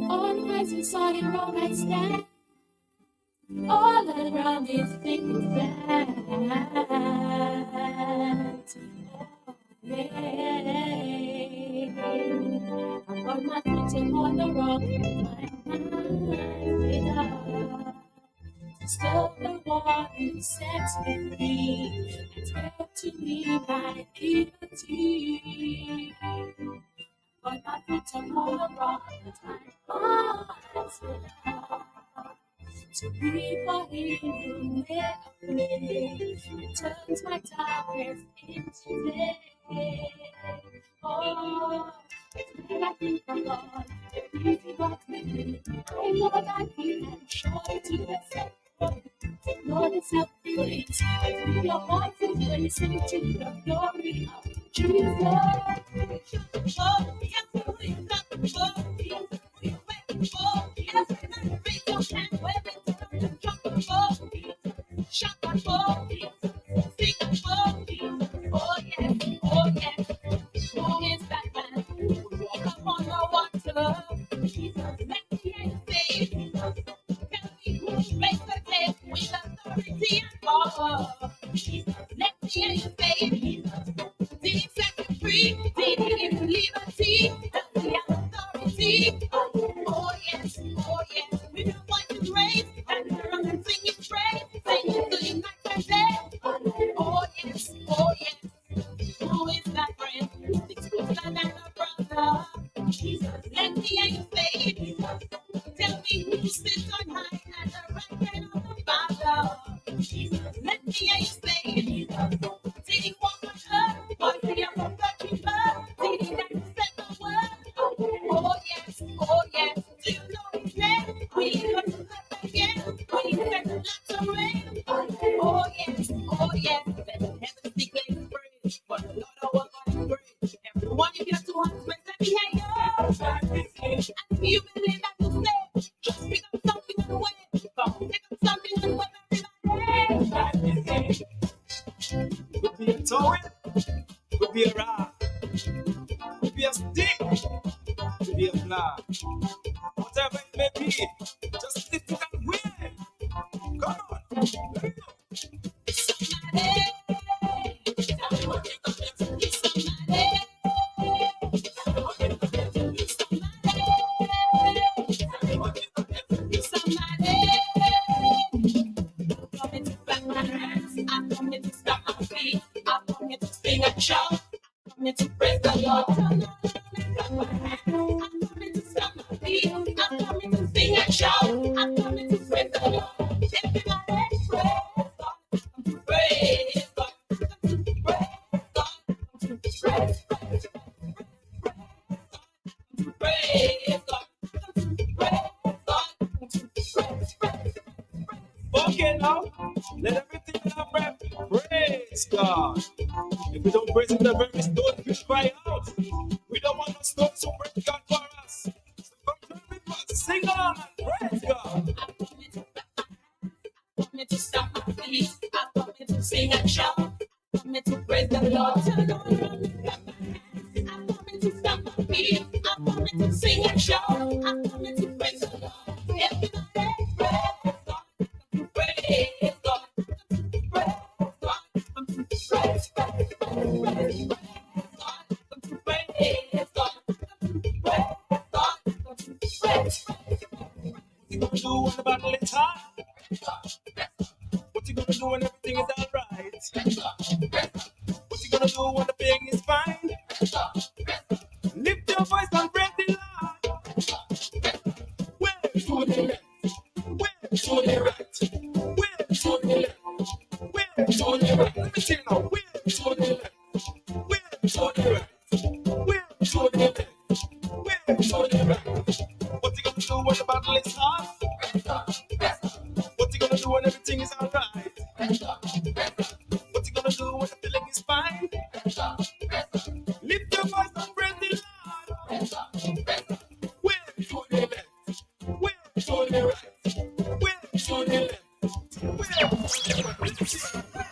On rising sun and all I stand, all around is thinking that. Yeah. I got my feet on the rock, my mind up. Still the one who sets me free, and give to me my liberty. But my feet on the rock, my mind's to be for him who made a way, and turns my darkness into day. Oh, when I think of God, everything got me. I know that He can show it to the set. Lord is helping me. I feel your voice is racing to the glory of Jesus. Oh, yes, we got the glory. Oh, yes, raise your hand, wave it, jump the glory. Shout the glory. Sing the glory. Oh, yes, oh, yes. Who is that man? Walk upon the water. Jesus, let me hear you say it. Tell me who makes the dead with authority and power. Jesus, let me hear you say it. Did he set you free? Did he give you liberty? Does he have authority? Oh yes, oh yes. With your voice is raised and you're on the singing train, singing to you night and day. Oh yes, oh yes. Who is that friend? It's closer than a brother. Jesus, let me hear you say it. Tell me who sits on high at the right hand of the Father. Jesus, let me hear you say it. Did he walk on earth? Or did he have a virgin birth? Did he not set the word? Oh yes, oh yes. Do you know his name? Will he come to life again? Will he set the light to rain? Oh yes, oh yes. Let heaven declare his praise. For the Lord our God is great. Everyone in your 2 hands, let me hear you. And if you believe that you say, just pick up something and wait. Come, pick up something and wait. Everybody. Could be a towel, could be a rod, could be a stick, could be a flag. Whatever it may be, just lift it and win. Come on, let me go. I'm coming to stop my feet. I'm coming to sing a shout. I'm coming to praise the Lord. I'm coming to stop my feet. I'm coming to sing a shout. I'm coming to praise the Lord. Everybody praise God. Praise God. Praise God. Okay, now let everything in our breath praise God. If we don't praise Him, the very stone will cry out. We don't want the stone to praise God for us. So come join with us, sing on and praise God. I'm coming to stop my feet. I'm coming to sing and shout. I'm coming to praise the Lord. I'm coming to stop my feet. I'm coming to sing and shout. I'm coming to praise the Lord. Everybody praise God. Praise God. Praise God. Praise God. Praise God. Praise God. Praise God. What you gonna do when the battle is hard? What you gonna do when everything is alright? gonna do when the thing is fine? Lift your voice and praise the Lord. Where to the left? Where to the right? Where to the left? Where to the right? Let me see now. Where to the left? Where to the right? Where to the left? Where to the right? What you gonna do when the battle is hard? What you gonna do when everything is alright? What you gonna do when the feeling is fine? Lift your voice and praise the Lord. Where to the left? Where to the right? Where to the left? Where to the right?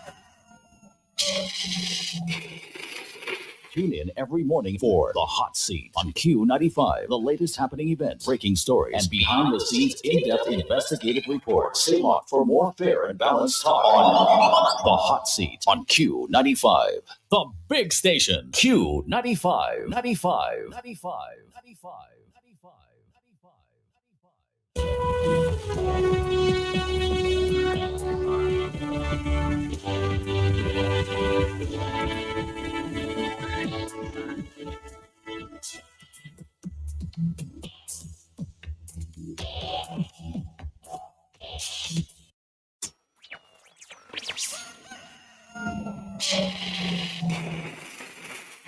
Tune in every morning for The Hot Seat on Q95. The latest happening events, breaking stories, and behind-the-scenes in-depth investigative reports. Stay locked for more fair and balanced talk on The Hot Seat on Q95. The big station, Q95. 95, 95, 95, 95, 95.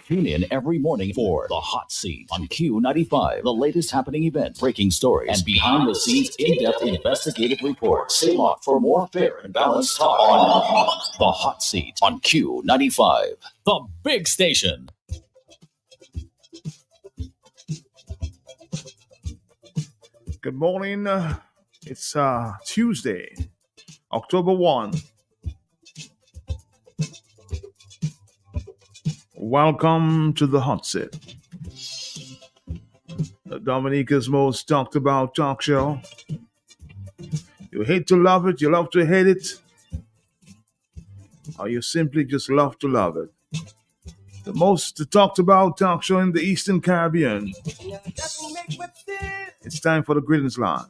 Tune in every morning for The Hot Seat on Q95. The latest happening events, breaking stories, and behind-the-scenes in-depth investigative reports. Stay locked for more fair and balanced talk on The Hot Seat on Q95. The big station. Good morning. It's Tuesday, October 1. Welcome to the Hot Seat, Dominica's most talked about talk show. You hate to love it, you love to hate it, or you simply just love to love it. The most talked about talk show in the Eastern Caribbean. It's time for the Greetings Line.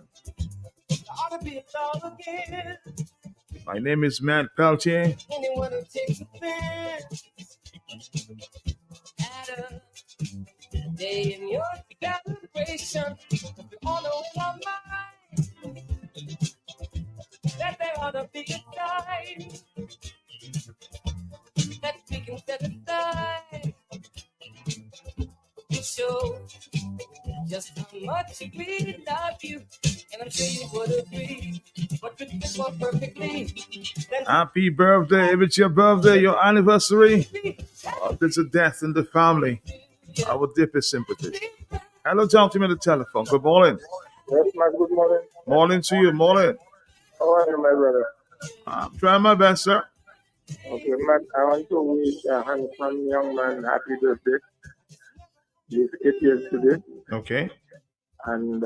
My name is Matt Peltier. Anyone who takes offense at a day in your celebration, we all know in our mind that there ought to be a time that we can set aside to show just how much we love you. And I'm sure you would agree, but we fit more perfectly. Happy birthday. If it's your birthday, your anniversary, or there's a death in the family, our deepest sympathy. Hello, talk to me on the telephone. Good morning. Yes, my good morning. Morning to you. Morning. How are you, my brother? I'm trying my best, sir. Okay, Matt, I want to wish a handsome young man happy birthday. He's 8 years today. Okay. And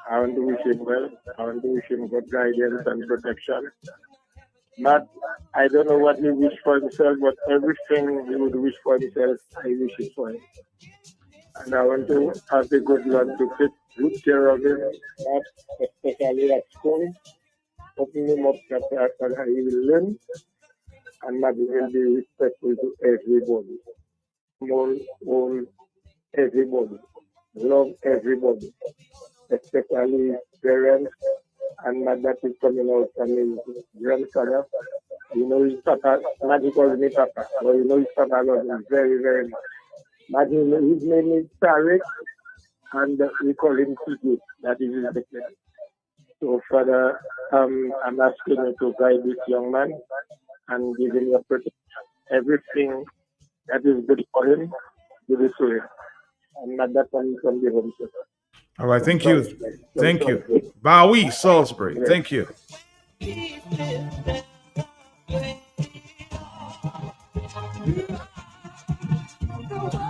I want to wish him well. I want to wish him good guidance and protection. Matt, I don't know what he wished for himself, but everything he would wish for himself, I wish it for him. And I want to ask the good Lord to take good care of him, Matt, especially at school. Open him up that he will learn, and that he will be respectful to everybody. Small, old, everybody. Love everybody, especially parents, and that is coming out from his grandfather. You know his papa, Maggie calls me papa, but you know his papa loves him very, very much. Maggie, his name is Tariq, and we call him TJ. That is his nickname. So, Father, I'm asking you to guide this young man and give him your protection. Everything that is good for him, give it to him. And not that one from the home. All right. Thank you. Thank you. Bowie, Salisbury. Thank you.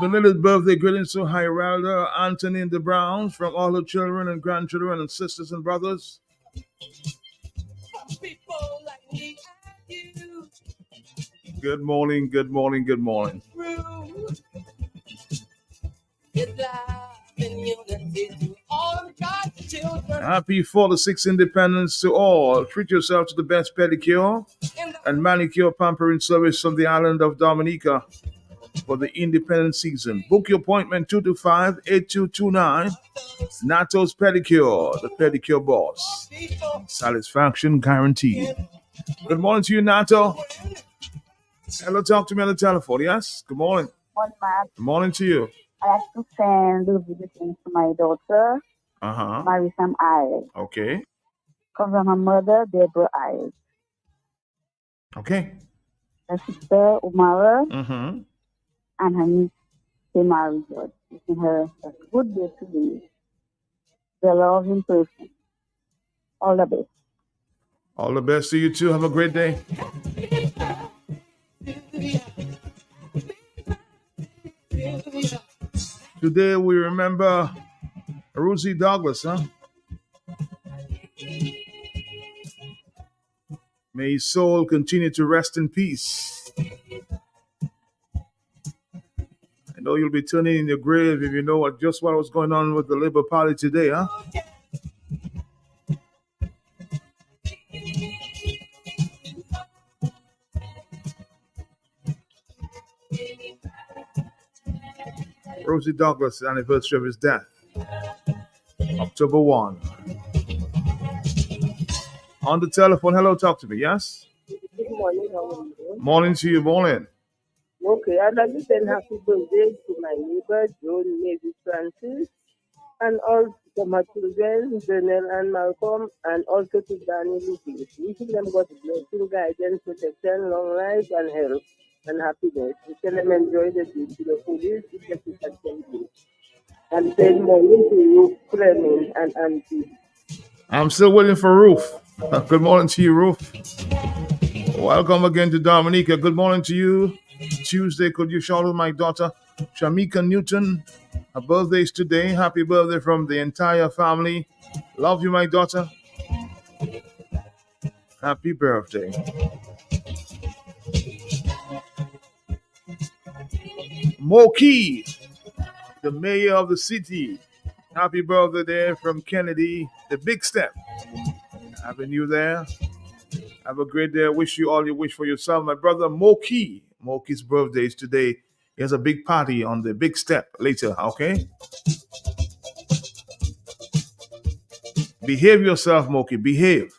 Belated birthday greetings to Hiralda, Anthony, and the Browns, from all her children and grandchildren and sisters and brothers. Good morning, good morning, good morning. Happy 46th Independence to all. Treat yourself to the best pedicure and manicure pampering service from the island of Dominica. for the independent season. Book your appointment 225-8229. Nato's Pedicure, the pedicure boss. Satisfaction guaranteed. Good morning to you, Nato. Hello, talk to me on the telephone. Yes? Good morning. One month, Good morning to you. I have to send the greetings to my daughter, Uh-huh. Marisam Ayres, Okay. come from her mother, Deborah Ayres, Okay. her sister, Umara, Mm-hmm. and her niece, Tamara George. Wishing her a good day today. The love in person. All the best. All the best to you too. Have a great day. Today we remember Rosie Douglas, huh? May his soul continue to rest in peace. I know you'll be turning in your grave if you know what was going on with the Labour Party today, huh? Rosie Douglas, the anniversary of his death, October 1. On the telephone, hello, talk to me, yes? Good morning, how are you? Morning to you, morning. Okay, I'd like to send happy birthday to my neighbor, Joan Mary Francis, and also to my children, Daniel and Malcolm, and also to Danny Lucas. Wishing them God's blessing, guidance, protection, long life, and health, and happiness. We tell them enjoy the day to the fullest, if you can do. And send morning to you, Fleming and Auntie. I'm still waiting for Ruth. Good morning to you, Ruth. Welcome again to Dominica. Good morning to you. Tuesday, could you shout out my daughter, Shamika Newton? Her birthday is today. Happy birthday from the entire family. Love you, my daughter. Happy birthday. Moki, the mayor of the city. Happy birthday there from Kennedy, the Big Step. Having you there. Have a great day. I wish you all you wish for yourself. My brother Moki. Moki's birthday is today. He has a big party on the Big Step later, okay? Behave yourself, Moki. Behave.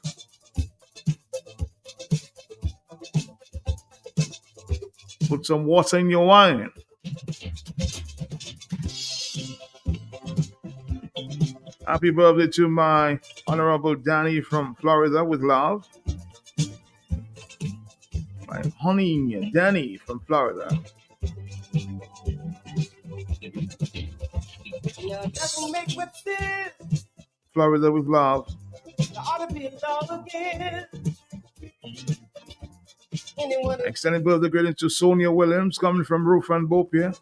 Put some water in your wine. Happy birthday to my Honorable Danny from Florida with love. My honey Danny from Florida. Florida with love. Extended birthday greeting to Sonia Williams coming from Roof and Bopia.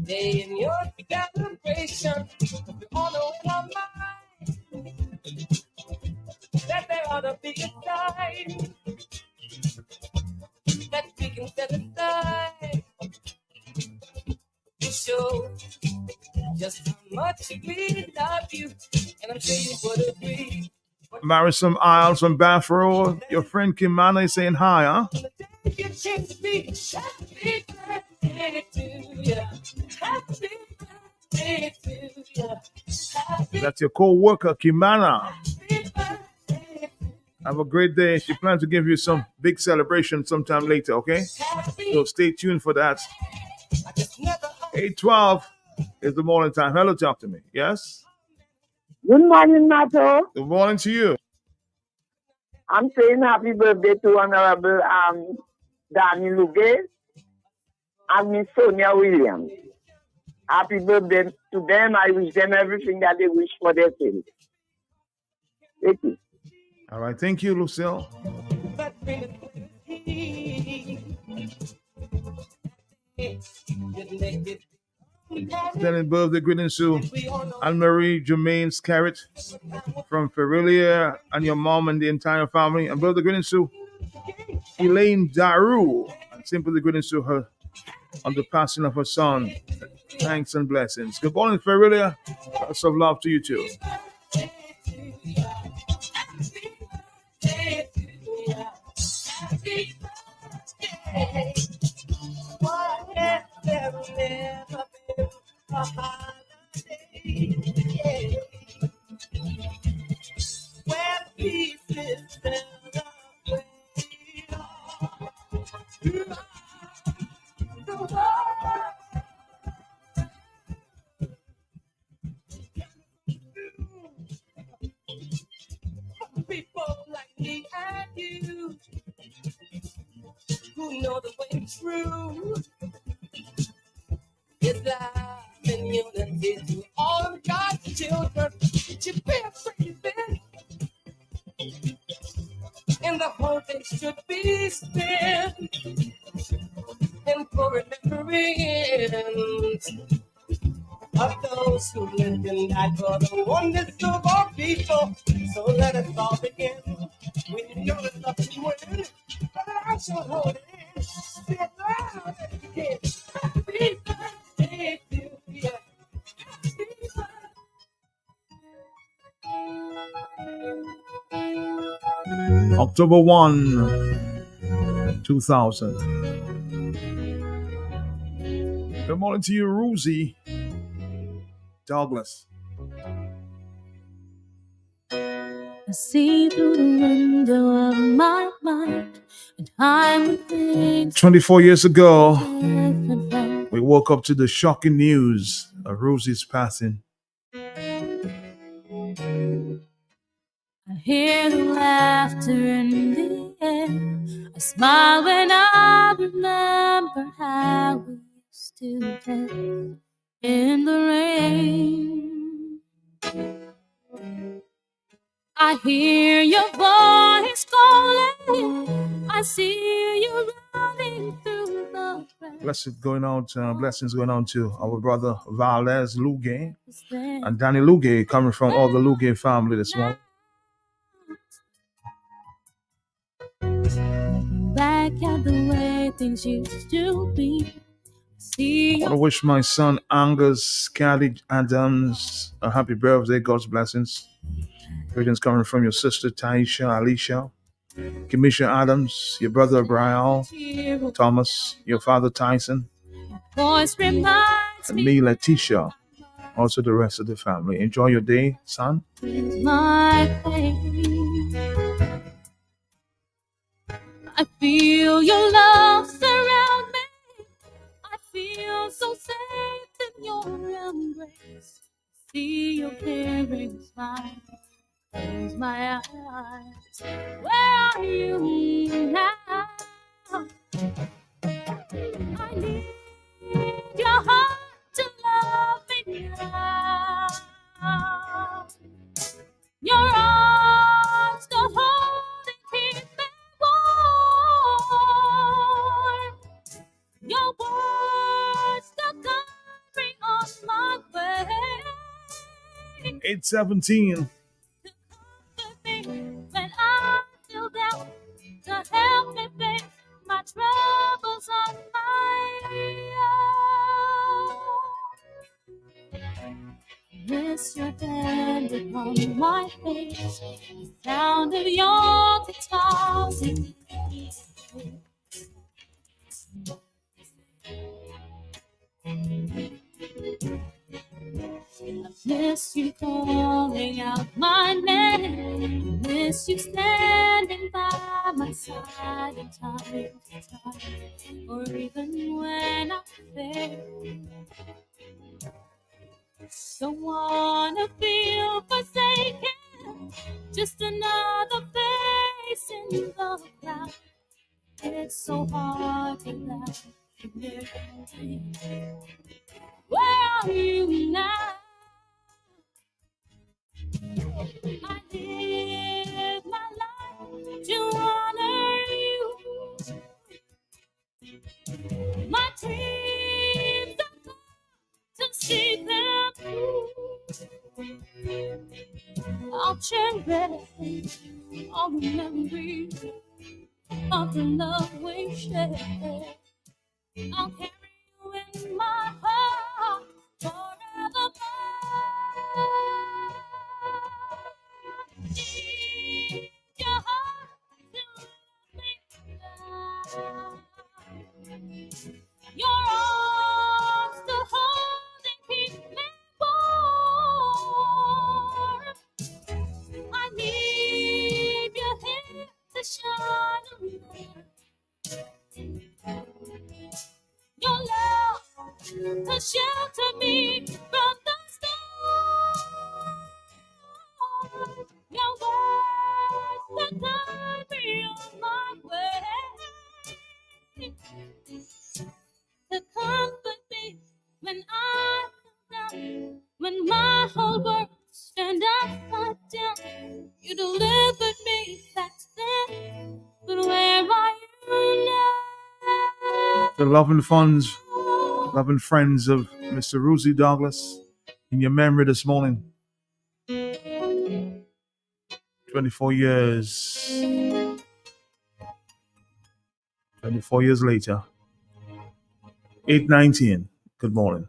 Day in your celebration, we all know in our mind that there ought to be a time that we can set aside to show just how much we love you, and I'm sure you would agree. Marisam Isles from Bath Road. Your friend Kimana is saying hi, huh? You came to be happy birthday to you. Happy birthday to you. Happy That's your co-worker, Kimana. birthday. Have a great day. She plans to give you some big celebration sometime later, okay? So stay tuned for that. 8:12 is the morning time. Hello, talk to me. Yes? Good morning, Nato. Good morning to you. I'm saying happy birthday to Honorable Danny Lugue and Miss Sonia Williams. Happy birthday to them. I wish them everything that they wish for themselves. Thank you. All right. Thank you, Lucille. Sending birthday greetings to Anne-Marie Jermaine Scarrett from Ferrelia and your mom and the entire family. And birthday greetings to Elaine Daru. And simply greetings to her on the passing of her son. Thanks and blessings. Good morning, Ferrelia. Lots of love to you too. pieces fell away. The world people like me and you who know the way through is love and unity to all of God's children. To be afraid of it, and the whole day should be spent and for remembrance of those who lived and died for the oneness of our people. So let us all begin. We know it's love to win, but I shall hold it in. Say it loud as you can. Happy birthday to you. Happy birthday. October 1, 2000. Good morning to you, Rosie Douglas. I see through the window of my mind, and I'm within 24 years ago, different. we woke up to the shocking news of Rosie's passing. I hear the laughter in the air. I smile when I remember how we used to dance in the rain. I hear your voice calling. I see you running through the rain. Blessings going on to our brother Valdez Lugay and Danny Lugay, coming from all the Lugay family this morning. Back at the way things used to be. See I you. want to wish my son Angus Caddy Adams a happy birthday, God's blessings. Greetings coming from your sister Taisha Alicia, Kamisha Adams, your brother Brian Thomas, your father Tyson, Voice reminds and me Letitia, also the rest of the family. Enjoy your day, son. is my pain. I feel your love surround me. I feel so safe in your embrace. See your caring smile. Close my eyes. Where are you now? I need your heart to love me now. Your arms to hold and keep me warm. Your words to guide me on my way. 8:17. When I feel down, to help me face my troubles on my own. Rest your hand upon my face, the sound of your guitar singing. I miss you calling out my name. I miss you standing by my side in time to time, or even when I fail. Don't wanna feel forsaken, just another face in the crowd. It's so hard to laugh. Where are you now? I live my life to honor you. My dreams are gone to see them through. I'll cherish all the memories of the love we shared. I'll carry you in my heart forevermore. Need your heart to love me now. Your arms to hold and keep me warm. I need me from the start. Your words that guide me on my way, to comfort me when I'm down, when my whole world turned upside down. You delivered me back then, but where are you now? The loving friends of Mr. Ruzy Douglas, in your memory this morning. 24 years. 24 years later. 8:19. Good morning.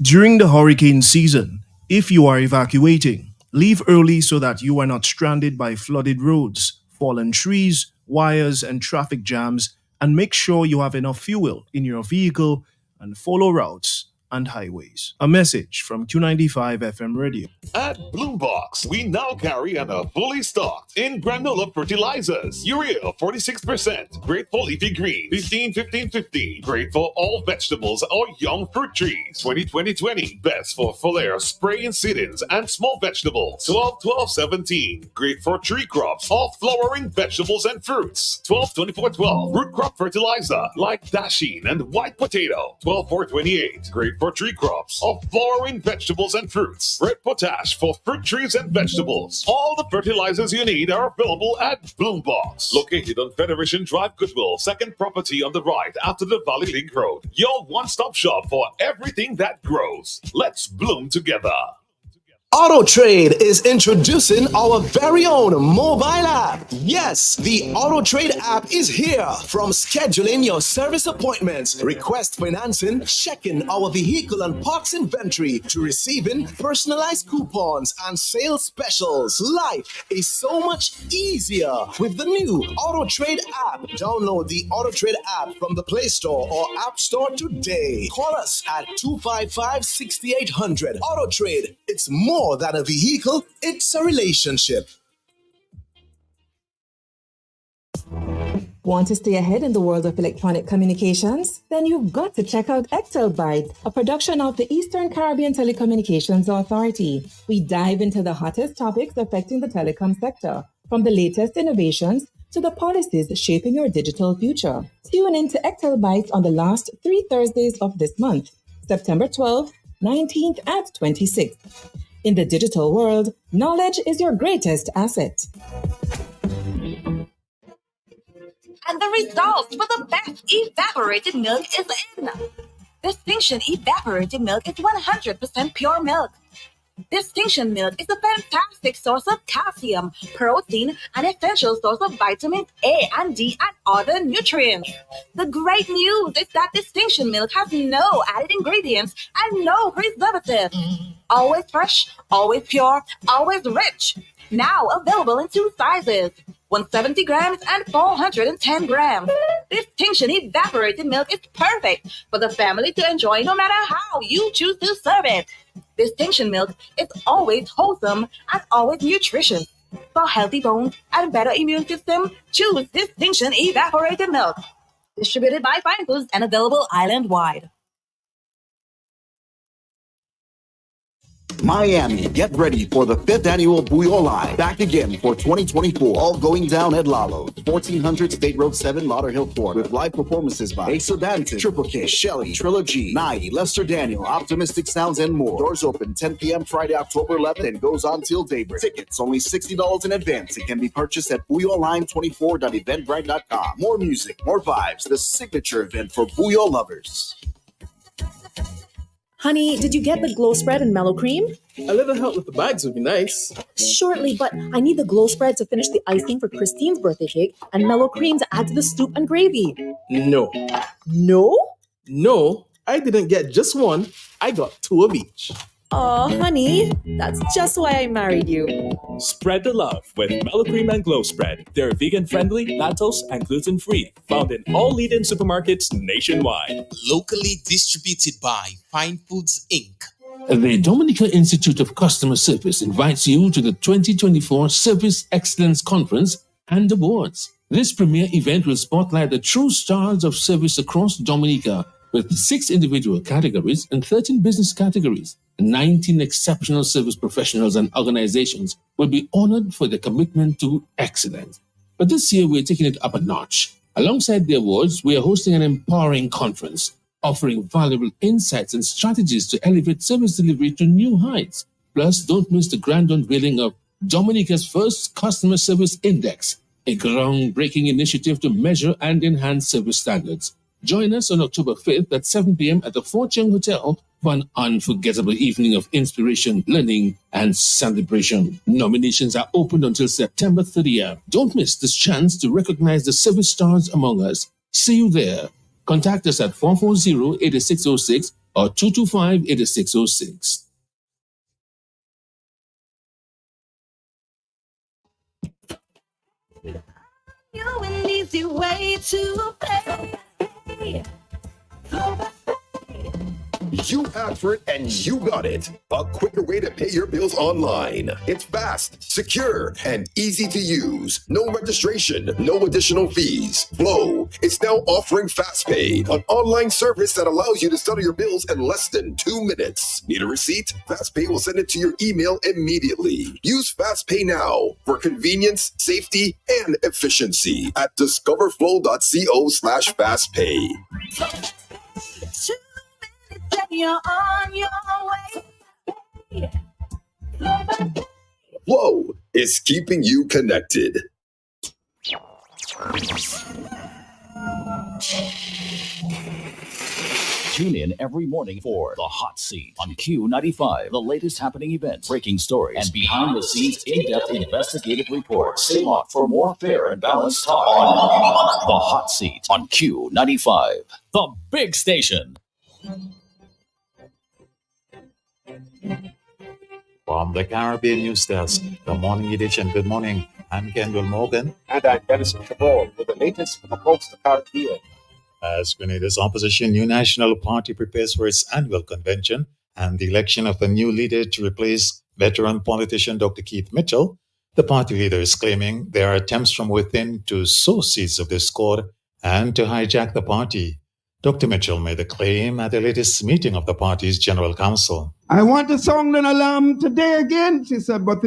During the hurricane season, if you are evacuating, leave early so that you are not stranded by flooded roads, fallen trees, wires, and traffic jams, and make sure you have enough fuel in your vehicle and follow routes and highways. A message from Q95 FM Radio. At Bloombox, we now carry and are fully stocked in granola fertilizers. Urea 46%, great for leafy green, 15-15-15, great for all vegetables or young fruit trees. 20-20-20, best for foliar spray and seedings and small vegetables. 12-12-17, great for tree crops or flowering vegetables and fruits. 12-24-12, root crop fertilizer like dasheen and white potato. 12-4-28, great for tree crops or flowering vegetables and fruits. Red potash for fruit trees and vegetables. All the fertilizers you need are available at Bloombox, located on Federation Drive, Goodwill, second property on the right after the Valley Link Road. Your one-stop shop for everything that grows. Let's bloom together. AutoTrade is introducing our very own mobile app. Yes, the AutoTrade app is here. From scheduling your service appointments, request financing, checking our vehicle and parts inventory, to receiving personalized coupons and sales specials. Life is so much easier with the new AutoTrade app. Download the AutoTrade app from the Play Store or App Store today. Call us at 255-6800. AutoTrade, it's more than a vehicle, it's a relationship. Want to stay ahead in the world of electronic communications? Then you've got to check out Extelbyte, a production of the Eastern Caribbean Telecommunications Authority. We dive into the hottest topics affecting the telecom sector, from the latest innovations to the policies shaping your digital future. Tune in to Extelbyte on the last 3 Thursdays of this month, September 12th, 19th, and 26th. In the digital world, knowledge is your greatest asset. And the results for the best evaporated milk is in. Distinction Evaporated Milk is 100% pure milk. Distinction Milk is a fantastic source of calcium, protein, and essential source of vitamins A and D and other nutrients. The great news is that Distinction Milk has no added ingredients and no preservatives. Always fresh, always pure, always rich. Now available in 2 sizes, 170 grams and 410 grams. Distinction Evaporated Milk is perfect for the family to enjoy no matter how you choose to serve it. Distinction Milk is always wholesome and always nutritious. For healthy bones and better immune system, choose Distinction Evaporated Milk. Distributed by Fine Foods and available island-wide. Miami, get ready for the 5th annual Booyah Live. Back again for 2024. All going down at Lalo's, 1400 State Road 7, Lauderhill, Florida. With live performances by Ace Danton, Triple K, Shelly, Trilogy, Nye, Lester Daniel, Optimistic Sounds, and more. Doors open 10 p.m. Friday, October 11th and goes on till daybreak. Tickets only $60 in advance. It can be purchased at BooyahLine24.eventbrite.com. More music, more vibes. The signature event for Booyah lovers. Honey, did you get the glow spread and mellow cream? A little help with the bags would be nice. Shortly, but I need the glow spread to finish the icing for Christine's birthday cake and mellow cream to add to the soup and gravy. No. No? No, I didn't get just one. I got 2 of each. Oh, honey, that's just why I married you. Spread the love with Mellow Cream and Glow Spread. They're vegan-friendly, lactose, and gluten-free. Found in all leading supermarkets nationwide. Locally distributed by Fine Foods, Inc. The Dominica Institute of Customer Service invites you to the 2024 Service Excellence Conference and Awards. This premier event will spotlight the true stars of service across Dominica with 6 individual categories and 13 business categories. 19 exceptional service professionals and organizations will be honored for their commitment to excellence. But this year, we're taking it up a notch. Alongside the awards, we are hosting an empowering conference, offering valuable insights and strategies to elevate service delivery to new heights. Plus, don't miss the grand unveiling of Dominica's first Customer Service Index, a groundbreaking initiative to measure and enhance service standards. Join us on October 5th at 7 p.m. at the Fort Young Hotel for an unforgettable evening of inspiration, learning, and celebration. Nominations are open until September 30th. Don't miss this chance to recognize the service stars among us. See you there. Contact us at 440-8606 or 225-8606. You an easy way to pay. You asked for it and you got it. A quicker way to pay your bills online. It's fast, secure, and easy to use. No registration, no additional fees. Flow is now offering FastPay, an online service that allows you to settle your bills in less than 2 minutes. Need a receipt? FastPay will send it to your email immediately. Use FastPay now for convenience, safety, and efficiency at discoverflow.co/fastpay. Then you're on your way. Flow is keeping you connected. Tune in every morning for The Hot Seat on Q95, the latest happening events, breaking stories, and behind-the-scenes in-depth investigative reports. Stay locked for more fair and balanced talk on The Hot Seat on Q95, the big station. From the Caribbean News Desk, the Morning Edition. Good morning. I'm Kendall Morgan. And I'm Dennis Chabot with the latest from across the Caribbean. As Grenada's opposition New National Party prepares for its annual convention and the election of a new leader to replace veteran politician Dr. Keith Mitchell, the party leader is claiming there are attempts from within to sow seeds of discord and to hijack the party. Dr. Mitchell made the claim at the latest meeting of the party's General Council. I want to sound an alarm today again, she said, but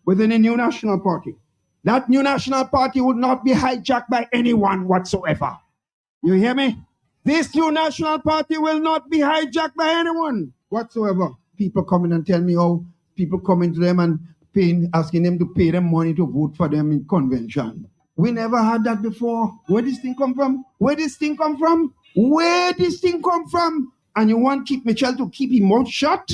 within a new national party. That new national party would not be hijacked by anyone whatsoever. You hear me? This new national party will not be hijacked by anyone whatsoever. People come in and tell me how people come into them and asking them to pay them money to vote for them in convention. We never had that before. Where this thing come from? Where this thing come from? Where this thing come from? And you want Keith Mitchell to keep his mouth shut?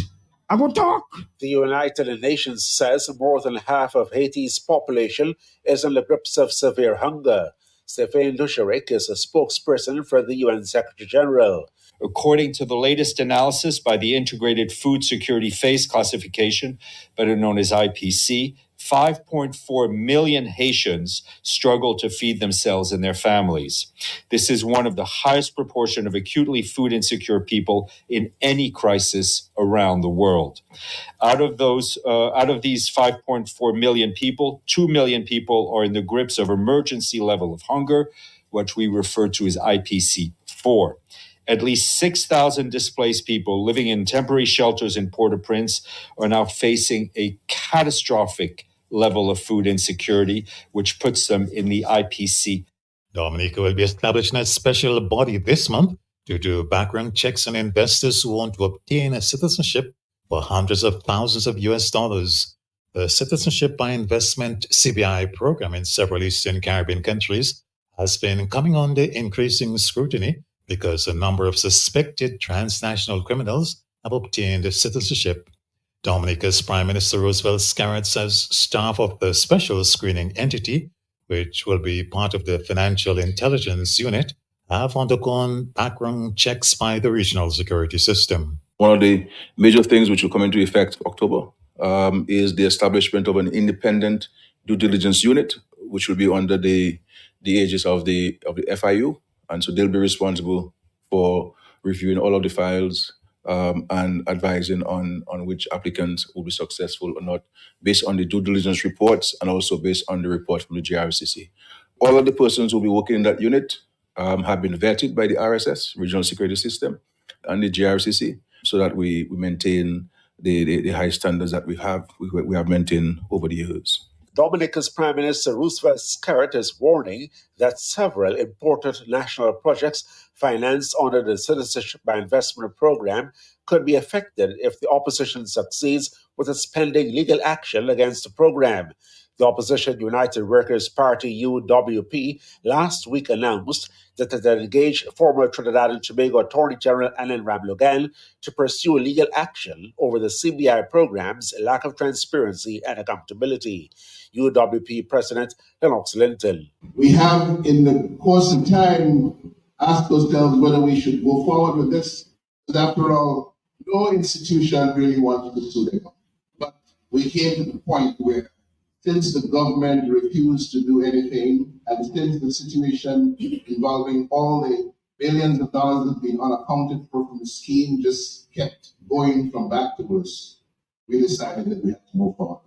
I will talk. The United Nations says more than half of Haiti's population is in the grips of severe hunger. Stéphane Dujarric is a spokesperson for the UN Secretary General. According to the latest analysis by the Integrated Food Security Phase Classification, better known as IPC, 5.4 million Haitians struggle to feed themselves and their families. This is one of the highest proportion of acutely food insecure people in any crisis around the world. Out of these 5.4 million people, 2 million people are in the grips of emergency level of hunger, which we refer to as IPC 4. At least 6,000 displaced people living in temporary shelters in Port-au-Prince are now facing a catastrophic level of food insecurity, which puts them in the IPC. Dominica will be establishing a special body this month to do background checks on investors who want to obtain a citizenship for hundreds of thousands of US dollars. The Citizenship by Investment CBI program in several Eastern Caribbean countries has been coming under increasing scrutiny because a number of suspected transnational criminals have obtained citizenship. Dominica's Prime Minister Roosevelt Scarrett says staff of the special screening entity, which will be part of the Financial Intelligence Unit, have undergone background checks by the regional security system. One of the major things which will come into effect October is the establishment of an independent due diligence unit, which will be under the aegis of the FIU. And so they'll be responsible for reviewing all of the files and advising on which applicants will be successful or not, based on the due diligence reports and also based on the report from the GRCC. All of the persons who will be working in that unit have been vetted by the RSS, Regional Security System, and the GRCC, so that we maintain the high standards that we have maintained over the years. Dominica's Prime Minister Roosevelt Skerrit is warning that several important national projects financed under the Citizenship by Investment Program could be affected if the opposition succeeds with its pending legal action against the program. The opposition United Workers' Party, UWP, last week announced that it had engaged former Trinidad and Tobago Attorney General Alain Ramlogan to pursue legal action over the CBI program's lack of transparency and accountability. UWP President Lennox Linton. We have, in the course of time, asked ourselves whether we should go forward with this. Because after all, no institution really wants to sue them. But we came to the point where, since the government refused to do anything, and since the situation involving all the billions of dollars that's been unaccounted for from the scheme just kept going from back to worse, we decided that we had to move forward.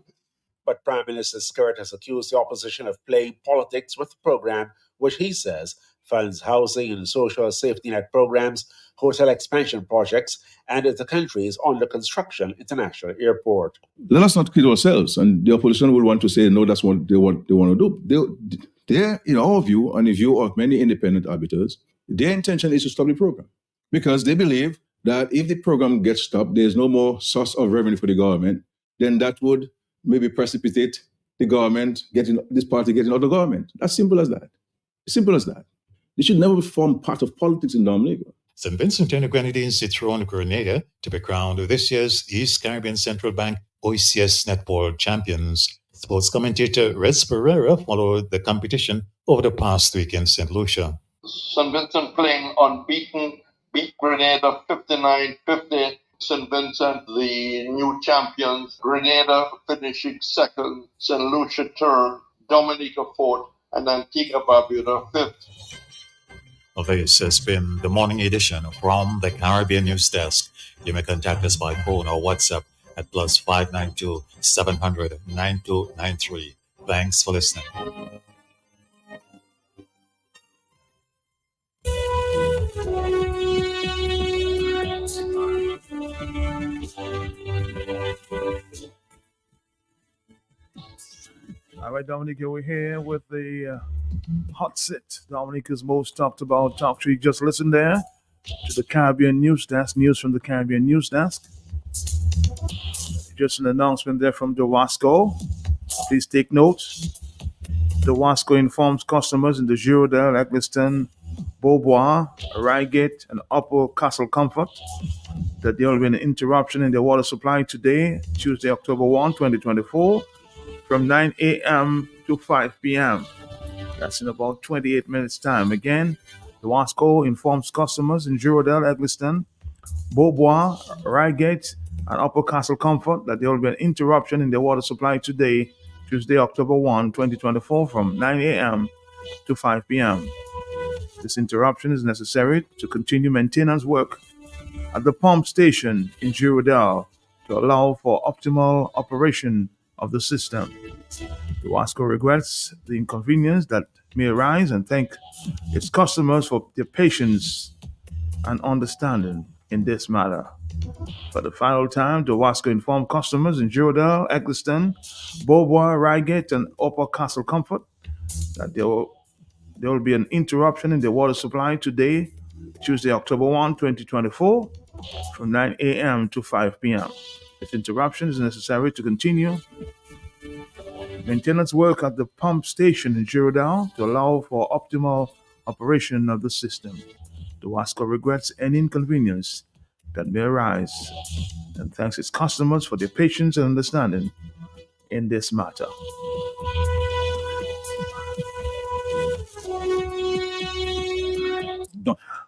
But Prime Minister Skerrit has accused the opposition of playing politics with the program, which he says funds housing and social safety net programs, hotel expansion projects, and the country's under construction international airport. Let us not kid ourselves, and the opposition will want to say, no, that's what they want to do. They're, in our view, and the view of many independent arbiters, their intention is to stop the program. Because they believe that if the program gets stopped, there's no more source of revenue for the government, then that would maybe precipitate the government this party getting out of the government. As simple as that. Simple as that. They should never form part of politics in Dominica. St. Vincent and the Grenadines dethroned Grenada to be crowned this year's East Caribbean Central Bank OECS Netball champions. Sports commentator Rez Pereira followed the competition over the past week in St. Lucia. St. Vincent playing unbeaten, beat Grenada 59-50. St. Vincent, the new champions. Grenada finishing second, St. Lucia third, Dominica fourth, and Antigua Barbuda fifth. Well, this has been the morning edition from the Caribbean News Desk. You may contact us by phone or WhatsApp at +592 700 9293. Thanks for listening. All right, Dominica, we're here with the hot sit. Dominica's most talked about talk show. You just listened there to the Caribbean News Desk, news from the Caribbean News Desk. Just an announcement there from DeWasco. Please take notes. DeWasco informs customers in the Girondale, Eccleston, Beaubois, Reigate, and Upper Castle Comfort that there will be an interruption in their water supply today, Tuesday, October 1, 2024, from 9 a.m. to 5 p.m. That's in about 28 minutes' time. Again, the Wasco informs customers in Girondale, Eccleston, Beaubois, Reigate, and Upper Castle Comfort that there will be an interruption in their water supply today, Tuesday, October 1, 2024, from 9 a.m. to 5 p.m. This interruption is necessary to continue maintenance work at the pump station in Girondale to allow for optimal operation of the system. The Wasco regrets the inconvenience that may arise and thank its customers for their patience and understanding in this matter. For the final time, the Wasco informed customers in Girondale, Eccleston, Beaubois, Reigate, and Upper Castle Comfort that there will be an interruption in the water supply today, Tuesday, October 1, 2024, from 9 a.m. to 5 p.m. This interruption is necessary to continue maintenance work at the pump station in Girondale to allow for optimal operation of the system. The Wasco regrets any inconvenience that may arise and thanks its customers for their patience and understanding in this matter.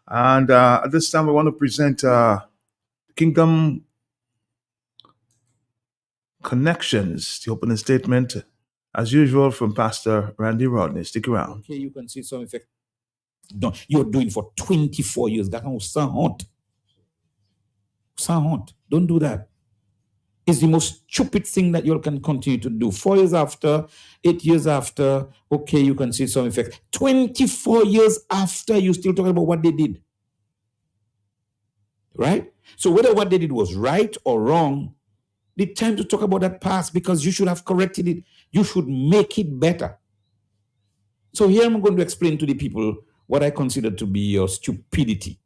And at this time, I want to present Kingdom Connections, the opening statement, as usual, from Pastor Randy Rodney. Stick around. Okay, you can see some effect. No, you're doing for 24 years. That kind of sans honte. Sans honte. Don't do that. is the most stupid thing that you all can continue to do. 4 years after, 8 years after, okay, you can see some effects. 24 years after, you still talking about what they did. Right? So whether what they did was right or wrong, the time to talk about that past, because you should have corrected it. You should make it better. So here I'm going to explain to the people what I consider to be your stupidity.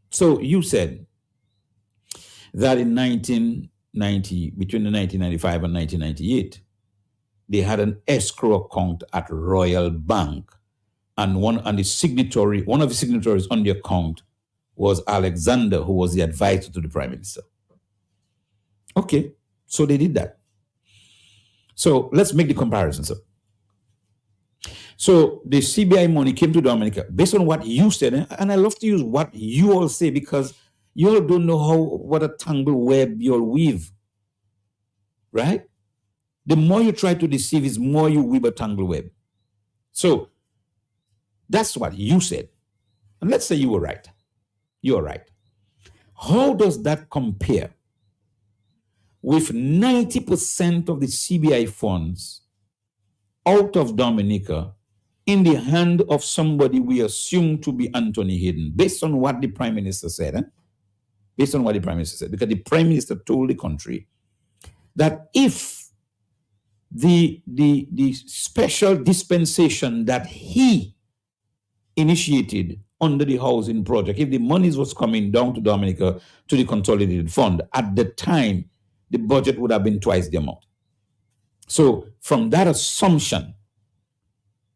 So you said that in 1990, between the 1995 and 1998, they had an escrow account at Royal Bank, and one of the signatories on the account was Alexander, who was the advisor to the Prime Minister. Okay, so they did that. So let's make the comparison, sir. So the CBI money came to Dominica based on what you said, and I love to use what you all say because you all don't know what a tangled web you all weave, right? The more you try to deceive is more you weave a tangled web. So that's what you said. And let's say you were right. You're right. How does that compare with 90% of the CBI funds out of Dominica in the hand of somebody we assume to be Anthony Hayden, based on what the Prime Minister said? Based on what the Prime Minister said, because the Prime Minister told the country that if the special dispensation that he initiated under the housing project, if the monies was coming down to Dominica to the consolidated fund, at the time, the budget would have been twice the amount. So from that assumption,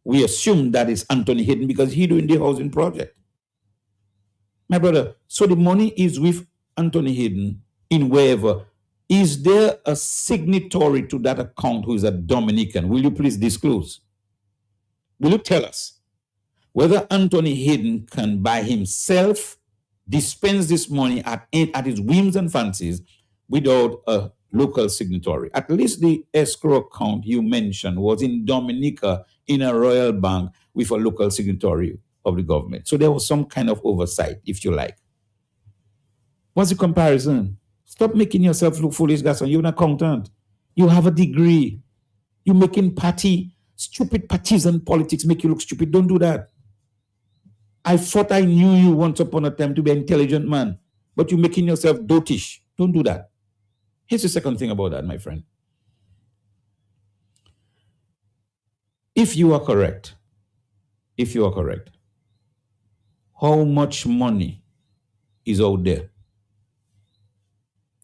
we assume that it's Anthony Hayden because he doing the housing project. My brother, so the money is with Anthony Hayden in wherever. Is there a signatory to that account who is a Dominican? Will you please disclose? Will you tell us whether Anthony Hayden can by himself dispense this money at his whims and fancies without a local signatory? At least the escrow account you mentioned was in Dominica in a Royal Bank with a local signatory of the government. So there was some kind of oversight, if you like. What's the comparison? Stop making yourself look foolish, Gaston. You're an accountant. You have a degree. You're making stupid partisan politics make you look stupid. Don't do that. I thought I knew you once upon a time to be an intelligent man, but you're making yourself dotish. Don't do that. Here's the second thing about that, my friend. If you are correct, how much money is out there?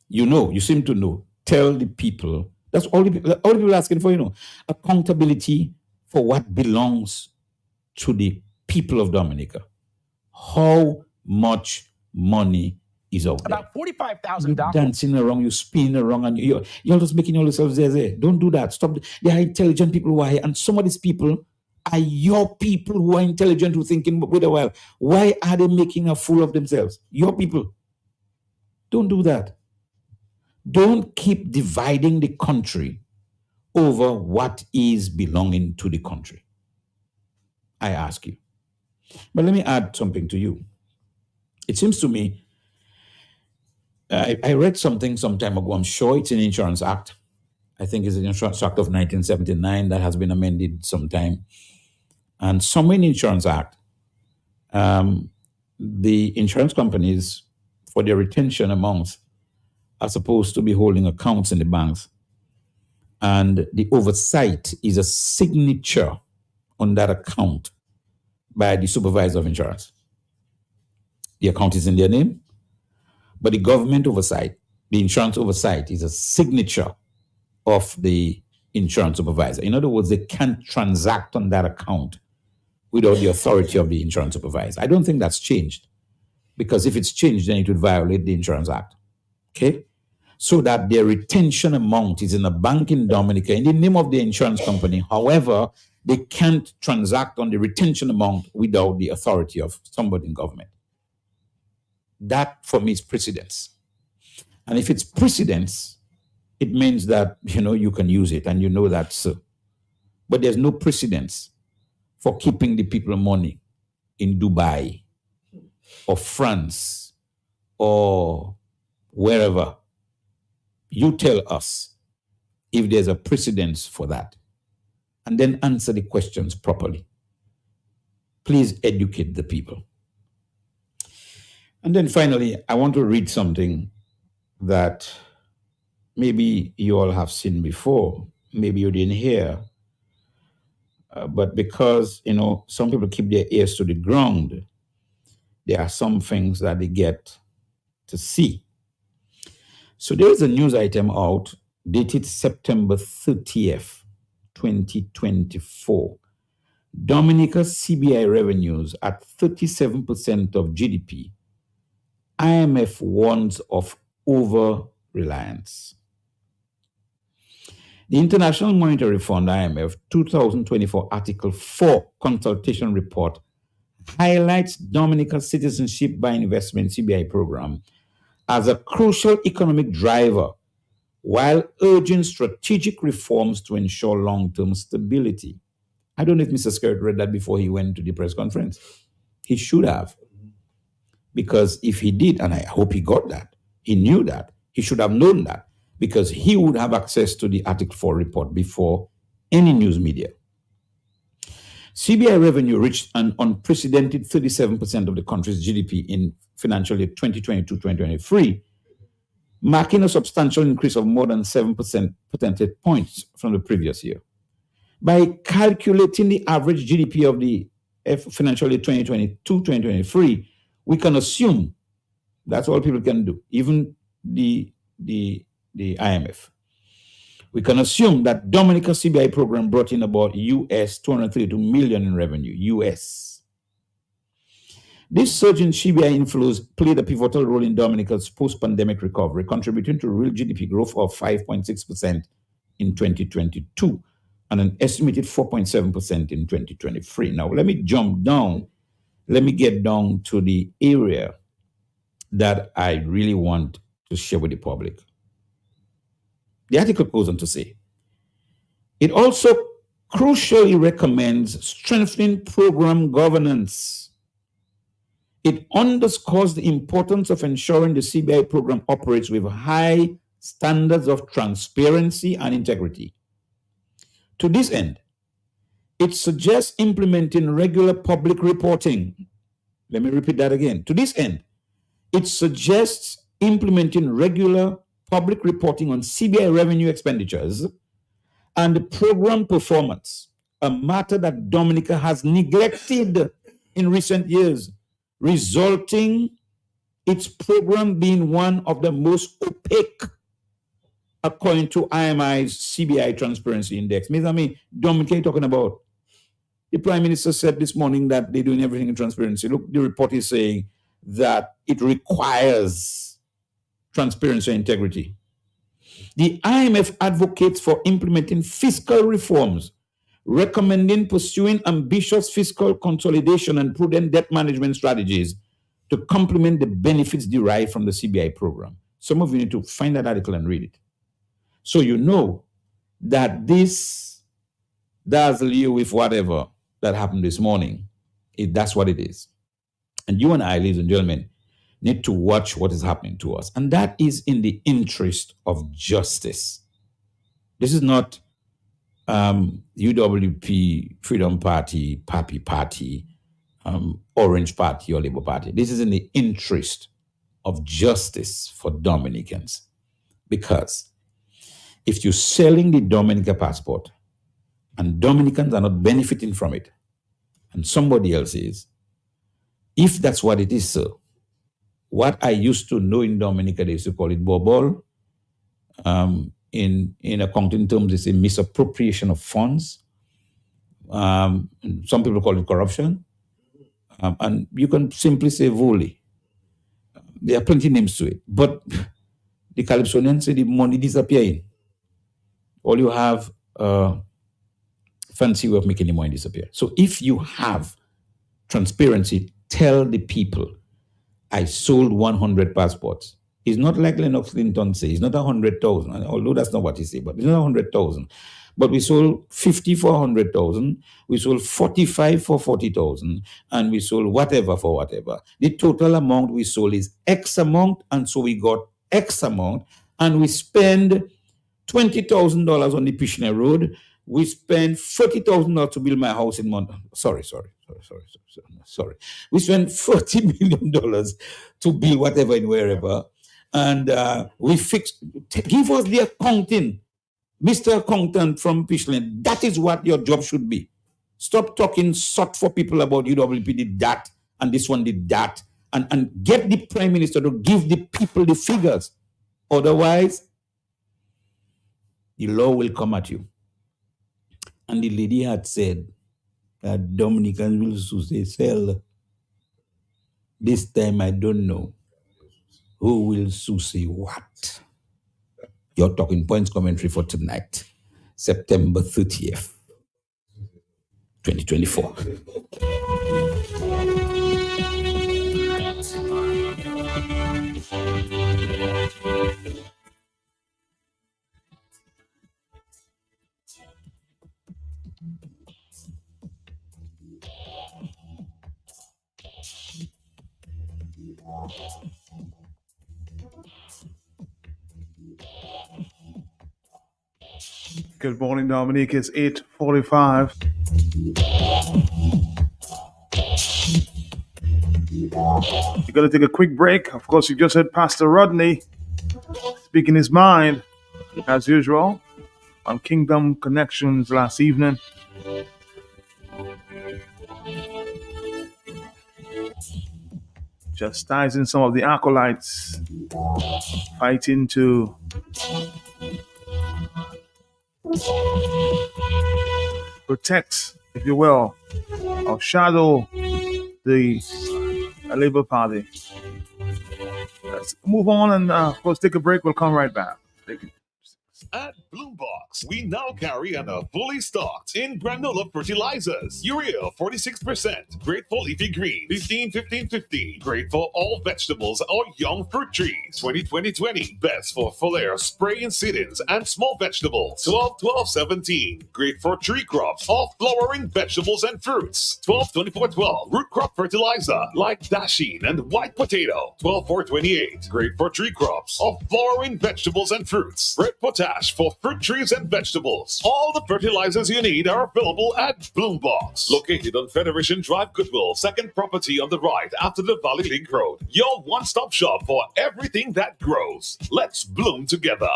You know, you seem to know. Tell the people. That's all the people asking for, accountability for what belongs to the people of Dominica. How much money is out there? About $45,000. You're dancing around, you're spinning around, and you're just making yourselves there. Don't do that. Stop. There are intelligent people who are here, and some of these people are your people who are intelligent, who are thinking, wait a while, why are they making a fool of themselves? Your people. Don't do that. Don't keep dividing the country over what is belonging to the country. I ask you. But let me add something to you. It seems to me, I read something some time ago. I'm sure it's an Insurance Act. I think it's an Insurance Act of 1979 that has been amended sometime. And somewhere in the Insurance Act, the insurance companies, for their retention amounts, are supposed to be holding accounts in the banks. And the oversight is a signature on that account by the supervisor of insurance. The account is in their name, but the government oversight, the insurance oversight, is a signature of the insurance supervisor. In other words, they can't transact on that account without the authority of the insurance supervisor. I don't think that's changed, because if it's changed, then it would violate the Insurance Act. Okay? So that their retention amount is in a bank in Dominica in the name of the insurance company. However, they can't transact on the retention amount without the authority of somebody in government. That, for me, is precedence. And if it's precedence, it means that, you can use it, and you know that so. But there's no precedence for keeping the people money in Dubai or France or wherever. You tell us if there's a precedence for that, and then answer the questions properly. Please educate the people. And then finally, I want to read something that maybe you all have seen before, maybe you didn't hear, but because, some people keep their ears to the ground, there are some things that they get to see. So there is a news item out dated September 30th, 2024. Dominica CBI revenues at 37% of GDP. IMF warns of over-reliance. The International Monetary Fund, IMF, 2024 Article 4 consultation report highlights Dominica's Citizenship by Investment CBI program as a crucial economic driver while urging strategic reforms to ensure long-term stability. I don't know if Mr. Skerritt read that before he went to the press conference. He should have. Because if he did, and I hope he got that, he knew that, he should have known that, because he would have access to the Article 4 report before any news media. CBI revenue reached an unprecedented 37% of the country's GDP in financial year 2022-2023, marking a substantial increase of more than 7 percentage points from the previous year. By calculating the average GDP of the financial year 2022-2023, we can assume, that's all people can do, even the IMF. We can assume that Dominica CBI program brought in about US 232 million in revenue, US. This surge in CBI inflows played a pivotal role in Dominica's post-pandemic recovery, contributing to real GDP growth of 5.6% in 2022 and an estimated 4.7% in 2023. Now, let me jump down. Let me get down to the area that I really want to share with the public. The article goes on to say, it also crucially recommends strengthening program governance. It underscores the importance of ensuring the CBI program operates with high standards of transparency and integrity. To this end, it suggests implementing regular public reporting. Let me repeat that again. To this end, it suggests implementing regular public reporting on CBI revenue expenditures and the program performance, a matter that Dominica has neglected in recent years, resulting its program being one of the most opaque according to IMI's CBI Transparency Index. Ms. Ami, Dominica, you're talking about? The Prime Minister said this morning that they're doing everything in transparency. Look, the report is saying that it requires transparency and integrity. The IMF advocates for implementing fiscal reforms, recommending pursuing ambitious fiscal consolidation and prudent debt management strategies to complement the benefits derived from the CBI program. Some of you need to find that article and read it. So you know that this dazzle you with whatever that happened this morning, that's what it is. And you and I, ladies and gentlemen, need to watch what is happening to us. And that is in the interest of justice. This is not UWP, Freedom Party, Papi Party, Orange Party or Labour Party. This is in the interest of justice for Dominicans. Because if you're selling the Dominica passport and Dominicans are not benefiting from it, and somebody else is, if that's what it is, sir, what I used to know in Dominica, they used to call it bobol. In accounting terms, it's a misappropriation of funds. Some people call it corruption. And you can simply say volley. There are plenty names to it. But the Calypsonians say the money disappearing. All you have fancy way of making the money disappear. So if you have transparency, tell the people, I sold 100 passports. It's not like Lennox Linton says, it's not 100,000, although that's not what he said, but it's not 100,000. But we sold 50 for 100,000, we sold 45 for 40,000, and we sold whatever for whatever. The total amount we sold is X amount, and so we got X amount, and we spend $20,000 on the Pishner Road. We spend $40,000 to build my house in Mont. Sorry. We spend $40 million to build whatever and wherever, and we fix. Give us the accounting, Mr. Accountant from Pishner. That is what your job should be. Stop talking sort for people about UWP did that and this one did that, and get the Prime Minister to give the people the figures. Otherwise, the law will come at you. And the lady had said that Dominicans will Susie sell. This time I don't know who will Susie what. Your Talking Points commentary for tonight, September 30th, 2024. Good morning, Dominique. It's 8:45. We're going to take a quick break. Of course, you just heard Pastor Rodney speaking his mind, as usual, on Kingdom Connections last evening. Chastising some of the acolytes fighting to protect, if you will, or shadow the Labour Party. Let's move on and, of course, take a break. We'll come right back. At Bloombox, we now carry and are fully stocked in granola fertilizers. Urea 46%, great for leafy green, 15-15-15, great for all vegetables or young fruit trees. 20-20-20, best for foliar spray and seedings and small vegetables. 12-12-17, great for tree crops or flowering vegetables and fruits. 12-24-12, root crop fertilizer like dasheen and white potato. 12-4-28, great for tree crops or flowering vegetables and fruits. Red potash for fruit trees and vegetables. All the fertilizers you need are available at Bloombox, located on Federation Drive, Goodwill, second property on the right after the Valley Link Road. Your one-stop shop for everything that grows. Let's bloom together.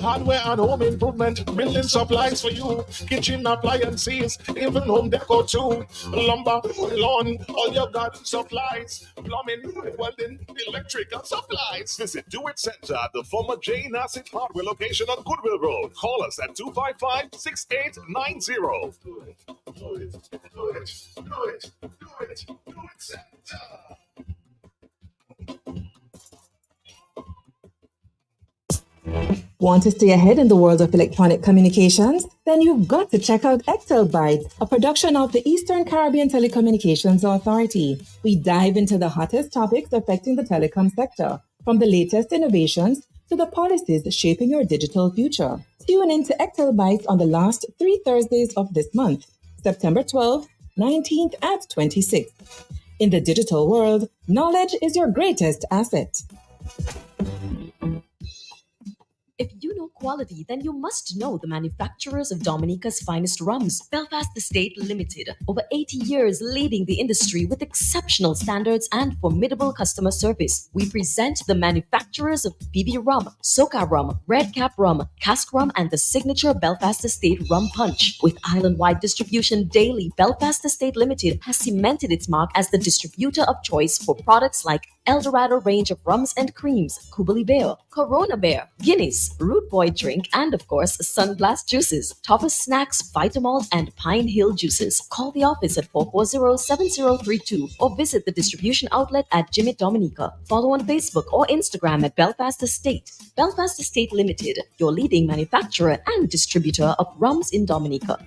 Hardware and home improvement, building supplies for you, kitchen appliances, even home decor too, lumber, lawn, all your garden supplies, plumbing, welding, electrical supplies. Visit Do It Center at the former J. Nassif Hardware location on Goodwill Road. Call us at 255-6890. Do it Center. Want to stay ahead in the world of electronic communications? Then you've got to check out Extelbyte, a production of the Eastern Caribbean Telecommunications Authority. We dive into the hottest topics affecting the telecom sector, from the latest innovations to the policies shaping your digital future. Tune in to Extelbyte on the last 3 Thursdays of this month, September 12th, 19th, and 26th. In the digital world, knowledge is your greatest asset. If you know quality, then you must know the manufacturers of Dominica's finest rums, Belfast Estate Limited. Over 80 years leading the industry with exceptional standards and formidable customer service. We present the manufacturers of PB Rum, Soca Rum, Red Cap Rum, Cask Rum, and the signature Belfast Estate Rum Punch. With island-wide distribution daily, Belfast Estate Limited has cemented its mark as the distributor of choice for products like Eldorado range of rums and creams, Kubali Bear, Corona Bear, Guinness, Root Boy drink, and of course, Sunglass juices, Topper Snacks, Vitamalt, and Pine Hill juices. Call the office at 440-7032 or visit the distribution outlet at Jimmy Dominica. Follow on Facebook or Instagram at Belfast Estate. Belfast Estate Limited, your leading manufacturer and distributor of rums in Dominica.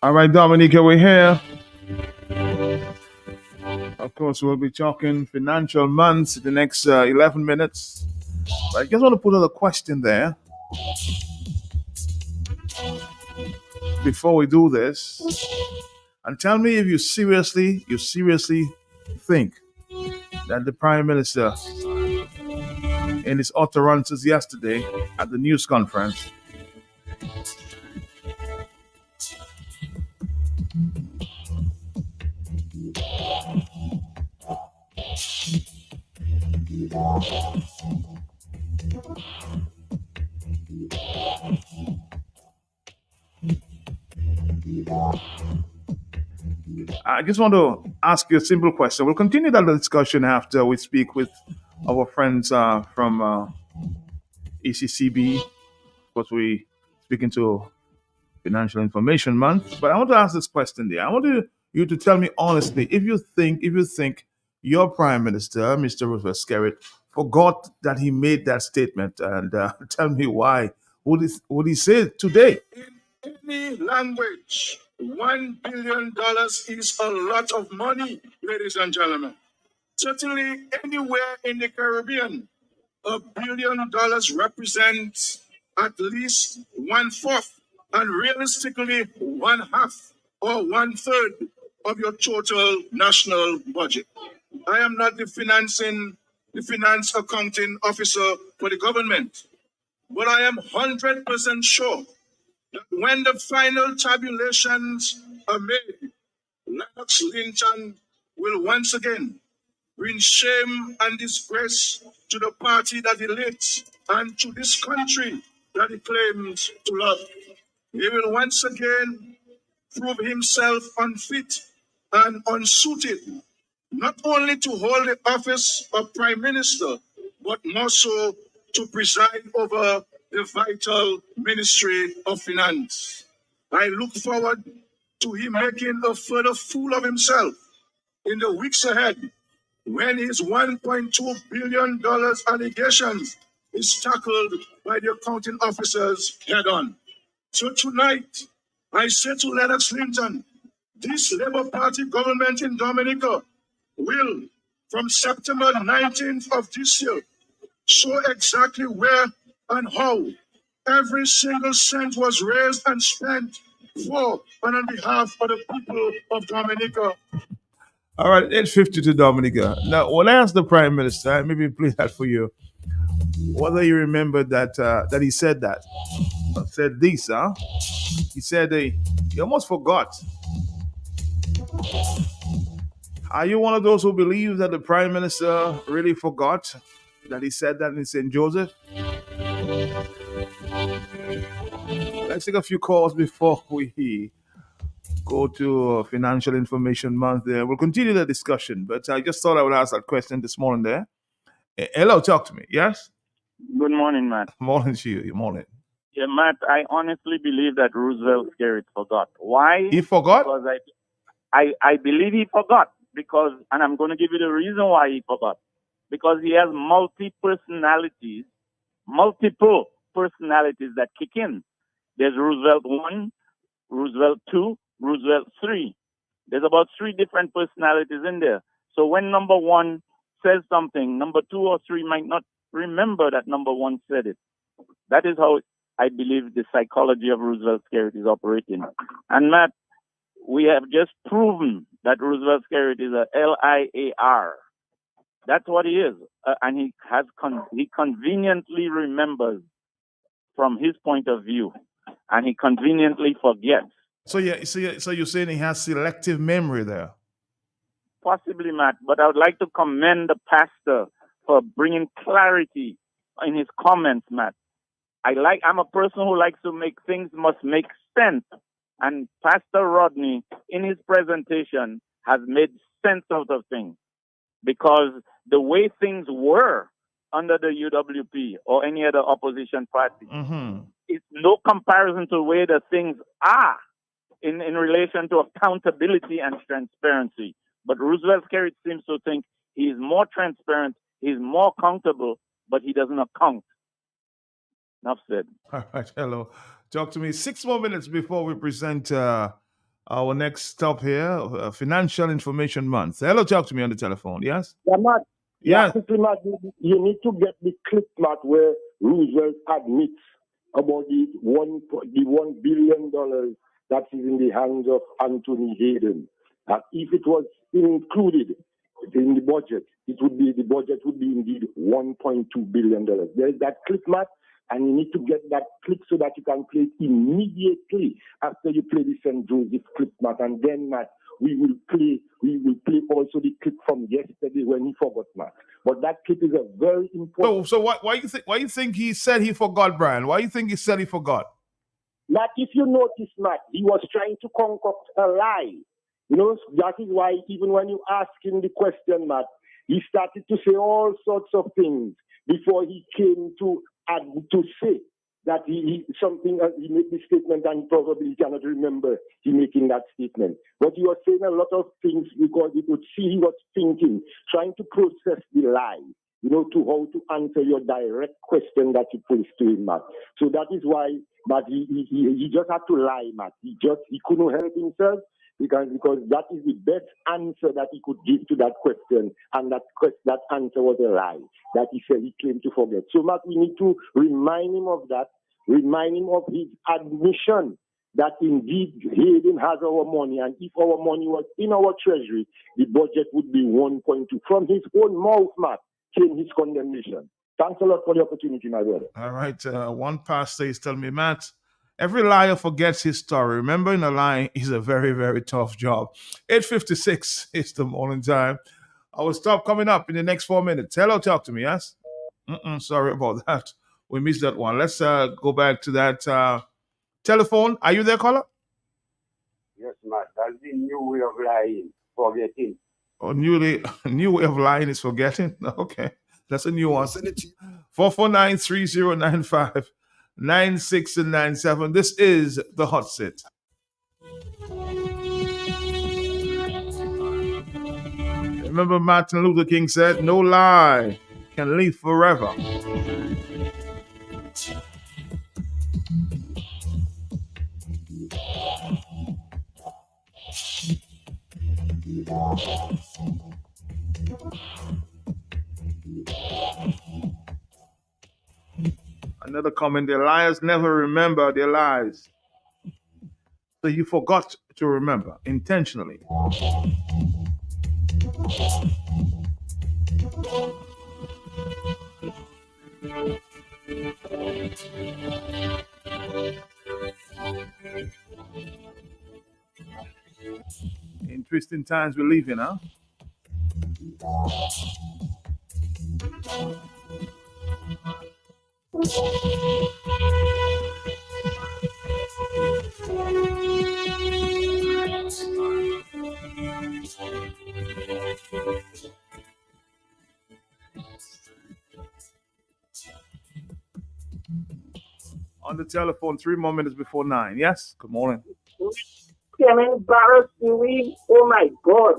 All right, Dominica, we're here. Of course, we'll be talking financial months in the next 11 minutes. But I just want to put another question there before we do this. And tell me if you seriously think that the Prime Minister, in his utterances yesterday at the news conference, I just want to ask you a simple question. We'll continue that discussion after we speak with our friends from ECCB, because we speaking to Financial Information Month. But I want to ask this question there. I want you to tell me honestly if you think your Prime Minister, Mr. Roosevelt Skerrit, forgot that he made that statement, and tell me why. Would he say it today? Any language, $1 billion is a lot of money, ladies and gentlemen. Certainly, anywhere in the Caribbean, $1 billion represents at least 1/4, and realistically, 1/2 or 1/3 of your total national budget. I am not the finance accounting officer for the government, but I am 100% sure that when the final tabulations are made, Lennox Linton will once again bring shame and disgrace to the party that he leads and to this country that he claims to love. He will once again prove himself unfit and unsuited, not only to hold the office of Prime Minister, but more so to preside over the vital Ministry of Finance. I look forward to him making a further fool of himself in the weeks ahead when his $1.2 billion allegations is tackled by the accounting officers head on. So tonight, I say to Lennox Linton, this Labour Party government in Dominica will, from September 19th of this year, show exactly where and how every single cent was raised and spent for and on behalf of the people of Dominica. All right, 8:50 to Dominica. Now, when I asked the Prime Minister, I maybe play that for you, whether you remember that he said that. Said this, huh? He said he almost forgot. Are you one of those who believe that the Prime Minister really forgot that he said that in St. Joseph? Let's take a few calls before we go to Financial Information Month there. We'll continue the discussion, but I just thought I would ask that question this morning there. Hello, talk to me. Yes? Good morning, Matt. Morning to you. Morning. Yeah, Matt, I honestly believe that Roosevelt Skerrit forgot. Why? He forgot? Because I believe he forgot. Because, and I'm going to give you the reason why he forgot. Because he has multiple personalities that kick in. There's Roosevelt 1, Roosevelt 2, Roosevelt 3. There's about 3 different personalities in there. So when number 1 says something, number 2 or 3 might not remember that number 1 said it. That is how I believe the psychology of Roosevelt Skerrit is operating. And Matt, we have just proven that Roosevelt Skerrit is a liar. That's what he is. And he conveniently remembers from his point of view. And he conveniently forgets. So you're saying he has selective memory there? Possibly, Matt. But I would like to commend the pastor for bringing clarity in his comments, Matt. I'm a person who likes to make things must make sense. And Pastor Rodney, in his presentation, has made sense out of things. Because the way things were under the UWP or any other opposition party, it's no comparison to the way the things are in relation to accountability and transparency. But Roosevelt Skerrit seems to think he's more transparent, he's more accountable, but he doesn't account. Enough said. All right, hello. Talk to me 6 more minutes before we present our next stop here, Financial Information Month. Hello, talk to me on the telephone, yes? Yeah, Matt. Yes. Quickly, Matt, you need to get the clip, Matt, where Roosevelt admits about the $1 billion that is in the hands of Anthony Hayden. That if it was included in the budget, the budget would be indeed $1.2 billion. There is that clip, Matt, and you need to get that clip so that you can play it immediately after you play the St. Joseph clip, Matt. And then, Matt, we will play also the clip from yesterday when he forgot, Matt. But that clip is a very important. So why you think he said he forgot, Brian? Why you think he said he forgot? Matt, if you notice, Matt, he was trying to concoct a lie. You know, that is why even when you ask him the question, Matt, he started to say all sorts of things before he came to say that he made the statement and probably cannot remember he making that statement. But he was saying a lot of things because you could see he was thinking, trying to process the lie, you know, to how to answer your direct question that you posed to him, Matt. So that is why, Matt, he just had to lie, Matt. He couldn't help himself because that is the best answer that he could give to that question, and that answer was a lie that he said he claimed to forget. So, Matt, we need to remind him of that, remind him of his admission that indeed Hayden has our money, and if our money was in our treasury, the budget would be 1.2. From his own mouth, Matt, came his condemnation. Thanks a lot for the opportunity, my brother. All right. One pastor is telling me, Matt, every liar forgets his story. Remembering a lie is a very, very tough job. 8:56 is the morning time. I will stop coming up in the next 4 minutes. Hello, talk to me, yes? Sorry about that. We missed that one. Let's go back to that telephone. Are you there, caller? Yes, Matt. That's the new way of lying, forgetting. Oh, new way of lying is forgetting? Okay. That's a new one. 449-3095. 96 and 97. This is the Hot Seat. Remember Martin Luther King said, no lie can live forever. Another comment, the liars never remember their lies. So you forgot to remember intentionally. Interesting times we live in, huh? On the telephone, 3 more minutes before 9. Yes? Good morning. I'm embarrassed, Louis. Oh my God.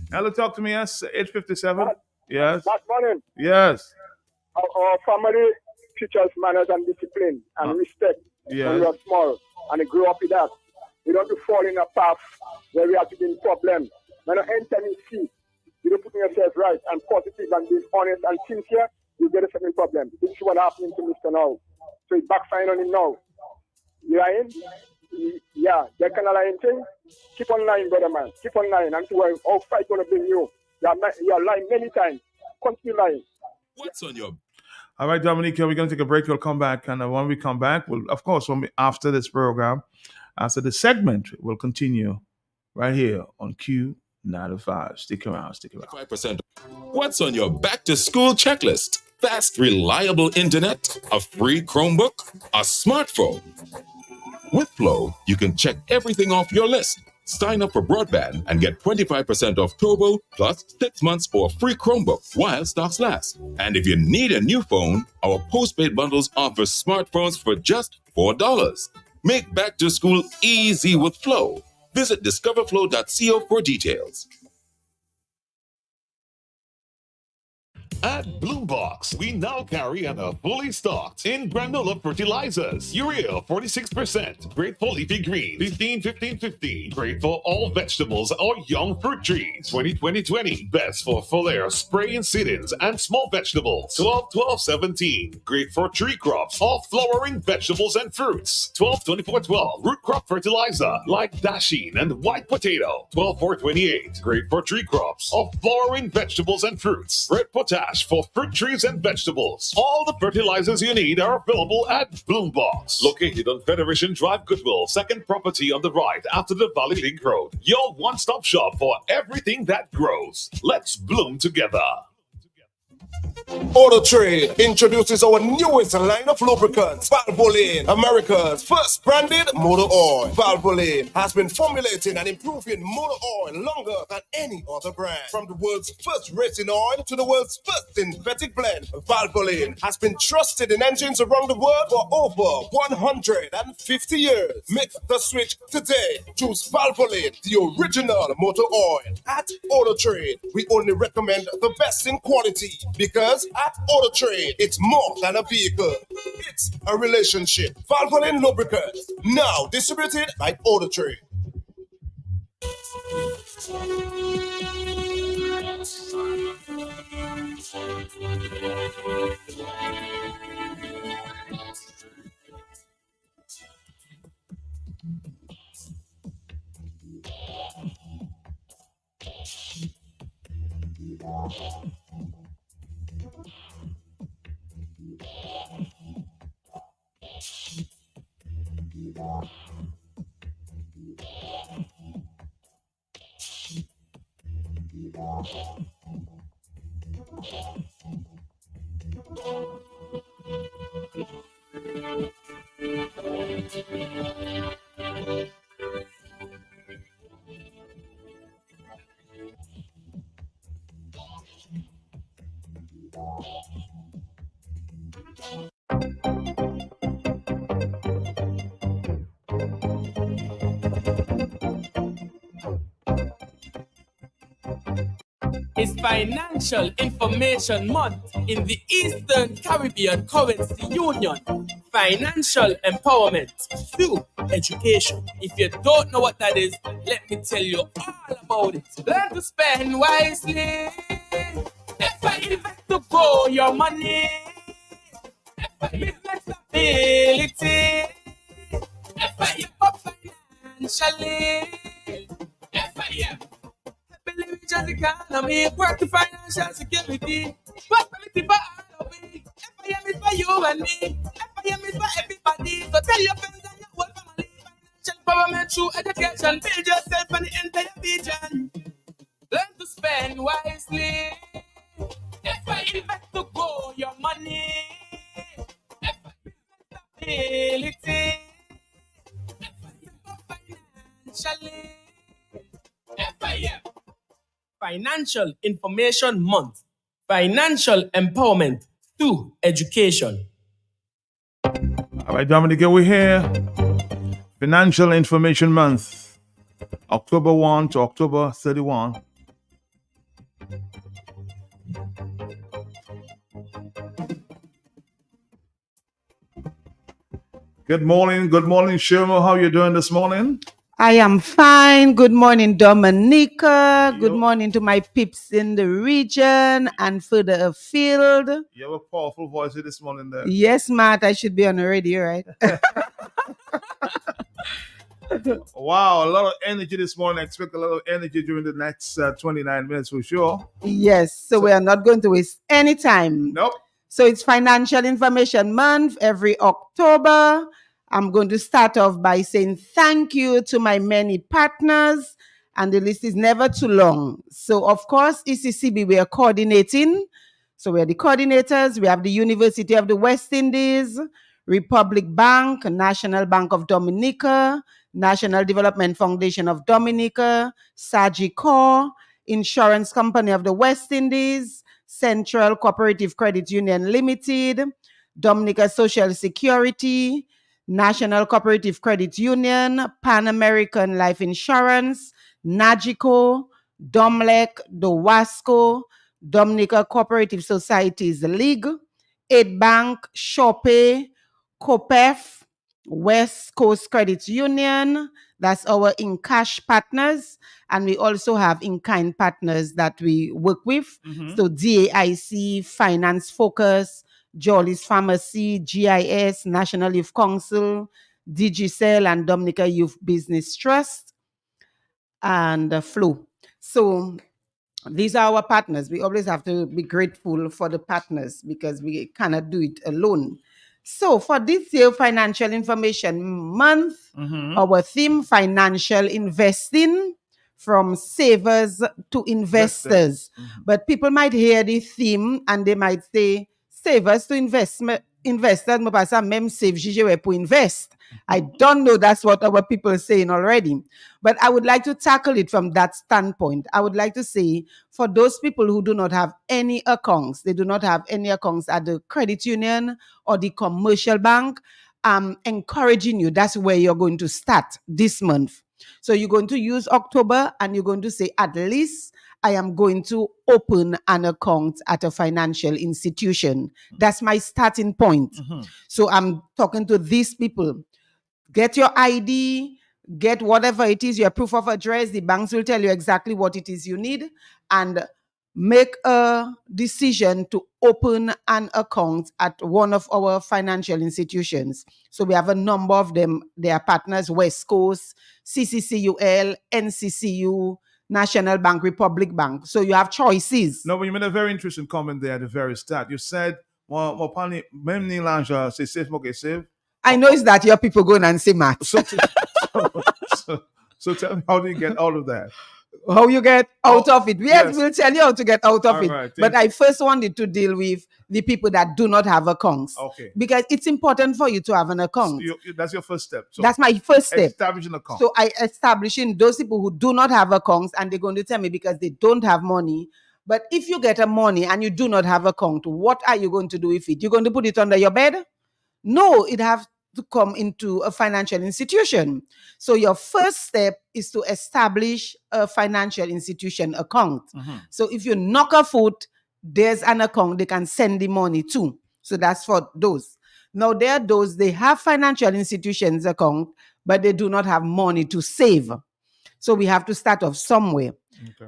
Hello, talk to me, yes? 8:57. Yes. Good morning. Yes. Our family teaches manners and discipline and respect when Yes. we are small, and we grow up with that. We don't have to fall in a path where we have to be in problems. When you enter in sea, you don't put yourself right and positive and being honest and sincere, you get a certain problem. This is what happening to Mr. Now. So it's backfiring on him now. You lying? Yeah, that kind of lying thing. Keep on lying, brother man. Keep on lying until our fight gonna bring you. You are lying many times. Continue lying. What's on your All right, Dominique, we're going to take a break. We'll come back. And when we come back, we'll, of course, after this program, after the segment, we'll continue right here on Q95. Stick around. 5%? What's on your back to school checklist? Fast, reliable internet, a free Chromebook, a smartphone. With Flow, you can check everything off your list Sign up for broadband and get 25% off Turbo plus 6 months for a free Chromebook while stocks last. And if you need a new phone, our postpaid bundles offer smartphones for just $4. Make back to school easy with Flow. Visit discoverflow.co for details. At Bloombox, we now carry and are fully stocked in granola fertilizers. Urea 46%, great for leafy green, 15-15-15, great for all vegetables or young fruit trees. 20-20-20, best for full air spray and sit-ins and small vegetables. 12-12-17, great for tree crops or flowering vegetables and fruits. 12-24-12, root crop fertilizer like dasheen and white potato. 12-4-28, great for tree crops or flowering vegetables and fruits. Red potash for fruit trees and vegetables. All the fertilizers you need are available at Bloombox, located on Federation Drive, Goodwill, second property on the right after the Valley Link Road. Your one-stop shop for everything that grows. Let's bloom together. Auto Trade introduces our newest line of lubricants, Valvoline, America's first branded motor oil. Valvoline has been formulating and improving motor oil longer than any other brand. From the world's first racing oil to the world's first synthetic blend, Valvoline has been trusted in engines around the world for over 150 years. Make the switch today. Choose Valvoline, the original motor oil. At Auto Trade, we only recommend the best in quality because at Auto Trade, it's more than a vehicle. It's a relationship. Valvoline Lubricants, now distributed by Auto Trade. It's Financial Information Month in the Eastern Caribbean Currency Union. Financial empowerment through education. If you don't know what that is, let me tell you all about it. Learn to spend wisely. If I invest to grow your money. If I business ability. If I help financially. If I just economy, work to financial security, prosperity for all of me. FIM is for you and me. FIM is for everybody. So tell your friends and your whole family. Financial empowerment through education. Build yourself and the entire region. Learn to spend wisely. If I invest to grow your money. If I business stability. If I financially. FIM. Financial Information Month. Financial empowerment through education. All right, Dominic, we're here. Financial Information Month, October 1 to October 31. Good morning, Shirma. How are you doing this morning? I am fine. Good morning, Dominica. Good morning to my peeps in the region and further afield. You have a powerful voice this morning there. Yes, Matt, I should be on the radio, right? Wow, a lot of energy this morning. I expect a lot of energy during the next 29 minutes for sure. Yes, so we are not going to waste any time. Nope. So it's Financial Information Month every October. I'm going to start off by saying thank you to my many partners, and the list is never too long. So, of course, ECCB, we are coordinating. So we are the coordinators. We have the University of the West Indies, Republic Bank, National Bank of Dominica, National Development Foundation of Dominica, Sagicor, Insurance Company of the West Indies, Central Cooperative Credit Union Limited, Dominica Social Security, National Cooperative Credit Union, Pan American Life Insurance, Nagico, Domlec, Dowasco, Dominica Cooperative Societies League, Aid Bank, Shopee, COPEF, West Coast Credit Union, that's our in-cash partners, and we also have in-kind partners that we work with. So DAIC, Finance Focus, Jolly's Pharmacy, GIS, National Youth Council, Digicel, and Dominica Youth Business Trust, and Flow. So these are our partners. We always have to be grateful for the partners because we cannot do it alone. So for this year, Financial Information Month, our theme, financial investing, from savers to investors. But people might hear the theme and they might say, savers to investors, me pas même save JJ pour invest. I don't know, that's what our people are saying already. But I would like to tackle it from that standpoint. I would like to say, for those people who do not have any accounts, they do not have any accounts at the credit union or the commercial bank, I'm encouraging you, that's where you're going to start this month. So you're going to use October and you're going to say, at least I am going to open an account at a financial institution. That's my starting point. So I'm talking to these people. Get your ID, get whatever it is, your proof of address. The banks will tell you exactly what it is you need, and make a decision to open an account at one of our financial institutions. So we have a number of them. They are partners: West Coast, CCCUL, NCCU, National Bank, Republic Bank. So you have choices. No, but you made a very interesting comment there at the very start. You said, well, many languages say safe, okay, safe. I know it's that your people going and say math. So tell me, how do you get out of that? How you get out of it? Yes. We'll tell you how to get out of All it. right, But thank I first wanted to deal with the people that do not have accounts. Okay. Because it's important for you to have an account. That's your first step. So That's my first step. Establish an account. So I establishing those people who do not have accounts, and they're going to tell me because they don't have money. But if you get a money and you do not have account, what are you going to do with it? You're going to put it under your bed? No, it has to come into a financial institution. So your first step is to establish a financial institution account. So if you knock a foot, there's an account they can send the money to. So that's for those. Now there are those, they have financial institutions account, but they do not have money to save. So we have to start off somewhere.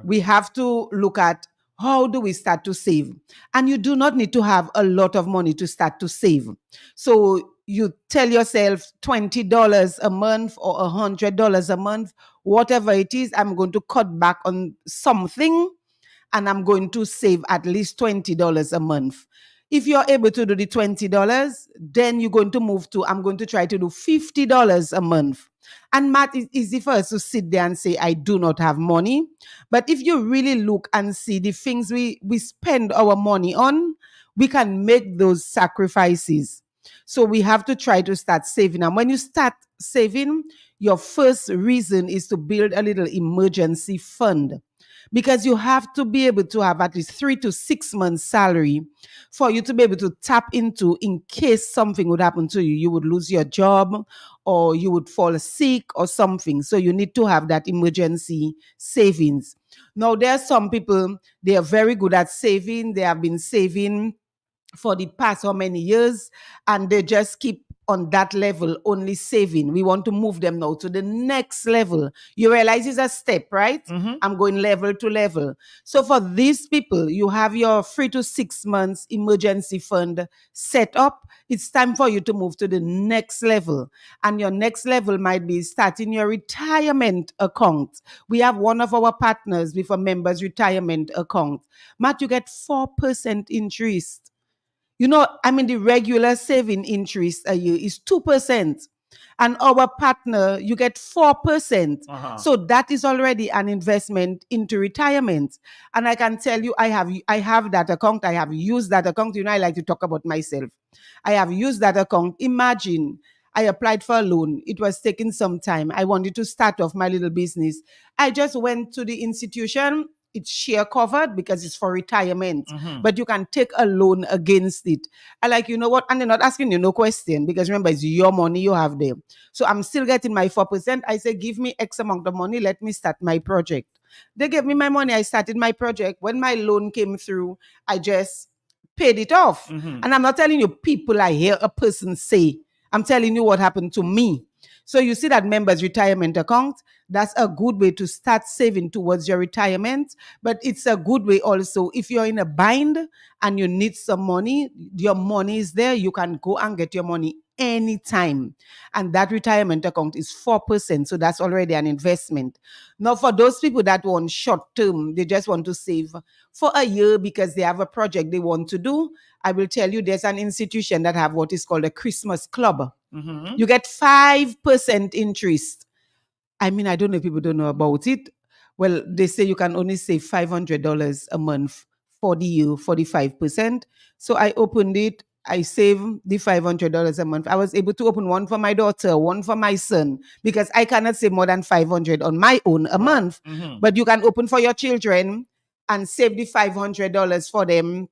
We have to look at, how do we start to save? And you do not need to have a lot of money to start to save. So you tell yourself $20 a month or $100 a month, whatever it is, I'm going to cut back on something and I'm going to save at least $20 a month. If you're able to do the $20, then you're going to move to, I'm going to try to do $50 a month. And math is easy for us to sit there and say, I do not have money. But if you really look and see the things we spend our money on, we can make those sacrifices. So we have to try to start saving. And when you start saving, your first reason is to build a little emergency fund. Because you have to be able to have at least 3 to 6 months salary for you to be able to tap into in case something would happen to you. You would lose your job or you would fall sick or something. So you need to have that emergency savings. Now, there are some people, they are very good at saving. They have been saving for the past how many years, and they just keep on that level, only saving. We want to move them now to the next level. You realize it's a step, right? I'm going level to level. So for these people, you have your 3 to 6 months emergency fund set up. It's time for you to move to the next level. And your next level might be starting your retirement account. We have one of our partners with a member's retirement account. Matt, you get 4% interest. You know, I mean, the regular saving interest a year is 2%. And our partner, you get 4%. Uh-huh. So that is already an investment into retirement. And I can tell you, I have that account. I have used that account. You know, I like to talk about myself. I have used that account. Imagine I applied for a loan. It was taking some time. I wanted to start off my little business. I just went to the institution. It's share covered because it's for retirement, Mhm. but you can take a loan against it. I like, you know what? And they're not asking you no question because remember, it's your money you have there. So I'm still getting my 4%. I say, give me X amount of money. Let me start my project. They gave me my money. I started my project. When my loan came through, I just paid it off. Mhm. And I'm not telling you people I hear a person say. I'm telling you what happened to me. So you see that members retirement account, that's a good way to start saving towards your retirement. But it's a good way also if you're in a bind and you need some money, your money is there. You can go and get your money anytime. And that retirement account is 4%. So that's already an investment. Now, for those people that want short term, they just want to save for a year because they have a project they want to do. I will tell you there's an institution that have what is called a Christmas club. Mhm. You get 5% interest. I mean, I don't know if people don't know about it. Well, they say you can only save $500 a month for the year, 45%. So I opened it. I saved the $500 a month. I was able to open one for my daughter, one for my son, because I cannot save more than $500 on my own a month. Mhm. But you can open for your children and save the $500 for them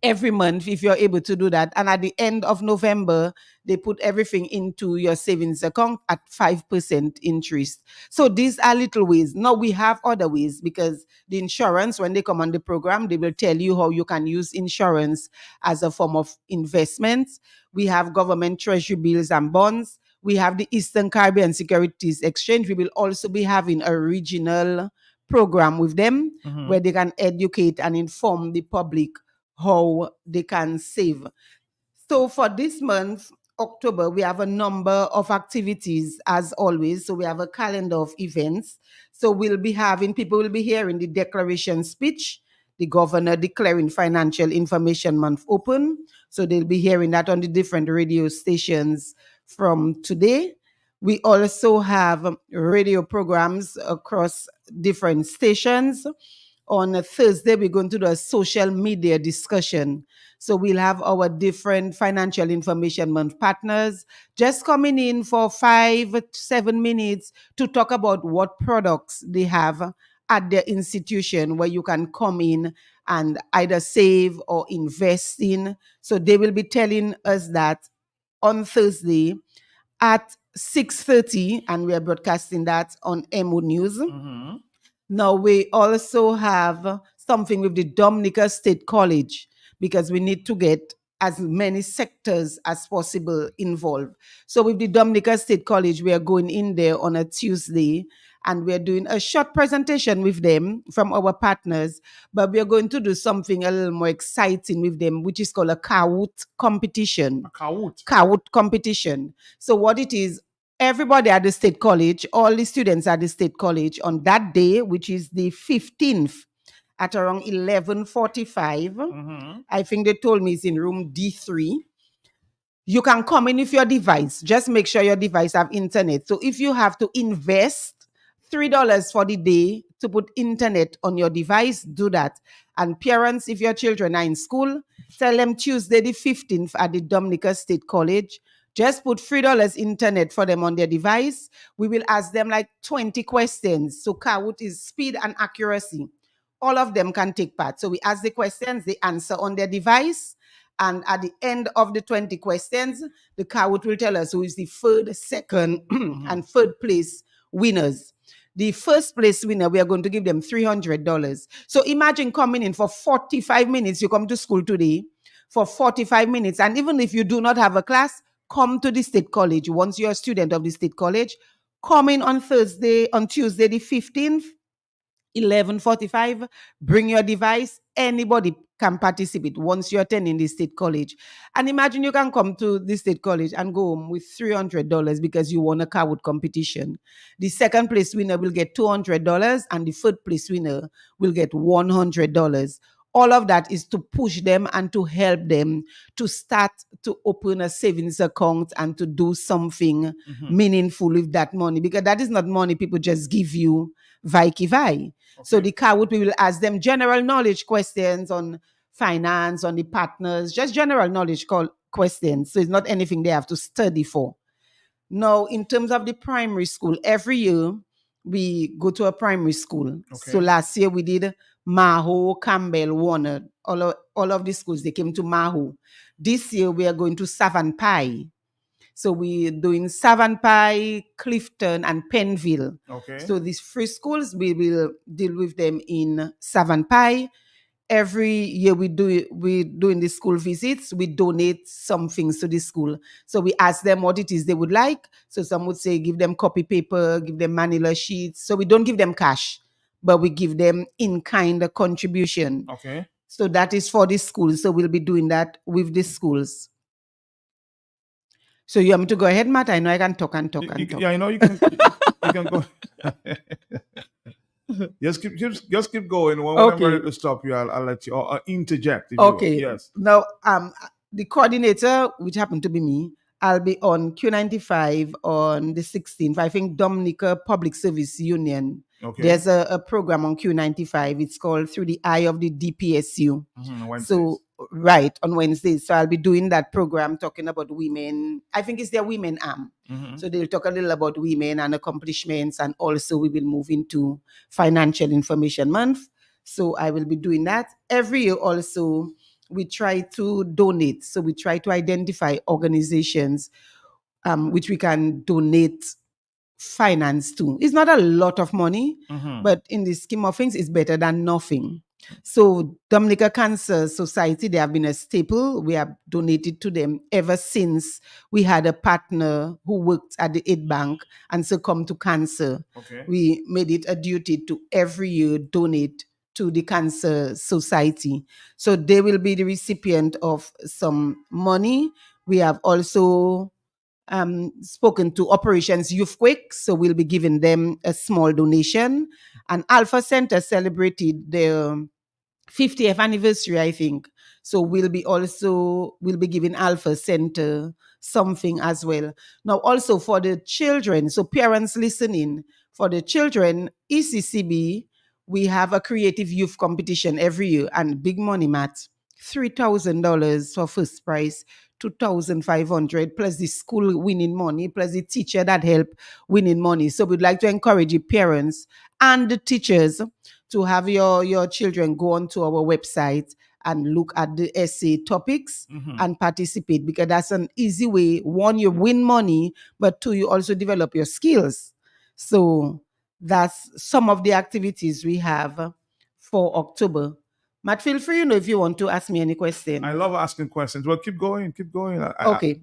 every month if you're able to do that. And at the end of November, they put everything into your savings account at 5% interest. So these are little ways. Now we have other ways because the insurance, when they come on the program, they will tell you how you can use insurance as a form of investment. We have government treasury bills and bonds. We have the Eastern Caribbean Securities Exchange. We will also be having a regional program with them Mhm. where they can educate and inform the public how they can save. So for this month, October, we have a number of activities as always. So we have a calendar of events. So people will be hearing the declaration speech, the governor declaring Financial Information Month open. So they'll be hearing that on the different radio stations from today. We also have radio programs across different stations. On a Thursday, we're going to do a social media discussion. So we'll have our different Financial Information Month partners just coming in for 5 to 7 minutes to talk about what products they have at their institution where you can come in and either save or invest in. So they will be telling us that on Thursday at 6:30, and we are broadcasting that on MO News. Mhm. Now, we also have something with the Dominica State College because we need to get as many sectors as possible involved. So with the Dominica State College, we are going in there on a Tuesday and we're doing a short presentation with them from our partners, but we are going to do something a little more exciting with them, which is called a Kahoot competition. Kahoot competition. So what it is, everybody at the state college, all the students at the state college on that day, which is the 15th at around 11:45. Mhm. I think they told me it's in room D3. You can come in with your device. Just make sure your device have internet. So if you have to invest $3 for the day to put internet on your device, do that. And parents, if your children are in school, tell them Tuesday the 15th at the Dominica State College. Just put $3 internet for them on their device. We will ask them like 20 questions. So Kahoot is speed and accuracy. All of them can take part. So we ask the questions, they answer on their device. And at the end of the 20 questions, the Kahoot will tell us who is the third, second, and third place winners. The first place winner, we are going to give them $300. So imagine coming in for 45 minutes. You come to school today for 45 minutes. And even if you do not have a class, come to the state college. Once you're a student of the state college, come in on Tuesday the 15th, 11:45, bring your device. Anybody can participate once you're attending the state college. And imagine you can come to the state college and go home with $300 because you won a Kahoot competition. The second place winner will get $200 and the third place winner will get $100. All of that is to push them and to help them to start to open a savings account and to do something meaningful with that money, because that is not money people just give you vai. So the Kawut, we will ask them general knowledge questions on finance, on the partners, just general knowledge questions. So it's not anything they have to study for. Now, in terms of the primary school, every year we go to a primary school. So last year we did Maho, Campbell, Warner, all of the schools, they came to Maho. This year we are going to Savannah. So we're doing Savannah, Clifton, and Penville. So these 3 schools, we will deal with them in Savannah. Every year we doing the school visits, we donate some things to the school. So we ask them what it is they would like. So some would say give them copy paper, give them manila sheets. So we don't give them cash, but we give them in-kind contribution. So that is for the schools. So we'll be doing that with the schools. So you want me to go ahead, Matt? I know I can talk and talk and talk. Yeah, I know you can. You can go. Just keep going. When I'm ready to stop you, I'll let you or interject. If you will. Yes. Now, the coordinator, which happened to be me, I'll be on Q95 on the 16th. I think Dominica Public Service Union. There's a program on Q95. It's called Through the Eye of the DPSU. So right on Wednesdays. So I'll be doing that program talking about women. I think it's their women arm. So they'll talk a little about women and accomplishments, and also we will move into Financial Information Month. So I will be doing that. Every year also, we try to donate. So we try to identify organizations which we can donate finance to. It's not a lot of money, but in the scheme of things, it's better than nothing. So Dominica Cancer Society, they have been a staple. We have donated to them ever since we had a partner who worked at the Aid Bank and succumbed to cancer. We made it a duty to every year donate to the Cancer Society. So they will be the recipient of some money. We have also spoken to Operations Youth Quick, so we'll be giving them a small donation. And Alpha Center celebrated their 50th anniversary, I think. So we'll be giving Alpha Center something as well. Now, also for the children, so parents listening, for the children, ECCB, we have a creative youth competition every year, and big money, Matt, $3,000 for first prize, $2,500 plus the school winning money, plus the teacher that help winning money. So we'd like to encourage the parents and the teachers to have your children go onto our website and look at the essay topics and participate, because that's an easy way. 1, you win money, but 2, you also develop your skills. So that's some of the activities we have for October. Matt, feel free, if you want to ask me any question. I love asking questions. Well, keep going. Okay.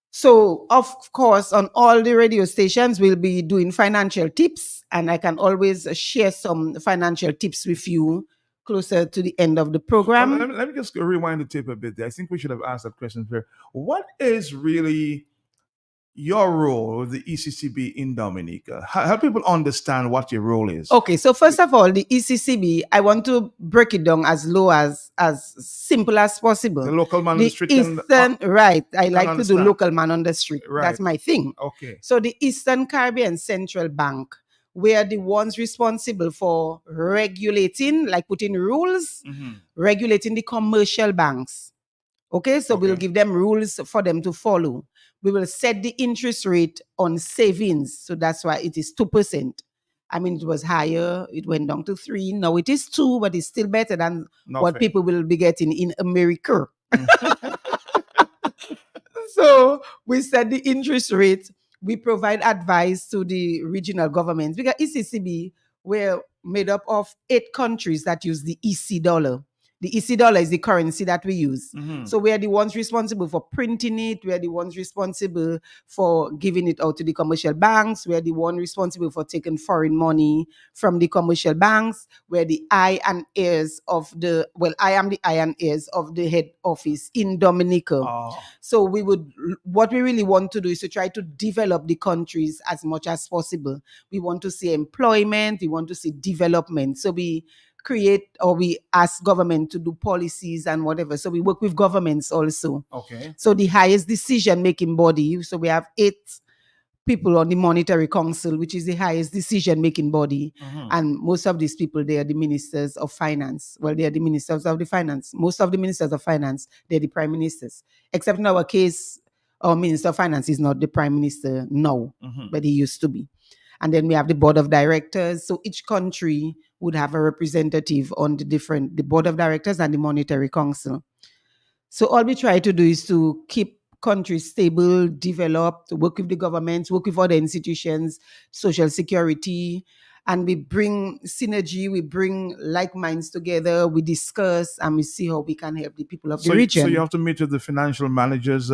So, of course, on all the radio stations, we'll be doing financial tips, and I can always share some financial tips with you closer to the end of the program. Well, let me just rewind the tape a bit there. I think we should have asked that question here. What is really your role with the ECCB in Dominica? Help people understand what your role is. Okay, so first of all, the ECCB, I want to break it down as low as simple as possible. The local man on the street. Right. I like to do local man on the street. Right. That's my thing. Okay. So the Eastern Caribbean Central Bank, we are the ones responsible for regulating, like putting rules, regulating the commercial banks. Okay, so we'll give them rules for them to follow. We will set the interest rate on savings. So that's why it is 2%. I mean, it was higher. It went down to 3. Now it is 2, but it's still better than what people will be getting in America. So we set the interest rate. We provide advice to the regional governments, because ECCB, we're made up of 8 countries that use the EC dollar. The EC dollar is the currency that we use. So we are the ones responsible for printing it. We are the ones responsible for giving it out to the commercial banks. We are the one responsible for taking foreign money from the commercial banks. We're the eye and ears of I am the eye and ears of the head office in Dominica. So what we really want to do is to try to develop the countries as much as possible. We want to see employment. We want to see development. So we create or we ask government to do policies and whatever. So we work with governments also. Okay. So the highest decision-making body, so we have 8 people on the Monetary Council, which is the highest decision-making body. Mhm. And most of these people, they are the ministers of finance. Well, they are the ministers of the finance. Most of the ministers of finance, they're the prime ministers. Except in our case, our minister of finance is not the prime minister now, Mhm. but he used to be. And then we have the board of directors. So each country would have a representative on the board of directors and the Monetary Council. So all we try to do is to keep countries stable, developed, work with the governments, work with other institutions, social security, and we bring synergy, we bring like minds together, we discuss, and we see how we can help the people of the region. So you have to meet with the financial managers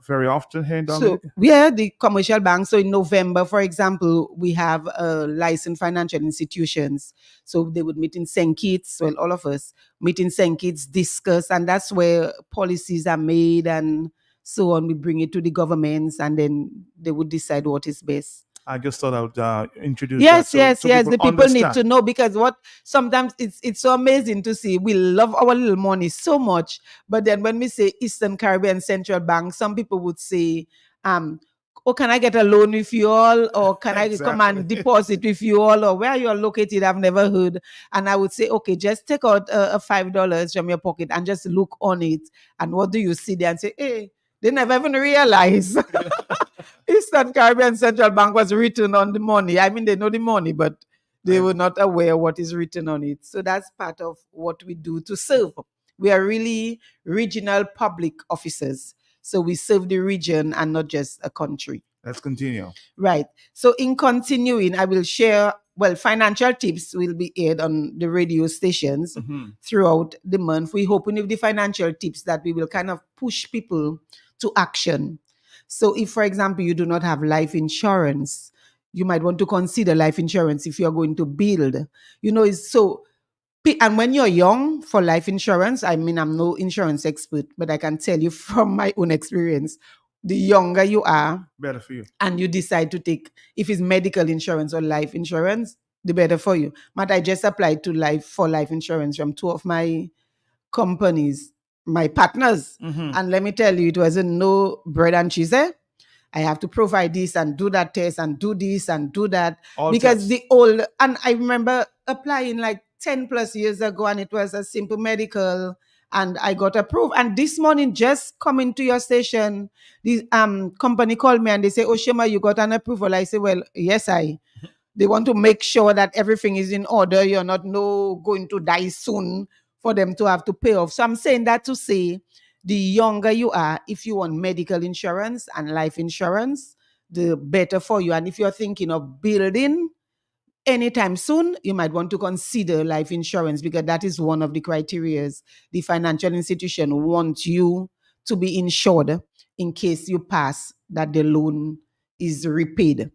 very often here in So Dominica? we are the commercial bank. So in November, for example, we have licensed financial institutions. So they would meet in St. Kitts. Well, all of us meet in St. Kitts, discuss, and that's where policies are made and so on. We bring it to the governments, and then they would decide what is best. I just thought I would introduce Yes, that. So yes. The people need understand. to know, because what sometimes it's so amazing to see. We love our little money so much, but then when we say Eastern Caribbean Central Bank, some people would say, "Oh, can I get a loan with you all, or can I come and Exactly. deposit with you all, or where you are located? I've never heard." And I would say, "Okay, just take out a $5 from your pocket and just look on it, and what do you see there?" And say, "Hey." They never even realize Eastern Caribbean Central Bank was written on the money. I mean, they know the money, but they were not aware what is written on it. So that's part of what we do to serve. We are really regional public officers. So we serve the region and not just a country. Let's continue. Right. So in continuing, I will share, financial tips will be aired on the radio stations throughout the month. We're hoping with the financial tips that we will kind of push people to action. So if, for example, you do not have life insurance, you might want to consider life insurance if you're going to build. And when you're young, for life insurance, I mean, I'm no insurance expert, but I can tell you from my own experience, the younger you are, Better for you. and you decide to take, if it's medical insurance or life insurance, the better for you. But I just applied to life insurance from 2 of my companies, my partners. And let me tell you, it wasn't no bread and cheese. I have to provide this and do that test and do this and do that. All because tests. and I remember applying like 10 plus years ago, and it was a simple medical, and I got approved. And this morning, just coming to your station, the company called me and they say, "Oh, Shema, you got an approval." I say, "Well, yes, they want to make sure that everything is in order. You're not going to die soon for them to have to pay off." So I'm saying that to say, the younger you are, if you want medical insurance and life insurance, the better for you. And if you're thinking of building anytime soon, you might want to consider life insurance, because that is one of the criteria. The financial institution wants you to be insured in case you pass, that the loan is repaid.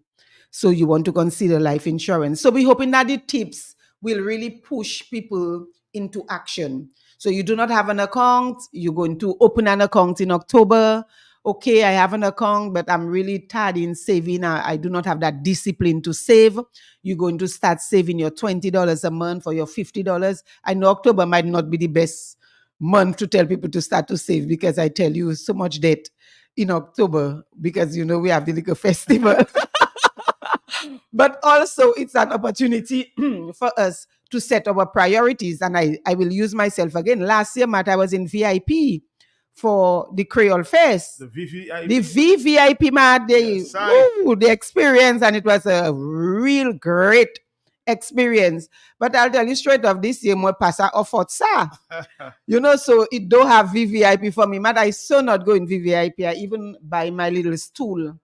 So you want to consider life insurance. So we're hoping that the tips will really push people into action. So you do not have an account, you're going to open an account in October. Okay, I have an account, but I'm really tired in saving. I do not have that discipline to save. You're going to start saving your $20 a month or your $50. I know October might not be the best month to tell people to start to save, because I tell you so much debt in October, because we have the liquor festival. But also it's an opportunity for us to set our priorities. And I will use myself again. Last year, Matt, I was in VIP for the Creole Fest. The VVIP. The VVIP, Matt, the experience, and it was a real great experience. But I'll tell you straight off, this year, more passa offered, sir. So it don't have VVIP for me. Matt, I so not go in VVIP. I even buy my little stool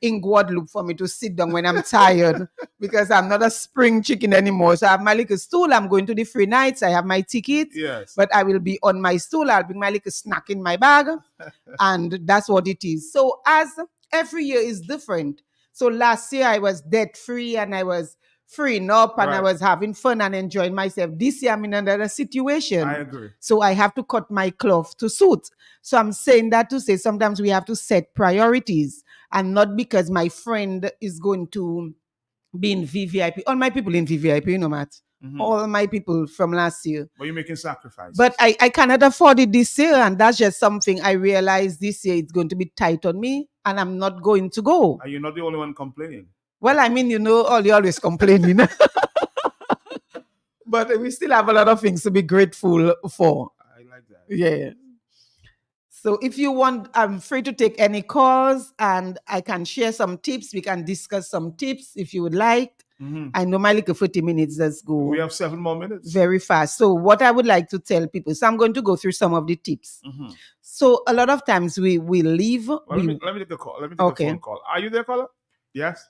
in Guadeloupe for me to sit down when I'm tired, because I'm not a spring chicken anymore. So I have my little stool. I'm going to the free nights. I have my ticket. Yes. But I will be on my stool. I'll bring my little snack in my bag. And that's what it is. So as every year is different. So last year I was debt free and I was freeing up and I was having fun and enjoying myself. This year I'm in another situation. I agree. So I have to cut my cloth to suit. So I'm saying that to say sometimes we have to set priorities, and not because my friend is going to be in VVIP. All my people in VVIP, Matt. all my people from last year. But you're making sacrifices. But I cannot afford it this year, and that's just something I realized this year. It's going to be tight on me, and I'm not going to go. And you're not the only one complaining. Well, I mean, all you always complaining. But we still have a lot of things to be grateful for. I like that. Yeah. So if you want, I'm free to take any calls, and I can share some tips. We can discuss some tips if you would like. I know my little 40 minutes does go. We have 7 more minutes. Very fast. So what I would like to tell people, so I'm going to go through some of the tips. So a lot of times we leave. Well, let me take a call. Let me take a phone call. Are you there, caller? Yes.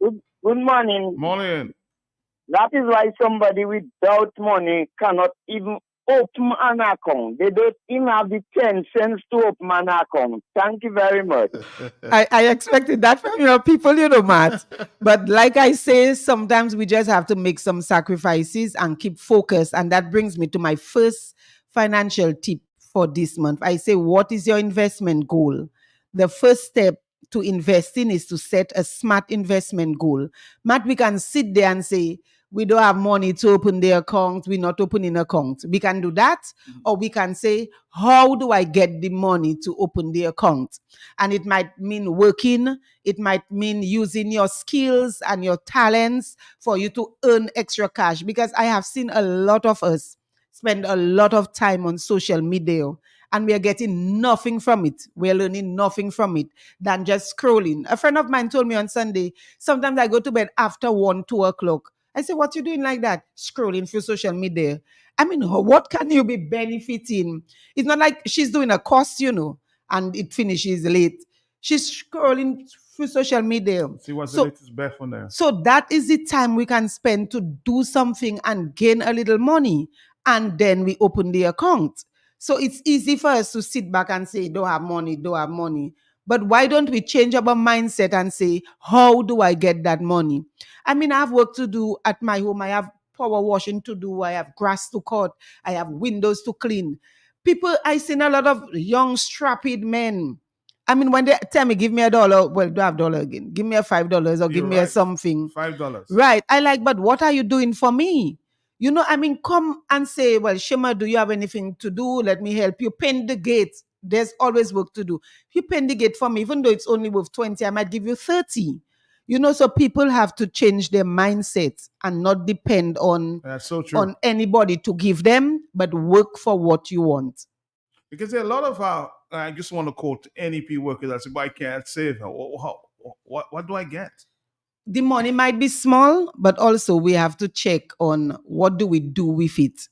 Good morning. Morning. That is why somebody without money cannot even open an account. They don't even have the 10 cents to open an account. Thank you very much. I expected that from your people, Matt. But like I say, sometimes we just have to make some sacrifices and keep focused. And that brings me to my first financial tip for this month. I say, what is your investment goal? The first step to investing is to set a smart investment goal. Matt, we can sit there and say, we don't have money to open the account, we're not opening account. We can do that, or we can say, how do I get the money to open the account? And it might mean working, it might mean using your skills and your talents for you to earn extra cash. Because I have seen a lot of us spend a lot of time on social media, and we are getting nothing from it. We're learning nothing from it than just scrolling. A friend of mine told me on Sunday, sometimes I go to bed after 1, 2 o'clock. I said, what you doing like that? Scrolling through social media. I mean, what can you be benefiting? It's not like she's doing a course, and it finishes late. She's scrolling through social media. See what's the latest bet on there. So that is the time we can spend to do something and gain a little money. And then we open the account. So it's easy for us to sit back and say, don't have money. But why don't we change our mindset and say, how do I get that money? I mean, I have work to do at my home. I have power washing to do. I have grass to cut. I have windows to clean. I seen a lot of young, strapping men. I mean, when they tell me, give me $1, well, do I have $1 again? Give me a $5 or give me a something. $5. Right. But what are you doing for me? Come and say, well, Shema, do you have anything to do? Let me help you. Paint the gate. There's always work to do. If you paint the gate for me, even though it's only worth 20, I might give you 30. So people have to change their mindset and not depend on, That's so true. on anybody to give them, but work for what you want. Because there are a lot of I just want to quote NEP workers that say, but I can't save. What do I get? The money might be small, but also we have to check on what do we do with it.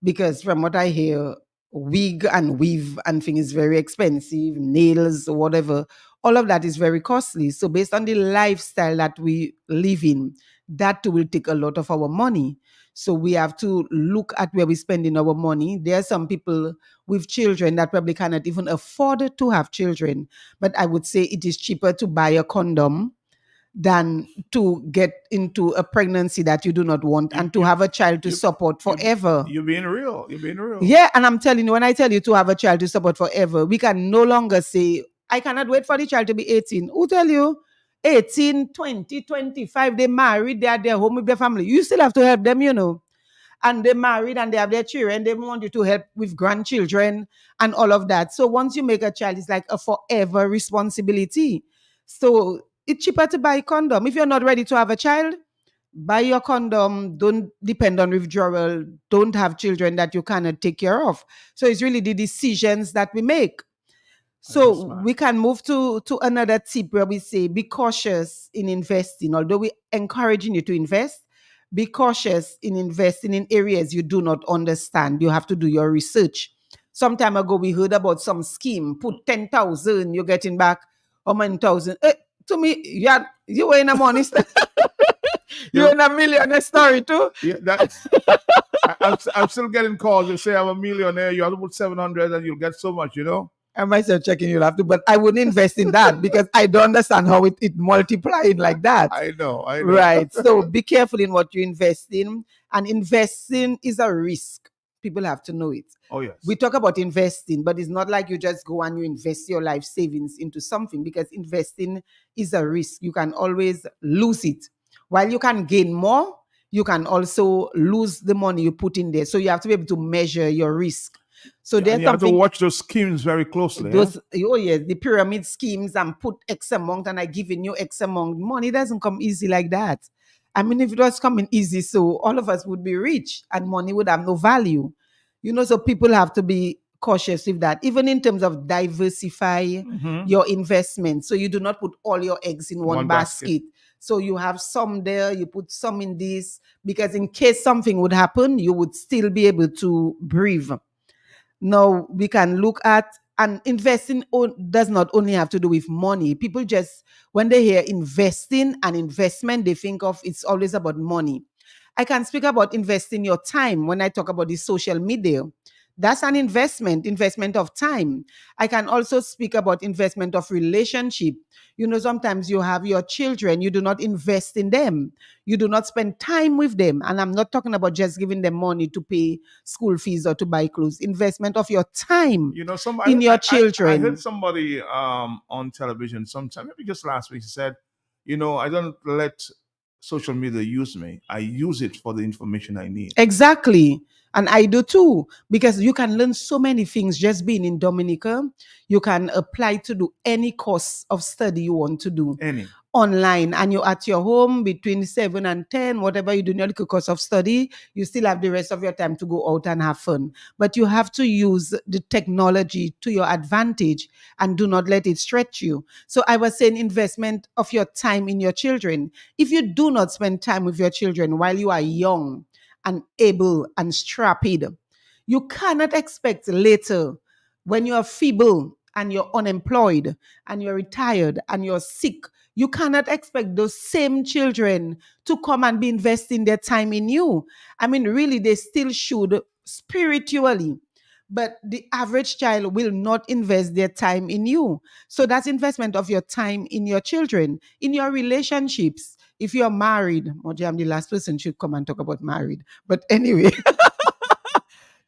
Because from what I hear, wig and weave and thing is very expensive, nails or whatever, all of that is very costly. So based on the lifestyle that we live in, that will take a lot of our money. So we have to look at where we're spending our money. There are some people with children that probably cannot even afford to have children. But I would say it is cheaper to buy a condom than to get into a pregnancy that you do not want and to have a child to support forever. You're being real. Yeah, and I'm telling you, when I tell you to have a child to support forever, we can no longer say, I cannot wait for the child to be 18. Who tell you? 18, 20, 25, they married, they are their home with their family. You still have to help them, And they're married and they have their children. They want you to help with grandchildren and all of that. So once you make a child, it's like a forever responsibility. So it's cheaper to buy a condom. If you're not ready to have a child, buy your condom. Don't depend on withdrawal. Don't have children that you cannot take care of. So it's really the decisions that we make. So we can move to another tip where we say, be cautious in investing. Although we're encouraging you to invest, be cautious in investing in areas you do not understand. You have to do your research. Some time ago, we heard about some scheme. Put 10,000, you're getting back 1,000. To me, you were in a money story. You're in a millionaire story too. Yeah, I'm still getting calls. You say I'm a millionaire. You have to put 700 and you'll get so much, I myself checking you'll have to, but I wouldn't invest in that because I don't understand how it multiplied like that. I know. Right. So be careful in what you invest in. And investing is a risk. People have to know it. Oh, yes. We talk about investing, but it's not like you just go and you invest your life savings into something because investing is a risk. You can always lose it. While you can gain more, you can also lose the money you put in there. So you have to be able to measure your risk. So And there's you have to something. watch those schemes very closely. Those, oh yes, the pyramid schemes and put X amount and I giving you X amount. Money doesn't come easy like that. I mean, if it was coming easy, so all of us would be rich and money would have no value. So people have to be cautious with that, even in terms of diversify your investment. So you do not put all your eggs in one basket. So you have some there, you put some in this, because in case something would happen, you would still be able to breathe. Now we can look at, and investing does not only have to do with money. People just, when they hear investing and investment, they think of it's always about money. I can speak about investing your time when I talk about the social media. That's an investment of time. I can also speak about investment of relationship. Sometimes you have your children, you do not invest in them. You do not spend time with them. And I'm not talking about just giving them money to pay school fees or to buy clothes. Investment of your time in your children. I heard somebody on television sometime, maybe just last week, said, I don't let social media use me. I use it for the information I need. Exactly. And I do too, because you can learn so many things just being in Dominica. You can apply to do any course of study you want to do. Online, and you're at your home between 7 and 10, whatever you do in your little course of study, you still have the rest of your time to go out and have fun. But you have to use the technology to your advantage and do not let it stretch you. So I was saying investment of your time in your children. If you do not spend time with your children while you are young and able and strapped, you cannot expect later, when you're feeble and you're unemployed and you're retired and you're sick, you cannot expect those same children to come and be investing their time in you. I mean, really, they still should spiritually, but the average child will not invest their time in you. So that's investment of your time in your children, in your relationships. If you're married, Moji, I'm the last person should come and talk about married. But anyway,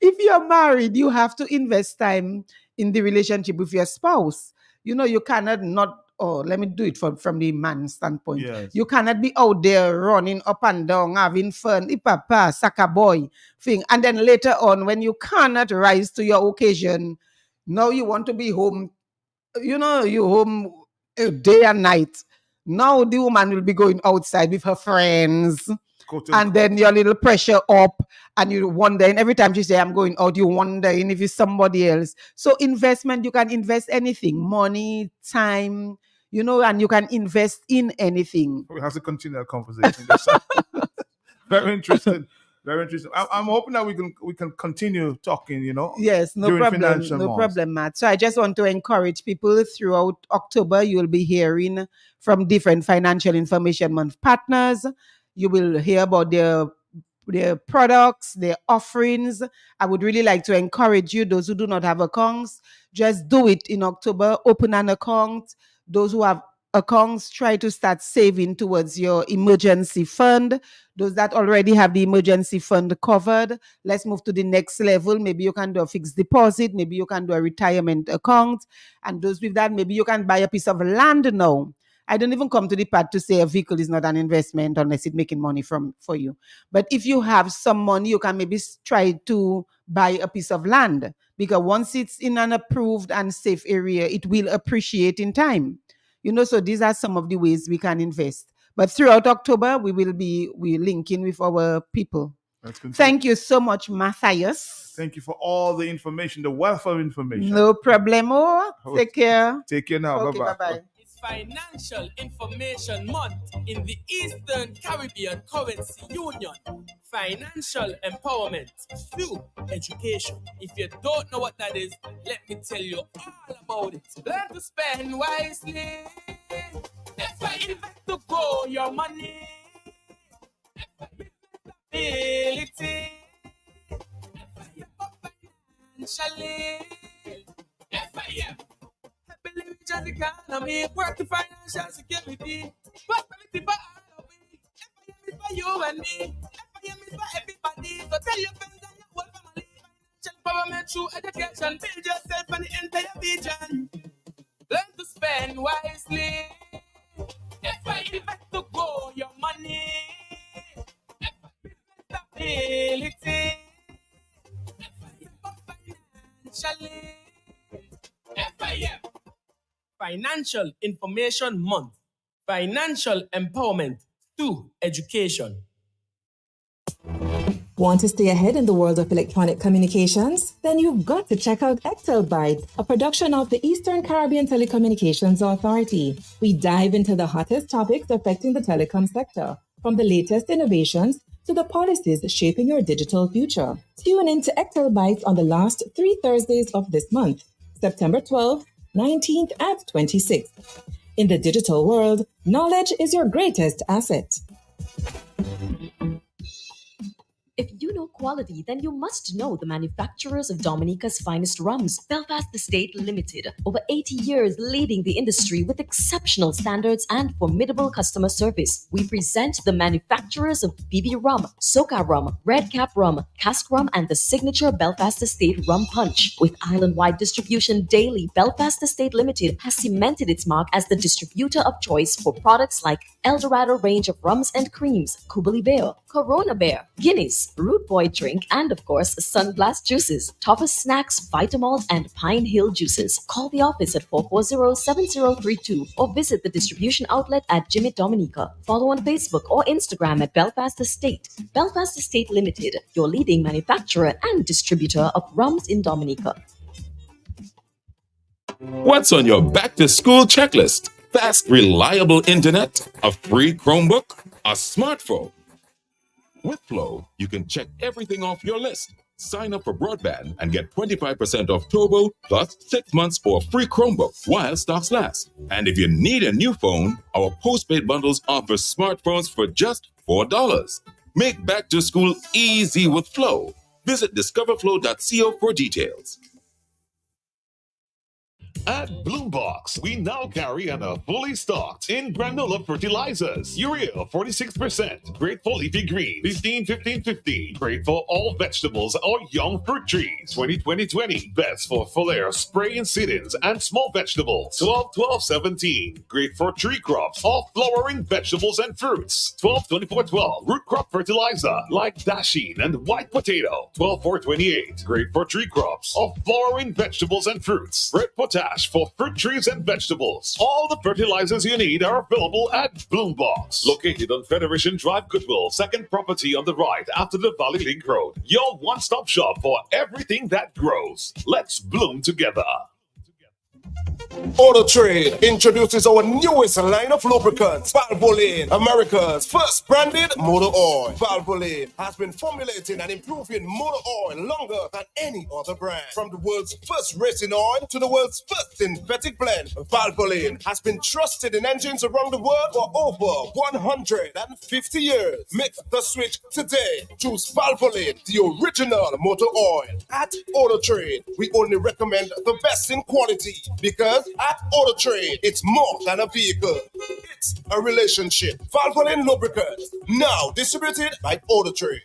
if you're married, you have to invest time in the relationship with your spouse. You cannot not, let me do it from the man standpoint. Yes. You cannot be out there running up and down, having fun, ipapa, saka boy thing. And then later on, when you cannot rise to your occasion, now you want to be home, you home day and night. Now the woman will be going outside with her friends. And then your little pressure up, and you wondering every time she say I'm going out, you wondering if it's somebody else. So investment, you can invest anything, money, time, and you can invest in anything. We have to continue that conversation. Very interesting. Very interesting. I'm hoping that we can continue talking, Yes, no problem, Matt. So I just want to encourage people throughout October. You will be hearing from different Financial Information Month partners. You will hear about their products, their offerings. I would really like to encourage you, those who do not have accounts, just do it in October. Open an account. Those who have accounts, try to start saving towards your emergency fund. Those that already have the emergency fund covered, let's move to the next level. Maybe you can do a fixed deposit. Maybe you can do a retirement account. And those with that, maybe you can buy a piece of land now. I don't even come to the part to say a vehicle is not an investment unless it's making money for you. But if you have some money, you can maybe try to buy a piece of land, because once it's in an approved and safe area, it will appreciate in time. So these are some of the ways we can invest. But throughout October, we linking with our people. Thank you so much, Matthias. Thank you for all the information, the wealth of information. No problemo. Take care. Take care now. Okay, Bye-bye. bye-bye. Financial Information Month in the Eastern Caribbean Currency Union. Financial empowerment through education. If you don't know what that is, let me tell you all about it. Learn to spend wisely. If I invest to grow your money. Ability. Financially. Just economy, work to financial security, prosperity for all of we. FIM is for you and me. FIM is for everybody. So tell your friends and your whole family. Financial empowerment through education. Build yourself and the entire region. Learn to spend wisely. If I invest to grow your money. Financial Information Month. Financial empowerment through education. Want to stay ahead in the world of electronic communications? Then you've got to check out Extelbyte, a production of the Eastern Caribbean Telecommunications Authority. We dive into the hottest topics affecting the telecom sector, from the latest innovations to the policies shaping your digital future. Tune in to Extelbyte on the last 3 Thursdays of this month, September 12th, 19th, and 26th. In the digital world, knowledge is your greatest asset. If you know quality, then you must know the manufacturers of Dominica's finest rums, Belfast Estate Limited. Over 80 years leading the industry with exceptional standards and formidable customer service. We present the manufacturers of BB Rum, Soca Rum, Red Cap Rum, Cask Rum, and the signature Belfast Estate Rum Punch. With island-wide distribution daily, Belfast Estate Limited has cemented its mark as the distributor of choice for products like Eldorado range of rums and creams, Kubali Bear, Corona Bear, Guinness, Root Boy drink, and of course, Sunblast juices, Topper snacks, Vitamalt, and Pine Hill juices. Call the office at 440-7032 or visit the distribution outlet at Jimmy Dominica. Follow on Facebook or Instagram at Belfast Estate. Belfast Estate Limited, your leading manufacturer and distributor of rums in Dominica. What's on your back to school checklist? Fast, reliable internet, a free Chromebook, a smartphone. With Flow, you can check everything off your list. Sign up for broadband and get 25% off Turbo plus 6 months for a free Chromebook while stocks last. And if you need a new phone, our postpaid bundles offer smartphones for just $4. Make back to school easy with Flow. Visit discoverflow.co for details. At Bloombox, we now carry and are fully stocked in granola fertilizers. Urea 46%, great for leafy green, 15-15-15, great for all vegetables or young fruit trees. 20-20-20, best for foliar spray and sit-ins and small vegetables. 12-12-17, great for tree crops or flowering vegetables and fruits. 12-24-12, root crop fertilizer like dasheen and white potato. 12-4-28, great for tree crops or flowering vegetables and fruits. Red potash for fruit trees and vegetables. All the fertilizers you need are available at Bloombox, located on Federation Drive, Goodwill, second property on the right after the Valley Link Road. Your one-stop shop for everything that grows. Let's bloom together. Auto Trade introduces our newest line of lubricants, Valvoline, America's first branded motor oil. Valvoline has been formulating and improving motor oil longer than any other brand. From the world's first racing oil to the world's first synthetic blend, Valvoline has been trusted in engines around the world for over 150 years. Make the switch today. Choose Valvoline, the original motor oil. At Auto Trade, we only recommend the best in quality because at Auto Trade, it's more than a vehicle. It's a relationship. Valvoline Lubricants, now distributed by Auto Trade.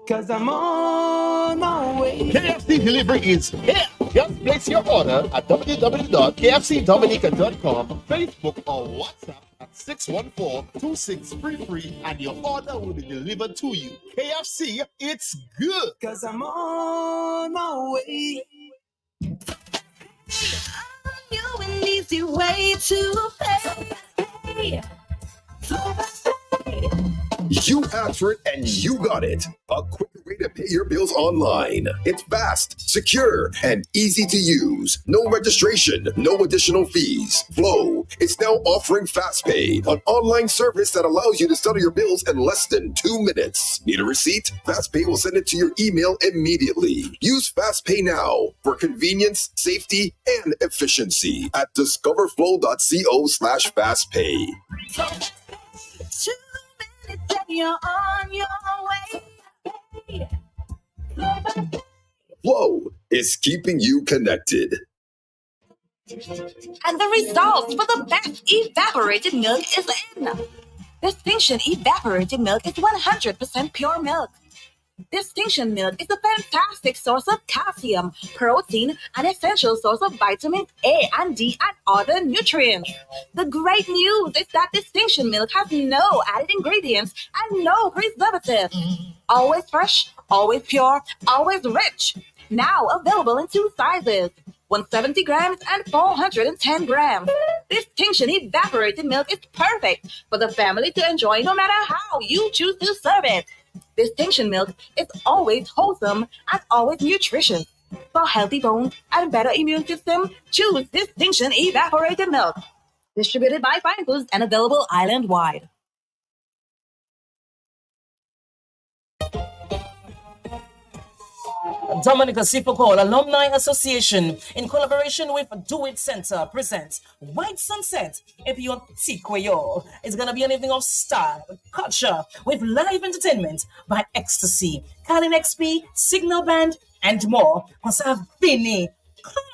Cause I'm on my way. KFC delivery is here. Just place your order at www.kfcdominica.com, Facebook or WhatsApp at 614-2633 and your order will be delivered to you. KFC, it's good. Cause I'm on my way. You an easy way to pay. You asked for it and you got it. A quicker way to pay your bills online. It's fast, secure, and easy to use. No registration, no additional fees. Flow is now offering FastPay, an online service that allows you to settle your bills in less than 2 minutes. Need a receipt? FastPay will send it to your email immediately. Use FastPay now for convenience, safety, and efficiency at discoverflow.co/fastpay. 2 minutes and you're on your way. Flow is keeping you connected. And the results for the best evaporated milk is in. Distinction evaporated milk is 100% pure milk. Distinction milk is a fantastic source of calcium, protein, and essential source of vitamins A and D and other nutrients. The great news is that Distinction milk has no added ingredients and no preservatives. Always fresh, always pure, always rich. Now available in 2 sizes, 170 grams and 410 grams. Distinction evaporated milk is perfect for the family to enjoy no matter how you choose to serve it. Distinction milk is always wholesome and always nutritious. For healthy bones and better immune system, choose Distinction evaporated milk. Distributed by Fine Foods and available island-wide. Dominica Sipokol Alumni Association, in collaboration with Do It Center, presents White Sunset Epion Tikweyo. It's going to be an evening of style, culture, with live entertainment by Ecstasy, Kalin XP, Signal Band, and more. Vini.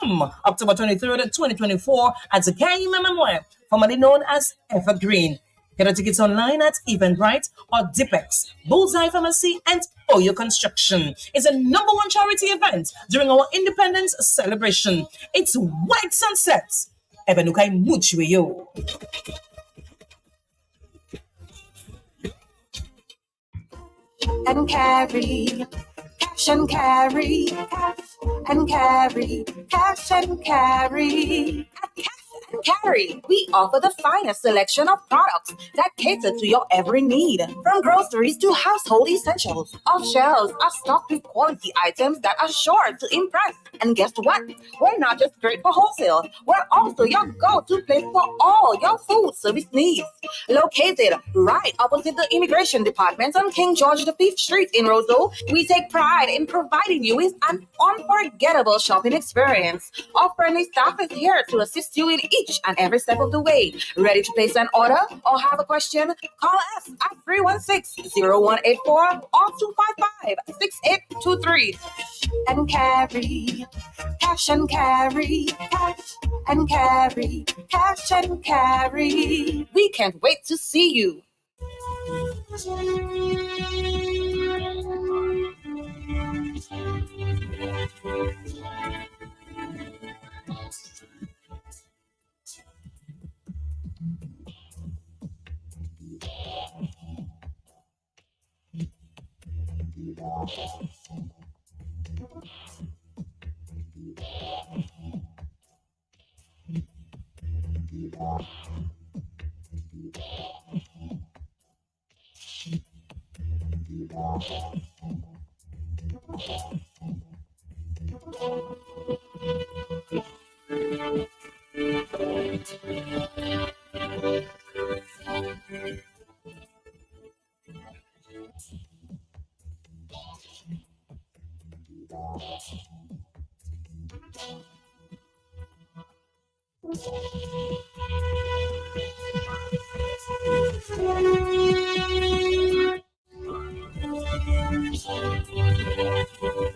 Come October 23rd, 2024 at the KMMM, formerly known as Evergreen. Get your tickets online at Eventbrite or Dipex, Bullseye Pharmacy, and Oyo Construction. It's a #1 charity event during our independence celebration. It's White Sunset. Ebenukai Muchweyo. And carry, cash and carry, cash and carry, cash and carry. At Cash and Carry, we offer the finest selection of products that cater to your every need. From groceries to household essentials, our shelves are stocked with quality items that are sure to impress. And guess what? We're not just great for wholesale, we're also your go-to place for all your food service needs. Located right opposite the Immigration Department on King George V Street in Roseau, we take pride in providing you with an unforgettable shopping experience. Our friendly staff is here to assist you in each and every step of the way. Ready to place an order or have a question? Call us at 316-0184 or 255-6823. And carry, cash and carry, cash and carry, cash and carry. We can't wait to see you.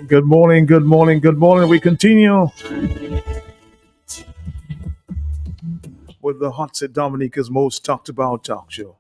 Good morning, good morning, good morning. We continue with the Hot Seat Dominica's most talked about talk show.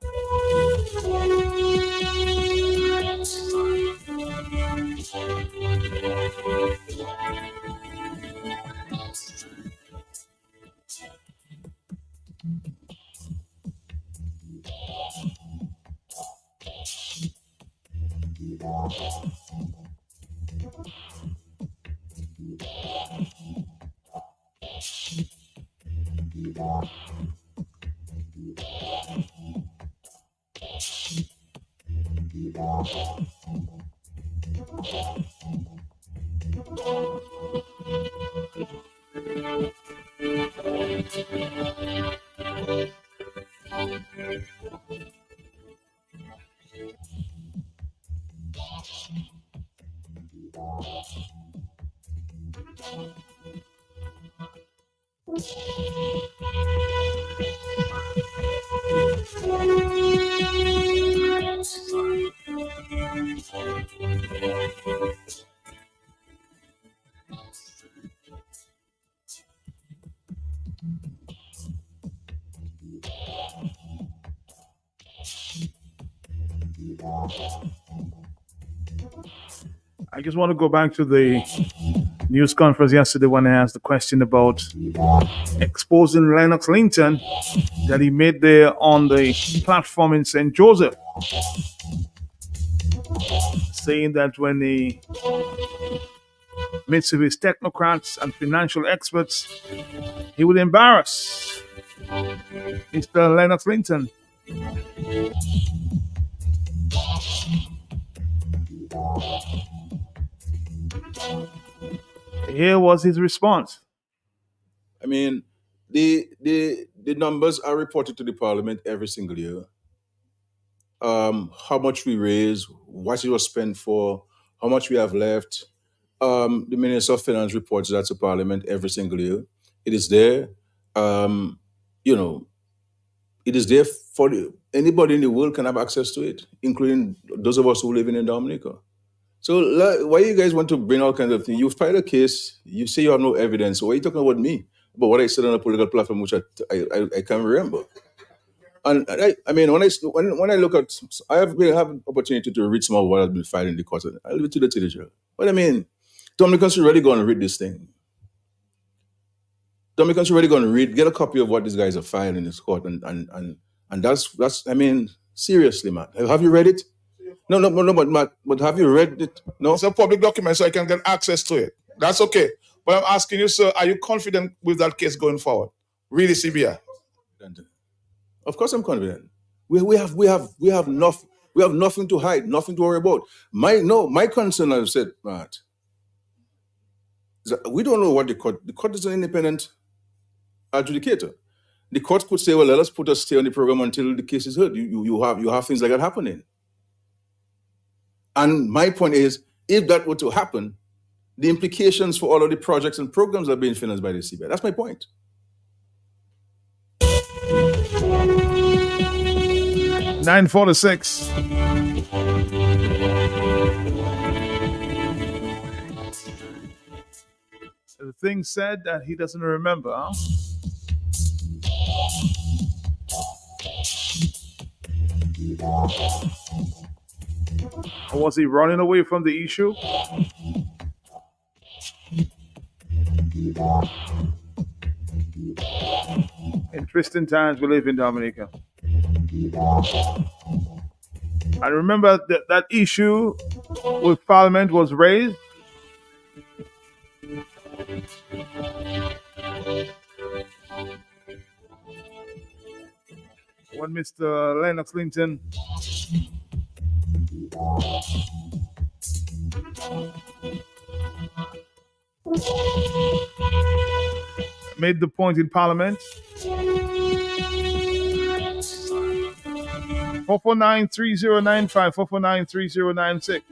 I just want to go back to the news conference yesterday when I asked the question about exposing Lennox Linton that he made there on the platform in St. Joseph, saying that when the midst of his technocrats and financial experts, he would embarrass Mr. Lennox Linton. Here was his response. I mean, the numbers are reported to the Parliament every single year. How much we raise, what it was spent for, how much we have left. The Minister of Finance reports that to Parliament every single year. It is there. It is there for anybody in the world can have access to it, including those of us who live in Dominica. So why you guys want to bring all kinds of things? You've filed a case. You say you have no evidence. So why are you talking about me? About what I said on a political platform, which I can't remember. And I mean, when I look at, I have an opportunity to read some of what has been filed in the court. I'll leave it to the judiciary. But I mean, Dominicans should really go and read this thing. Dominicans should really go and get a copy of what these guys have filed in this court, and that's I mean, seriously, man, have you read it? No, but Matt, but have you read it? No, It's a public document, so I can get access to it. That's okay. But I'm asking you, sir, are you confident with that case going forward? Really, CBI? Of course, I'm confident. We have nothing to hide, nothing to worry about. My concern, I've said, Matt, is that we don't know what the court is an independent adjudicator. The court could say, well, let us put a stay on the program until the case is heard. You have things like that happening. And my point is, if that were to happen, the implications for all of the projects and programs are being financed by the CBI. That's my point. $9.46. The thing said that he doesn't remember. Huh? Or was he running away from the issue? Interesting times we live in Dominica. I remember that issue with Parliament was raised. When Mr. Lennox Linton made the point in Parliament. 449-3095, 449-3096.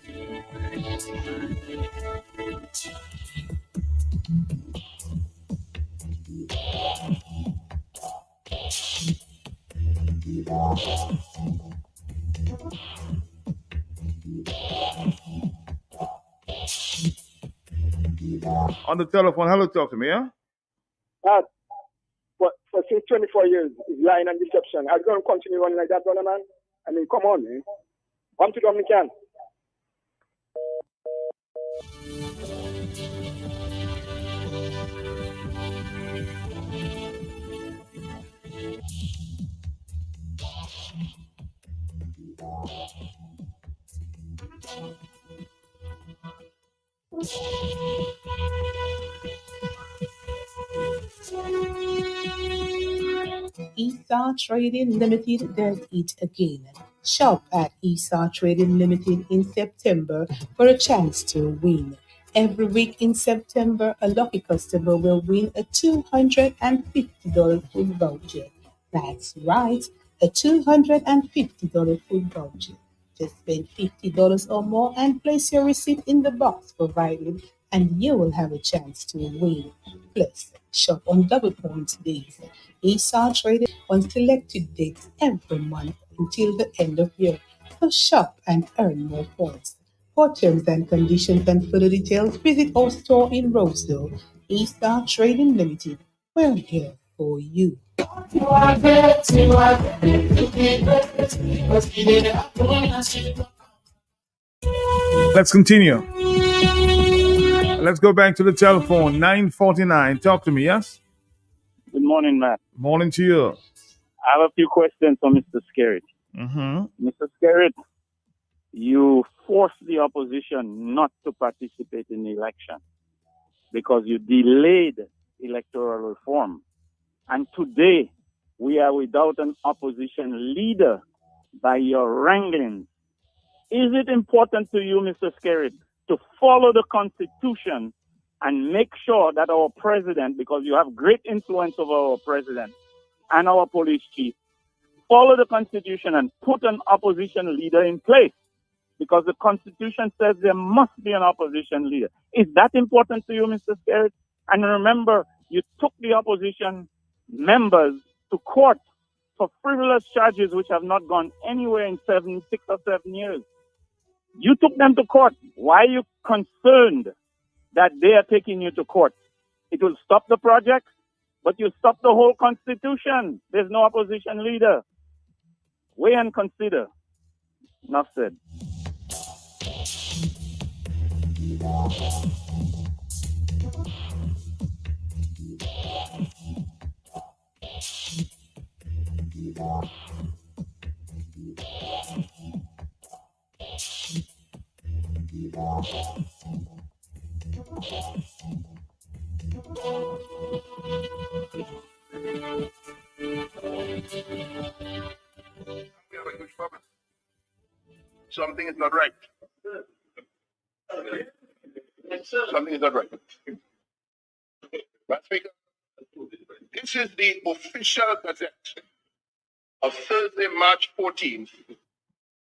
On the telephone, hello, talk to me, yeah? For say 24 years, is lying and deception. Are you going to continue running like that, brother, man? I mean, come on, man. Come to Dominican. Esau Trading Limited does it again. Shop at Esau Trading Limited in September for a chance to win. Every week in September, a lucky customer will win a $250 food voucher. That's right, a $250 food voucher. Just spend $50 or more and place your receipt in the box provided, and you will have a chance to win. Plus, shop on double points days. These are traded on selected dates every month until the end of year. So shop and earn more points. For terms and conditions and further details, visit our store in Rosedale, Eaststar Trading Limited. We're here for you. Let's continue. Let's go back to the telephone. 949. Talk to me, yes? Good morning, Matt. Morning to you. I have a few questions for Mr. Skerritt. Mm-hmm. Mr. Skerritt, you forced the opposition not to participate in the election because you delayed electoral reform. And today, we are without an opposition leader by your wranglings. Is it important to you, Mr. Skerritt, to follow the Constitution and make sure that our president, because you have great influence over our president and our police chief, follow the Constitution and put an opposition leader in place? Because the Constitution says there must be an opposition leader. Is that important to you, Mr. Skerritt? And remember, you took the opposition members to court for frivolous charges which have not gone anywhere in 6 or 7 years. You took them to court. Why are you concerned that they are taking you to court? It will stop the project, but you stop the whole Constitution. There's no opposition leader. Weigh and consider. Enough said. Something is not right. Something is not right. Madam Speaker, this is the official gazette of Thursday, March 14th,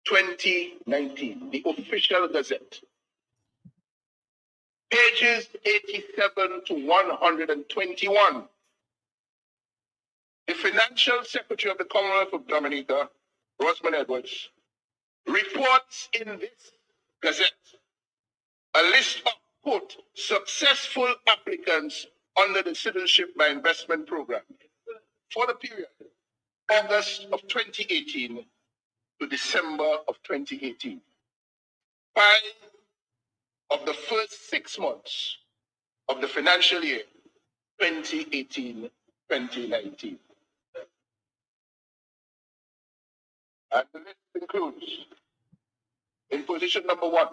2019. The official gazette. Pages 87 to 121. The Financial Secretary of the Commonwealth of Dominica, Rosamond Edwards, reports in this gazette a list of, quote, successful applicants under the Citizenship by Investment Program for the period August of 2018 to December of 2018. 5 of the first 6 months of the financial year 2018-2019. And the list includes, in position number 1,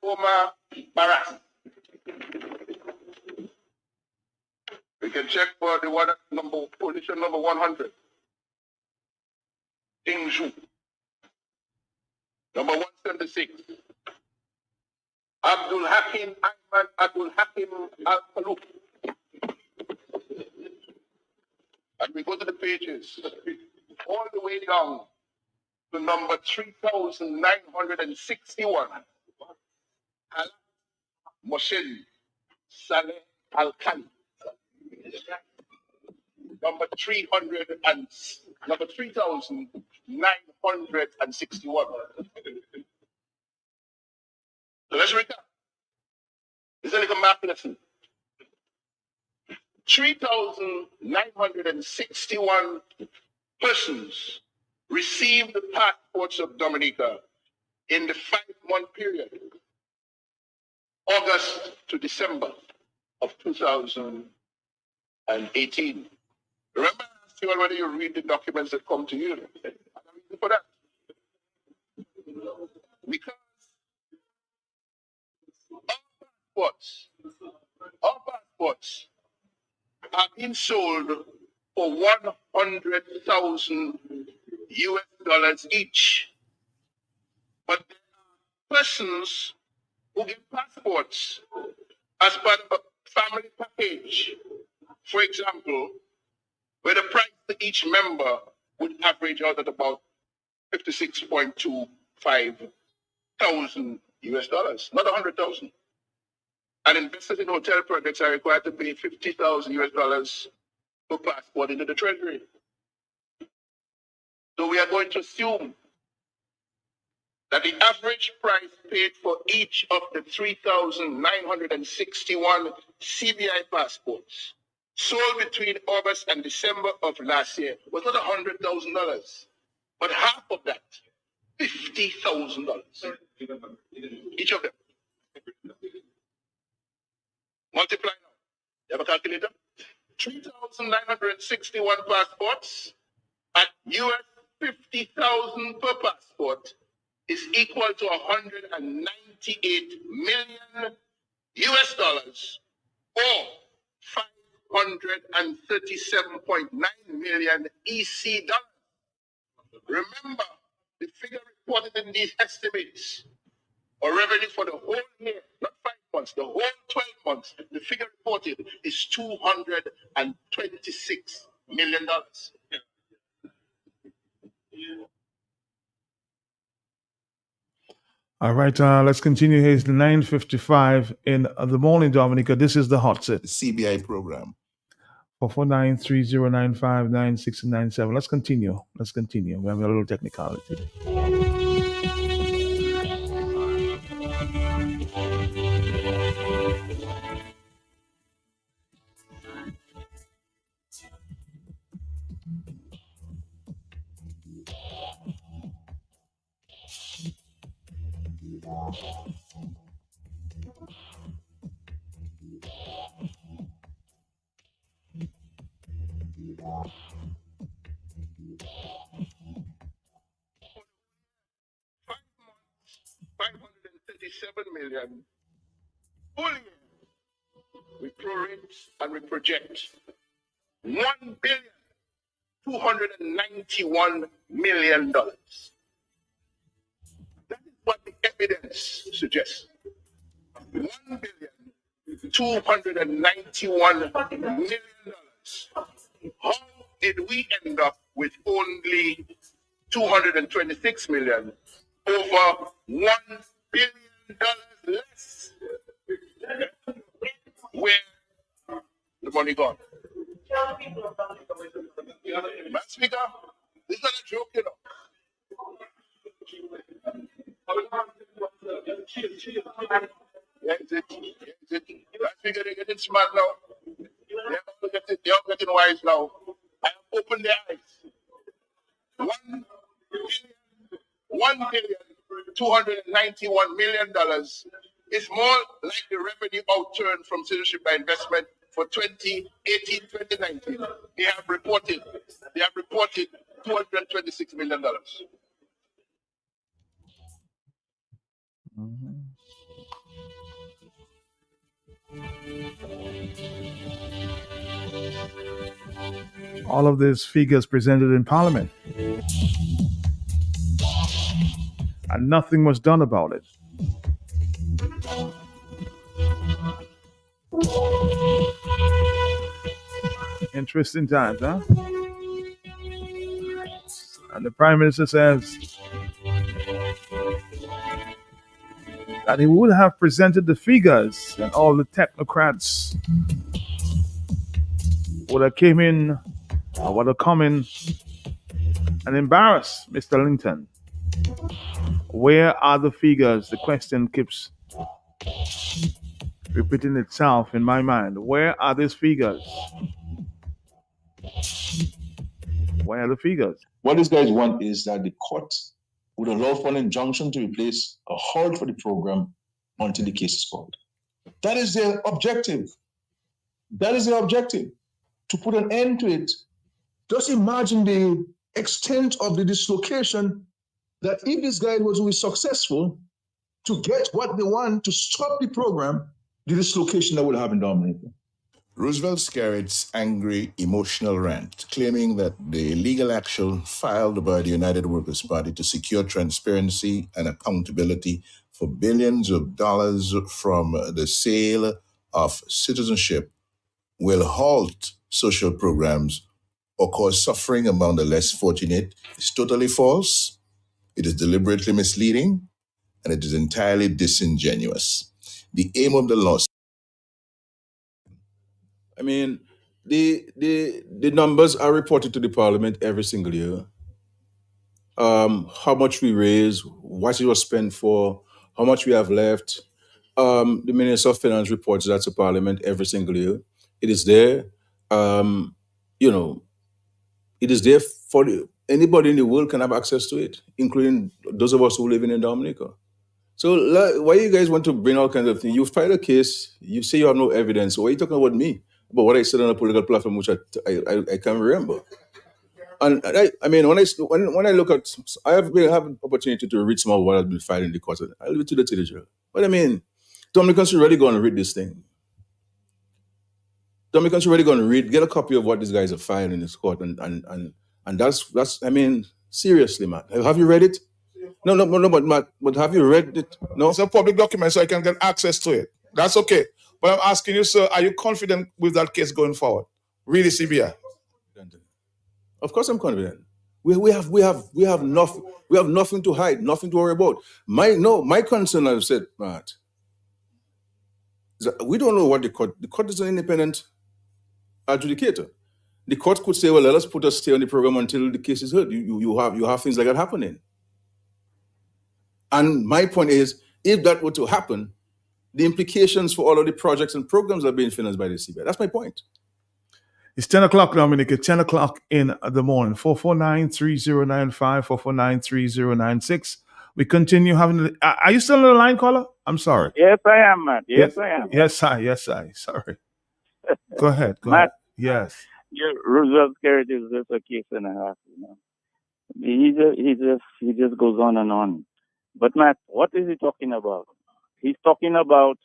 Omar Barras. We can check for the one position number 100. Ding Zhu. Number 176. Abdul Hakim Ahmad Abdul Hakim Al Faluk. And we go to the pages all the way down to number 3,961. Al Moshen Saleh Al Khali. Number 3,961. So let's recap. It's a little math lesson. 3,961 persons received the passports of Dominica in the 5-month period, August to December of 2018. Remember, I asked you already, you read the documents that come to you. And I'm reason for that. Because our passports are being sold for $100,000 each. But there are persons who get passports as part of a family package. For example, where the price to each member would average out at about $56.25 thousand, not 100,000. And investors in hotel projects are required to pay $50,000 per passport into the treasury. So we are going to assume that the average price paid for each of the 3,961 CBI passports sold between August and December of last year was not $100,000, but half of that, $50,000. Each of them. Multiply now. You have a calculator? 3,961 passports at US 50,000 per passport is equal to 198 million US dollars, or 537.9 million EC dollars. Remember, the figure reported in these estimates or revenue for the whole year, not 5 months, the whole 12 months, the figure reported is $226 million. All right, let's continue. Here's the 9:55 in the morning, Dominica. This is the hot set. CBI program. 449-3095-9697. Let's continue. We have a little technicality. $537 million. Full year, we prorate and we project $1,291 million. That is what the evidence suggests. $1,291 million. How did we end up with only $226 million, over $1 billion less? Where the money gone? Madam Speaker, this is not a joke, you know. Madam Speaker, they're getting smart now. They're all getting wise now. I have opened their eyes. $1,291 million is more like the revenue outturn from citizenship by investment for 2018-2019. They have reported $226 million. All of these figures presented in Parliament, and nothing was done about it. Interesting times, huh? And the Prime Minister says that he would have presented the figures, and all the technocrats would have come in and embarrass Mr. Linton. Where are the figures? The question keeps repeating itself in my mind. Where are these figures? Where are the figures? What these guys want is that the court would allow for an injunction to replace a hold for the program until the case is called. That is their objective. To put an end to it. Just imagine the extent of the dislocation, that if this guy was to be successful to get what they want to stop the program, the dislocation that will happen in Dominica. Roosevelt Scarrett's angry, emotional rant, claiming that the legal action filed by the United Workers' Party to secure transparency and accountability for billions of dollars from the sale of citizenship will halt social programs or cause suffering among the less fortunate is totally false. It is deliberately misleading, and it is entirely disingenuous. The aim of the law. I mean, the numbers are reported to the parliament every single year. How much we raise, what it was spent for, how much we have left. The Minister of Finance reports that to Parliament every single year. It is there. You know, it is there for anybody in the world can have access to it, including those of us who live in Dominica. So why you guys want to bring all kinds of things? You file a case, you say you have no evidence. Why are you talking about me? About what I said on a political platform, which I can't remember. And I mean, when I look at, I have an opportunity to read some of what has been filed in the court. I'll leave it to the judiciary. But I mean, Dominicans should really go and read this thing. Dominicans should really go and get a copy of what these guys have filed in this court, and that's I mean, seriously, Matt, have you read it? No, but Matt, but have you read it? No, It's a public document, so I can get access to it. That's okay. But I'm asking you, sir, are you confident with that case going forward? Really, CBI? Of course, I'm confident. We have nothing to hide, nothing to worry about. My concern, I've said, Matt, is that we don't know what the court is an independent adjudicator. The court could say, well, let us put a stay on the program until the case is heard. You have things like that happening. And my point is, if that were to happen, the implications for all of the projects and programs are being financed by the CBI. That's my point. It's 10 o'clock, Dominica. 10 o'clock in the morning. 449-3095, 449-3096. We continue having... Are you still on the line, caller? I'm sorry. Yes, I am, Matt. Yes, I am. Yes, I. Sorry. Go ahead. Go Matt, ahead. Yes. Roosevelt Scarrett is just a case and a half. You know, he just goes on and on. But Matt, what is he talking about? He's talking about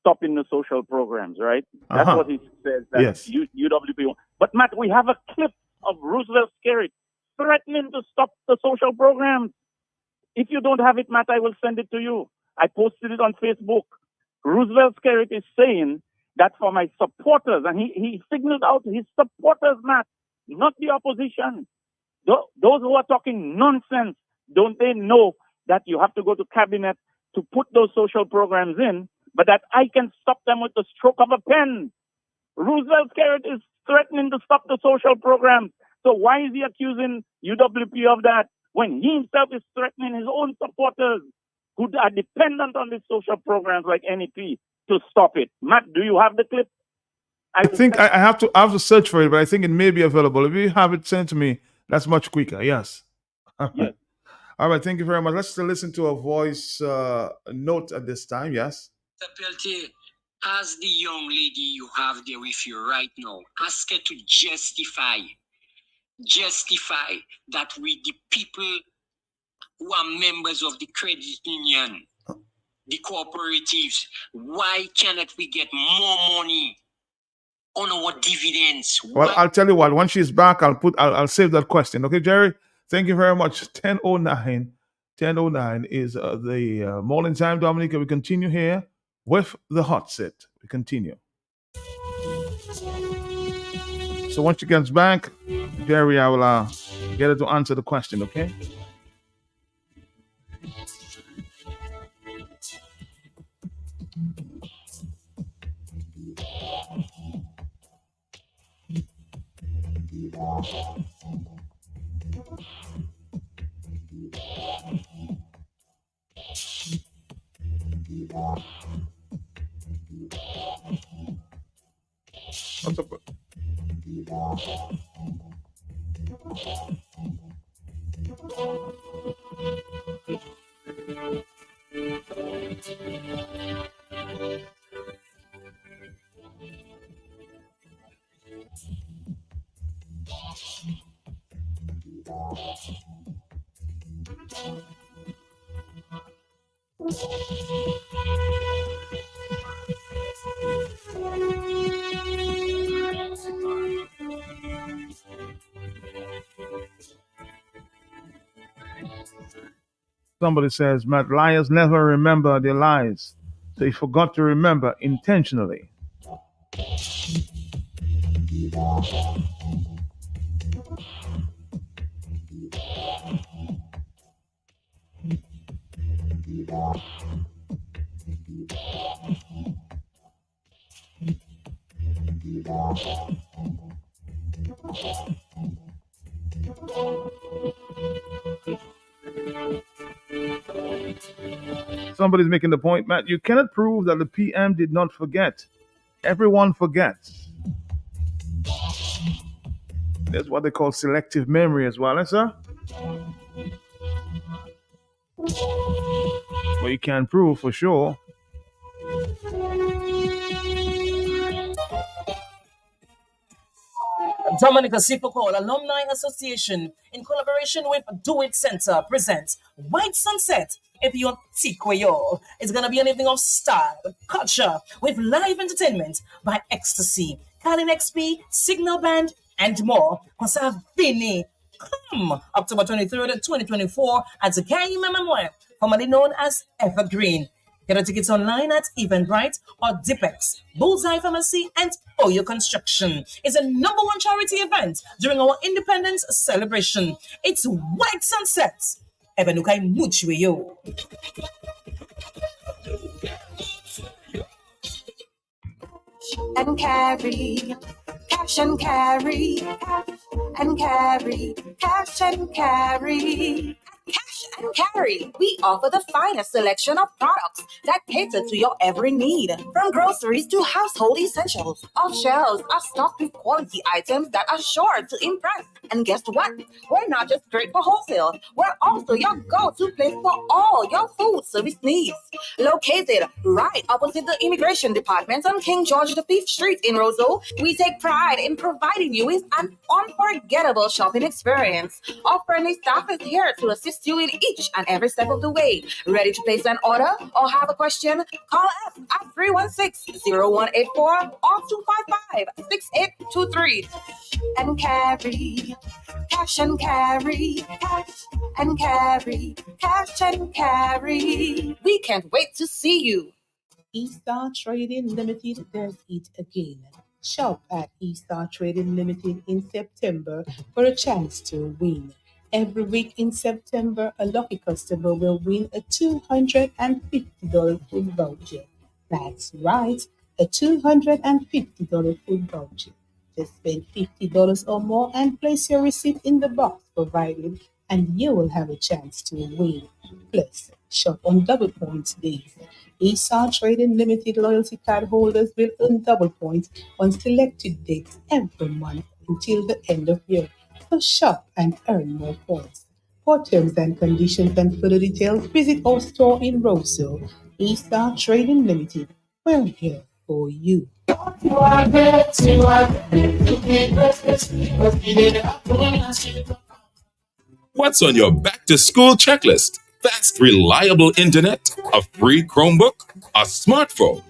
stopping the social programs, right? That's what he says. That Yes. UWP. But Matt, we have a clip of Roosevelt Scarrett threatening to stop the social programs. If you don't have it, Matt, I will send it to you. I posted it on Facebook. Roosevelt Scarrett is saying that for my supporters, and he signaled out his supporters, Matt, not the opposition. Those who are talking nonsense, don't they know that you have to go to cabinet to put those social programs in, but that I can stop them with the stroke of a pen? Roosevelt Scarrett is threatening to stop the social programs. So why is he accusing UWP of that when he himself is threatening his own supporters who are dependent on these social programs like NEP to stop it? Matt, do you have the clip? I think I have to search for it, but I think it may be available. If you have it sent to me, that's much quicker. Yes. All right. All right. Thank you very much. Let's listen to a voice note at this time. Yes. Peltier, as the young lady you have there with you right now, ask her to justify that we, the people who are members of the credit union, the cooperatives, why cannot we get more money on our dividends? Well, I'll tell you what. Once she's back, I'll save that question. Okay, Jerry. Thank you very much. 10:09 is the morning time, Dominica. We continue here with the hot set. We continue. So once she gets back, Jerry, I will get her to answer the question. Okay. What's up? Somebody says, Matt, liars never remember their lies. They forgot to remember intentionally. Somebody's making the point, Matt, you cannot prove that the PM did not forget. Everyone forgets. That's what they call selective memory as well, sir? But you can't prove for sure. Dominica Sipoko Alumni Association, in collaboration with Do It Center, presents White Sunset. If you're Tikwayo, it's gonna be an evening of style, culture, with live entertainment by Ecstasy, Kalin XP, Signal Band, and more. Konsavini. Come October 23rd, 2024 at the KMMM, formerly known as Evergreen. Get your tickets online at Eventbrite or Dipex, Bullseye Pharmacy, and Oyo Construction. It's a #1 charity event during our independence celebration. It's White Sunset. Ebenukai Muchweyo. And carry, cash and carry, cash and carry, cash and carry. Cash and Carry, we offer the finest selection of products that cater to your every need. From groceries to household essentials, our shelves are stocked with quality items that are sure to impress. And guess what? We're not just great for wholesale, we're also your go-to place for all your food service needs. Located right opposite the Immigration Department on King George V Street in Roseau, we take pride in providing you with an unforgettable shopping experience. Our friendly staff is here to assist you in each and every step of the way. Ready to place an order or have a question? Call us at 316-0184 or 255-6823. And carry, cash and carry, cash and carry, cash and carry. We can't wait to see you. E-Star Trading Limited does it again. Shop at E-Star Trading Limited in September for a chance to win. Every week in September, a lucky customer will win a $250 food voucher. That's right, a $250 food voucher. Just spend $50 or more and place your receipt in the box provided, and you will have a chance to win. Plus, shop on double points days. E-Star Trading Limited loyalty card holders will earn double points on selected dates every month until the end of year. So shop and earn more points. For terms and conditions and further details, visit our store in Roseau. E-Star Trading Limited. We're here for you. What's on your back to school checklist? Fast, reliable internet, a free Chromebook, a smartphone.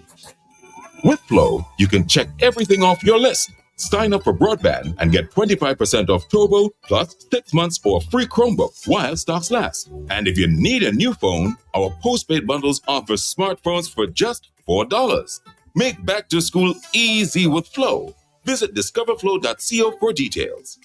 With Flow, you can check everything off your list. Sign up for broadband and get 25% off Turbo plus 6 months for a free Chromebook while stocks last. And if you need a new phone, our postpaid bundles offer smartphones for just $4. Make back to school easy with Flow. Visit discoverflow.co for details.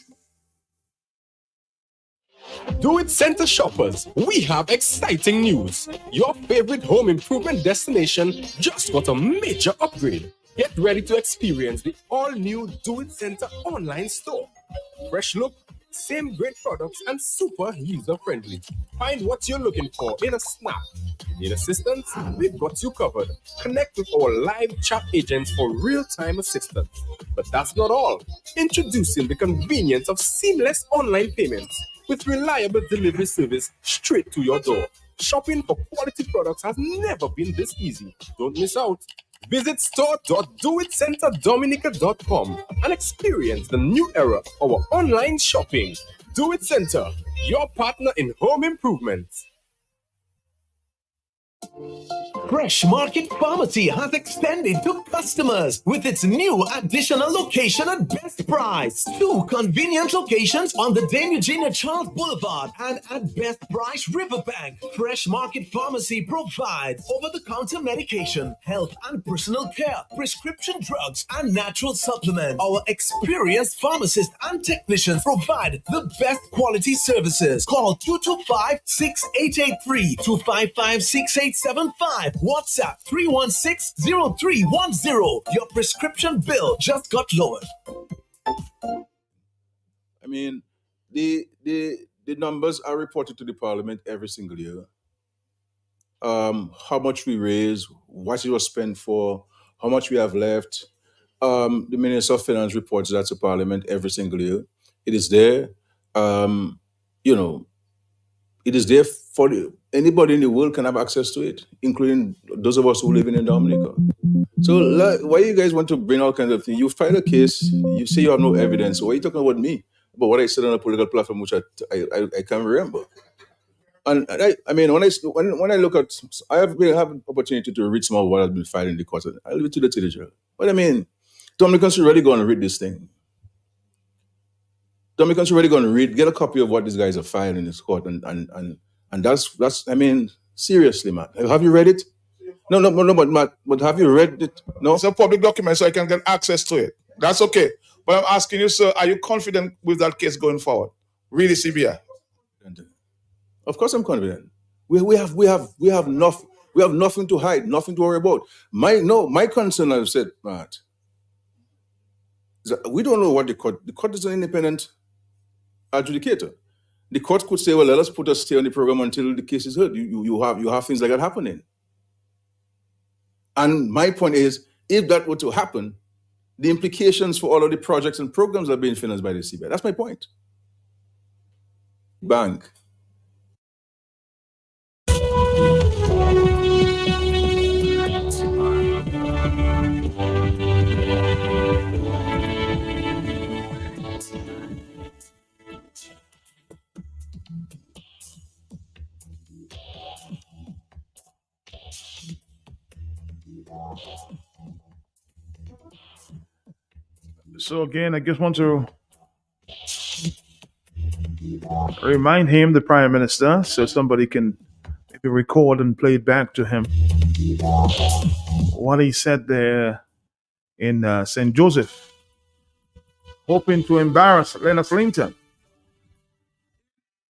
Do It Center shoppers, we have exciting news. Your favorite home improvement destination just got a major upgrade. Get ready to experience the all-new Do It Center online store. Fresh look, same great products, and super user-friendly. Find what you're looking for in a snap. Need assistance? We've got you covered. Connect with our live chat agents for real-time assistance. But that's not all. Introducing the convenience of seamless online payments with reliable delivery service straight to your door. Shopping for quality products has never been this easy. Don't miss out. Visit store.doitcenterdominica.com and experience the new era of our online shopping. Do It Center, your partner in home improvement. Fresh Market Pharmacy has extended to customers with its new additional location at best price. 2 convenient locations on the Dame Eugenia Charles Boulevard and at Best Price Riverbank. Fresh Market Pharmacy provides over-the-counter medication, health and personal care, prescription drugs, and natural supplements. Our experienced pharmacists and technicians provide the best quality services. Call 225-6883, 255-6875. WhatsApp 316-0310. Your prescription bill just got lowered. I mean, the numbers are reported to the Parliament every single year. How much we raise, what it was spent for, how much we have left. The Minister of Finance reports that to Parliament every single year. It is there. It is there for anybody in the world can have access to it, including those of us who live in Dominica. So why you guys want to bring all kinds of things? You file a case, you say you have no evidence. So why are you talking about me? About what I said on a political platform, which I can't remember. And I mean, when I look at, I have an opportunity to read some of what has been filed in the court. I'll leave it to the judicial. But I mean, Dominicans should really go and read this thing. Dominicans should really go and get a copy of what these guys are filing in this court, and that's I mean, seriously, man, have you read it? No, but Matt, but have you read it? No, it's a public document, so I can get access to it. That's okay. But I'm asking you, sir, are you confident with that case going forward? Really, CBI? Of course, I'm confident. We have nothing to hide, nothing to worry about. My concern, I've said, Matt, is that we don't know what the court is an independent adjudicator. The court could say, well, let us put a stay on the program until the case is heard. You have things like that happening. And my point is, if that were to happen, the implications for all of the projects and programs are being financed by the CBI. That's my point. Bank. So again, I just want to remind him, the Prime Minister, so somebody can maybe record and play it back to him, what he said there in St. Joseph, hoping to embarrass Lennox Linton.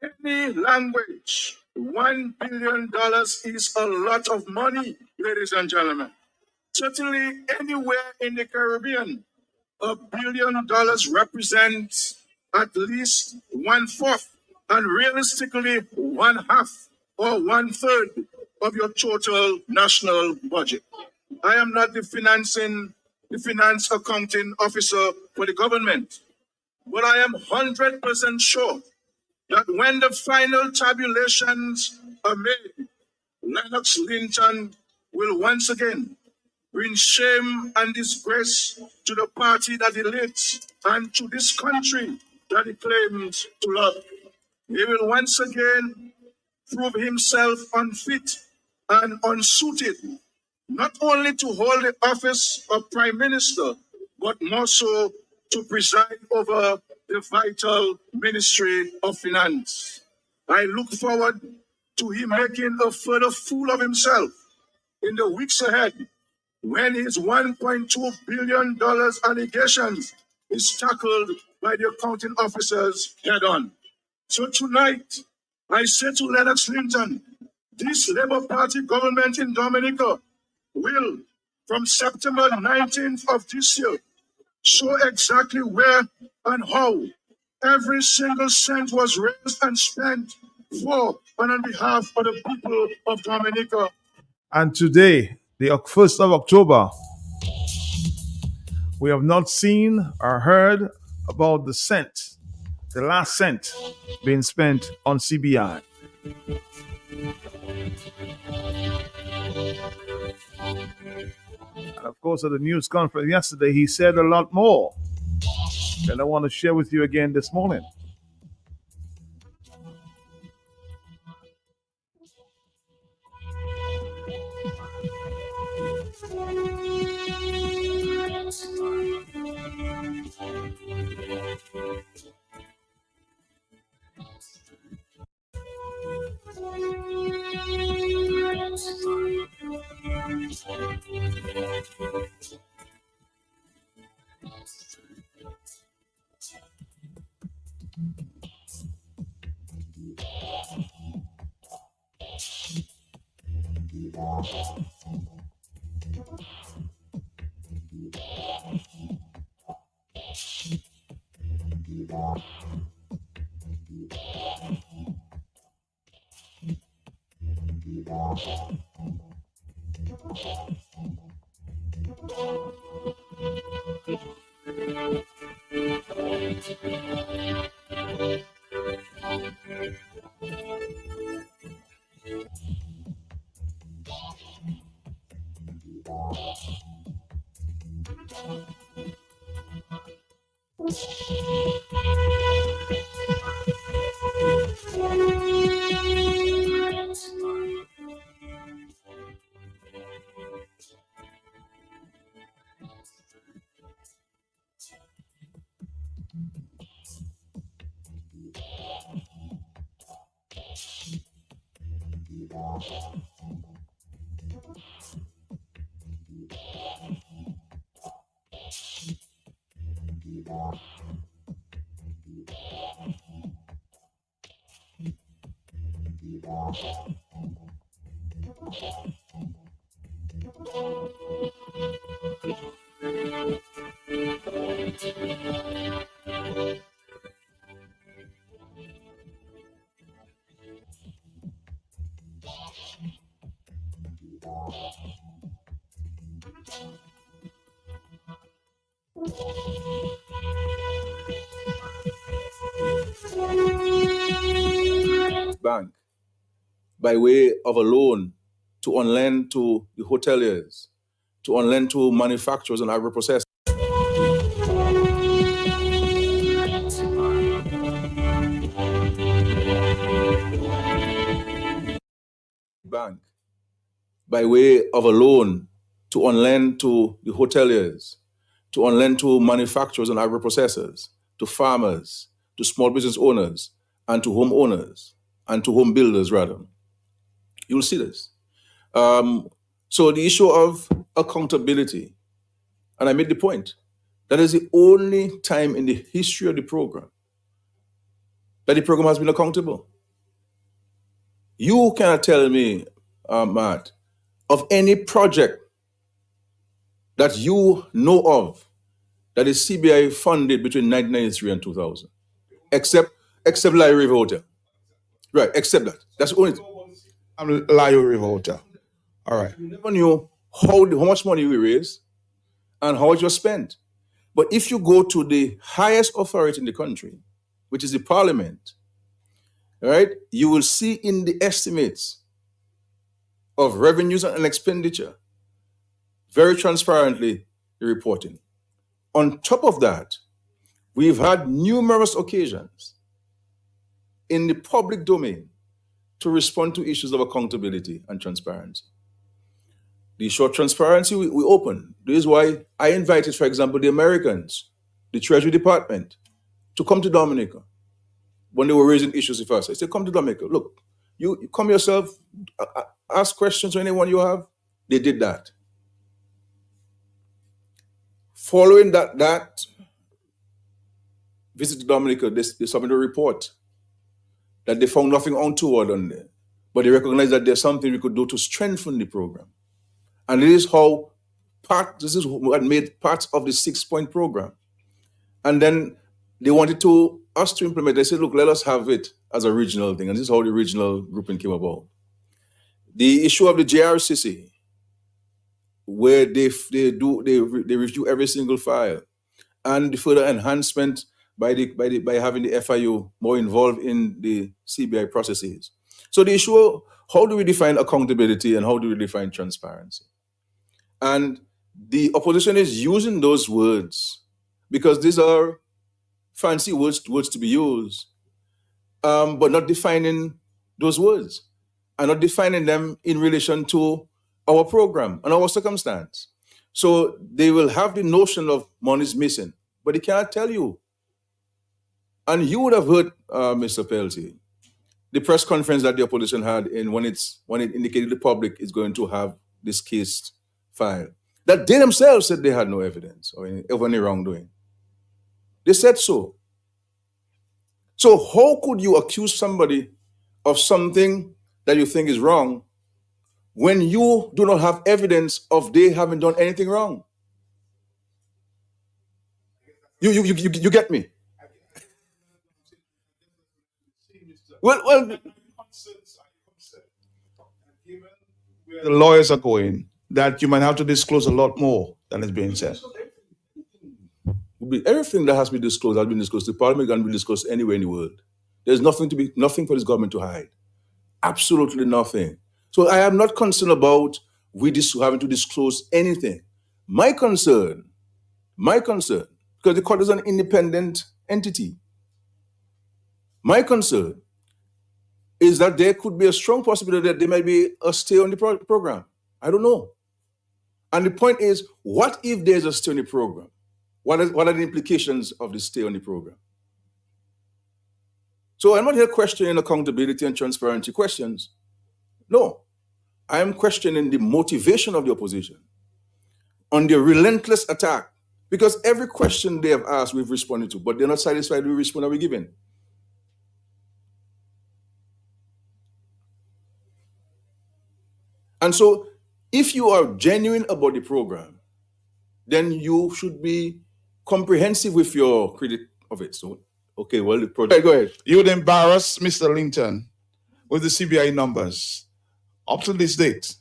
Any language, $1 billion is a lot of money, ladies and gentlemen. Certainly anywhere in the Caribbean, $1 billion represents at least 1/4 and realistically 1/2 or 1/3 of your total national budget. I am not the finance accounting officer for the government, but I am 100% sure that when the final tabulations are made, Lennox Linton will once again bring shame and disgrace to the party that he leads and to this country that he claims to love. He will once again prove himself unfit and unsuited, not only to hold the office of Prime Minister, but more so to preside over the vital Ministry of Finance. I look forward to him making a further fool of himself in the weeks ahead, when his $1.2 billion allegations is tackled by the accounting officers head on. So tonight, I say to Lennox Linton, this Labour Party government in Dominica will, from September 19th of this year, show exactly where and how every single cent was raised and spent for and on behalf of the people of Dominica. And today, the 1st of October, we have not seen or heard about the last cent being spent on CBI. And of course, at the news conference yesterday, he said a lot more that I want to share with you again this morning. Bank by way of a loan to on-lend to the hoteliers, to on-lend to manufacturers and agro-processors. Bank by way of a loan to on-lend to the hoteliers, to on-lend to manufacturers and agro-processors, to farmers, to small business owners, and to homeowners, and to home builders, rather. You'll see this. So the issue of accountability, and I made the point, that is the only time in the history of the program that the program has been accountable. You cannot tell me, Matt, of any project that you know of that is CBI funded between 1993 and 2000, except Larry River Hotel. Right, except that. That's the only. I'm Larry River Hotel. All right. You never knew how much money we raised and how much was spent. But if you go to the highest authority in the country, which is the parliament, right, you will see in the estimates of revenues and expenditure, very transparently, the reporting. On top of that, we've had numerous occasions in the public domain to respond to issues of accountability and transparency. The issue of transparency, we open. This is why I invited, for example, the Americans, the Treasury Department, to come to Dominica when they were raising issues with us. I said, come to Dominica. Look, you come yourself, ask questions to anyone you have. They did that. Following that visit to Dominica, they submitted a report that they found nothing untoward on there, but they recognized that there's something we could do to strengthen the program. And this is what made part of the 6-point program. And then they wanted us to implement. They said, look, let us have it as a regional thing. And this is how the regional grouping came about. The issue of the JRCC, where they review every single file, and the further enhancement by having the FIU more involved in the CBI processes. So the issue, how do we define accountability and how do we define transparency? And the opposition is using those words because these are fancy words to be used, but not defining those words and not defining them in relation to our program and our circumstance. So they will have the notion of money is missing, but they cannot tell you. And you would have heard, Mr. Peltier, the press conference that the opposition had when it indicated the public is going to have this case filed, that they themselves said they had no evidence of any wrongdoing. They said so. So how could you accuse somebody of something that you think is wrong when you do not have evidence of they haven't done anything wrong. You get me? Well, the lawyers are going, that you might have to disclose a lot more than is being said. Everything that has been disclosed has been disclosed. The parliament can be disclosed anywhere in the world. There's nothing for this government to hide. Absolutely nothing. So I am not concerned about having to disclose anything. My concern, because the court is an independent entity. My concern is that there could be a strong possibility that there might be a stay on the program. I don't know. And the point is, what if there's a stay on the program? What are the implications of the stay on the program? So I'm not here questioning accountability and transparency questions. No, I am questioning the motivation of the opposition on the relentless attack, because every question they have asked, we've responded to, but they're not satisfied with the response that we're giving. And so if you are genuine about the program, then you should be comprehensive with your critic of it. So, okay, well, the project. Go ahead. You would embarrass Mr. Linton with the CBI numbers. Up to this date,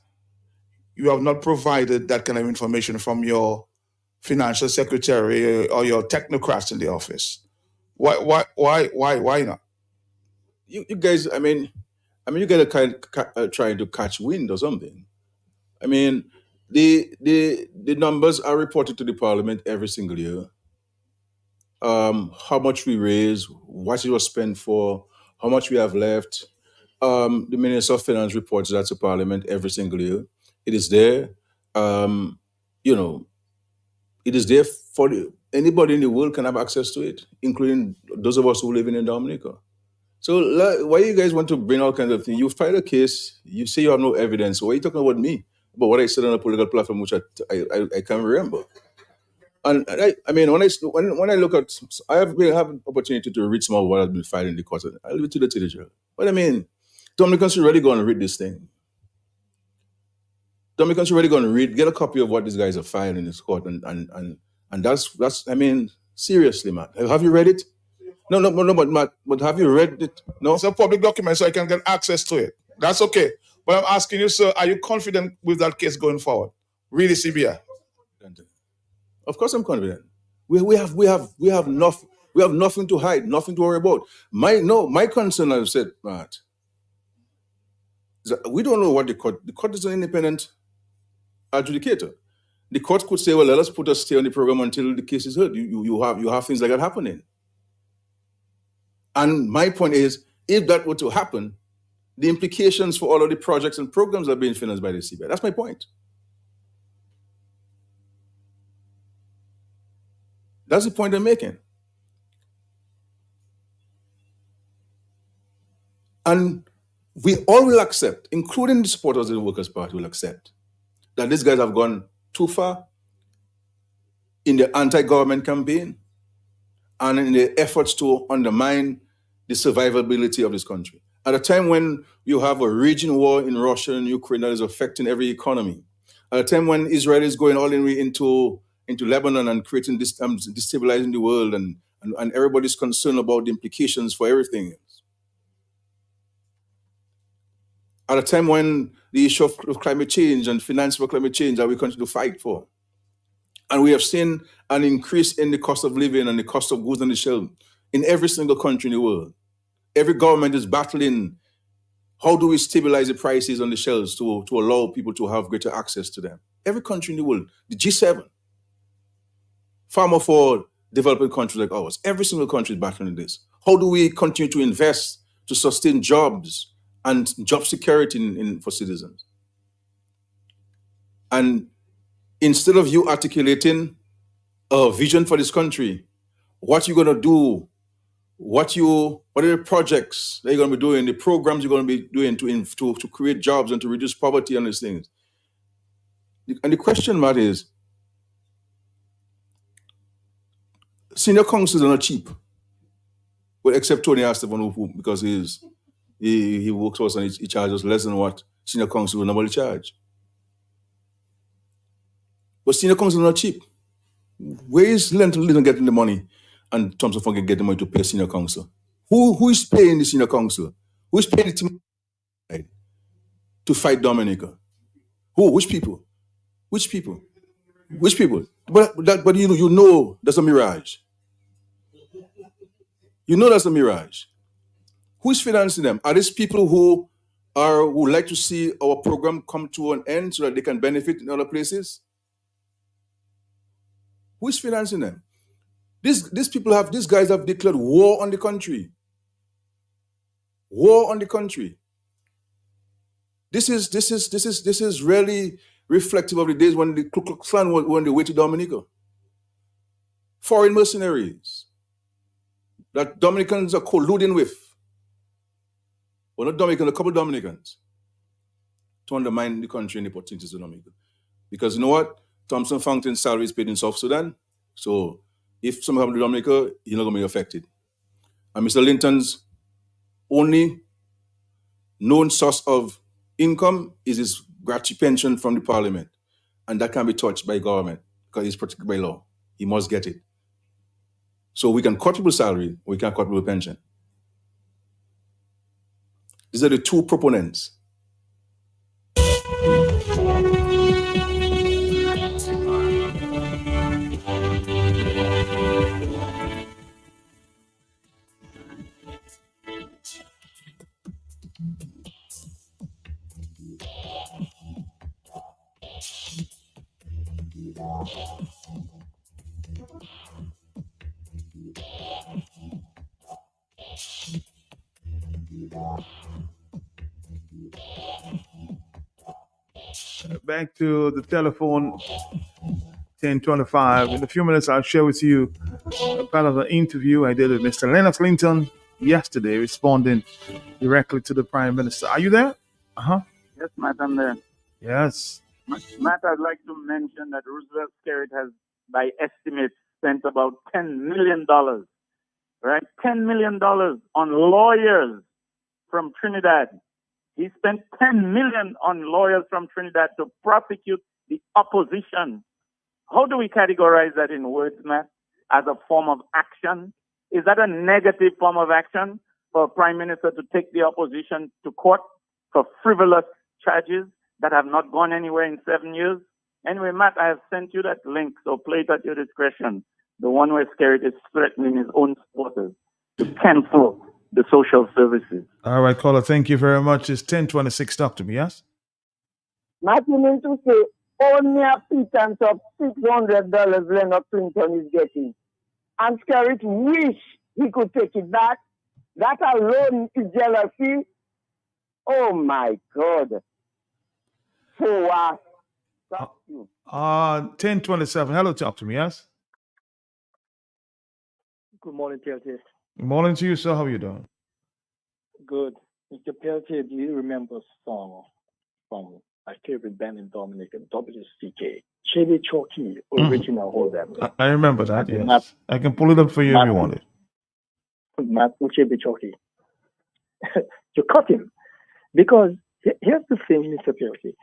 you have not provided that kind of information from your financial secretary or your technocrats in the office. Why not? You guys, I mean, you guys are trying to catch wind or something. I mean, the numbers are reported to the parliament every single year. How much we raise, what it was spent for, how much we have left. The Minister of Finance reports that to Parliament every single year. It is there. It is there for anybody in the world can have access to it, including those of us who live in Dominica. So why you guys want to bring all kinds of things? You filed a case, you say you have no evidence. Why are you talking about me? About what I said on a political platform, which I can't remember. And I mean, when I look at, I have an opportunity to read some of what has been filed in the court. I'll leave it to the judiciary. But I mean, Dominicans should really go and read this thing. Dominicans should really go and get a copy of what these guys are filing in this court, and that's I mean, seriously, Matt, have you read it? No, but Matt, but have you read it? No, it's a public document, so I can get access to it. That's okay. But I'm asking you, sir, are you confident with that case going forward? Really, CBI? Of course, I'm confident. We have nothing to hide, nothing to worry about. My concern, I've said, Matt, is that we don't know what the court is an independent adjudicator. The court could say, well, let us put a stay on the program until the case is heard. You have things like that happening. And my point is, if that were to happen, the implications for all of the projects and programs are being financed by the CBI. That's my point. That's the point I'm making. And we all will accept, including the supporters of the Workers' Party will accept, that these guys have gone too far in the anti-government campaign and in the efforts to undermine the survivability of this country. At a time when you have a raging war in Russia and Ukraine that is affecting every economy, at a time when Israel is going all the way into Lebanon and creating destabilizing the world, and everybody's concerned about the implications for everything. At a time when the issue of climate change and finance for climate change that we continue to fight for. And we have seen an increase in the cost of living and the cost of goods on the shelf in every single country in the world. Every government is battling, how do we stabilize the prices on the shelves to allow people to have greater access to them? Every country in the world, the G7, far more for developing countries like ours. Every single country is battling this. How do we continue to invest to sustain jobs and job security for citizens? And instead of you articulating a vision for this country, what you're going to do, what are the projects that you're going to be doing, the programs you're going to be doing to create jobs and to reduce poverty and these things. And the question, Matt, is, senior counsels are not cheap, well, except Tony Esteban, because he's He works for us and he charges less than what senior counsel will normally charge. But senior counsel are not cheap. Where is Linton getting the money and Thompson Funk get the money to pay senior counsel? Who is paying the senior counsel? Who is paying the team to fight Dominica? Who? Which people? Which people? Which people? But you know that's a mirage. You know that's a mirage. Who's financing them? Are these people who like to see our program come to an end so that they can benefit in other places? Who is financing them? These guys have declared war on the country. War on the country. This is really reflective of the days when the Ku Klux Klan were on the way to Dominica. Foreign mercenaries that Dominicans are colluding with. Well, not Dominicans, a couple of Dominicans, to undermine the country and the opportunities of Dominica. Because you know what? Thompson Fountain's salary is paid in South Sudan. So if something happens to Dominica, he's not going to be affected. And Mr. Linton's only known source of income is his gratuity pension from the parliament. And that can't be touched by government because it's protected by law. He must get it. So we can cut people's salary, we can't cut people's pension. These are the two proponents. Back to the telephone, 10:25. In a few minutes, I'll share with you a part of an interview I did with Mr. Lennox Linton yesterday, responding directly to the Prime Minister. Are you there? Yes, Matt, I'm there. Yes. Matt, I'd like to mention that Roosevelt Skerritt has, by estimates, spent about $10 million, right? $10 million on lawyers from Trinidad. He spent $10 million on lawyers from Trinidad to prosecute the opposition. How do we categorize that in words, Matt? As a form of action? Is that a negative form of action for a prime minister to take the opposition to court for frivolous charges that have not gone anywhere in 7 years? Anyway, Matt, I have sent you that link, so play it at your discretion. The one where Skerritt is threatening his own supporters to cancel the social services. All right, caller, thank you very much. It's 10:26. Talk to me, yes? Matt, you mean to say only a pittance of $600 Lennox Linton is getting. And Skerritt wish he could take it back. That alone is jealousy. Oh my God. So thank you. 10:27. Hello, talk to me, yes? Good morning, PLT. Good morning to you, sir. How are you doing? Good. Mr. PLT, do you remember a song from my favorite band in Dominica, WCK? Chevy Chalky, original hold them. I remember that, yes. I can pull it up for you if you want it. Matt Chevy Chalky. You cut him. Because here's the thing, Mr. PLT.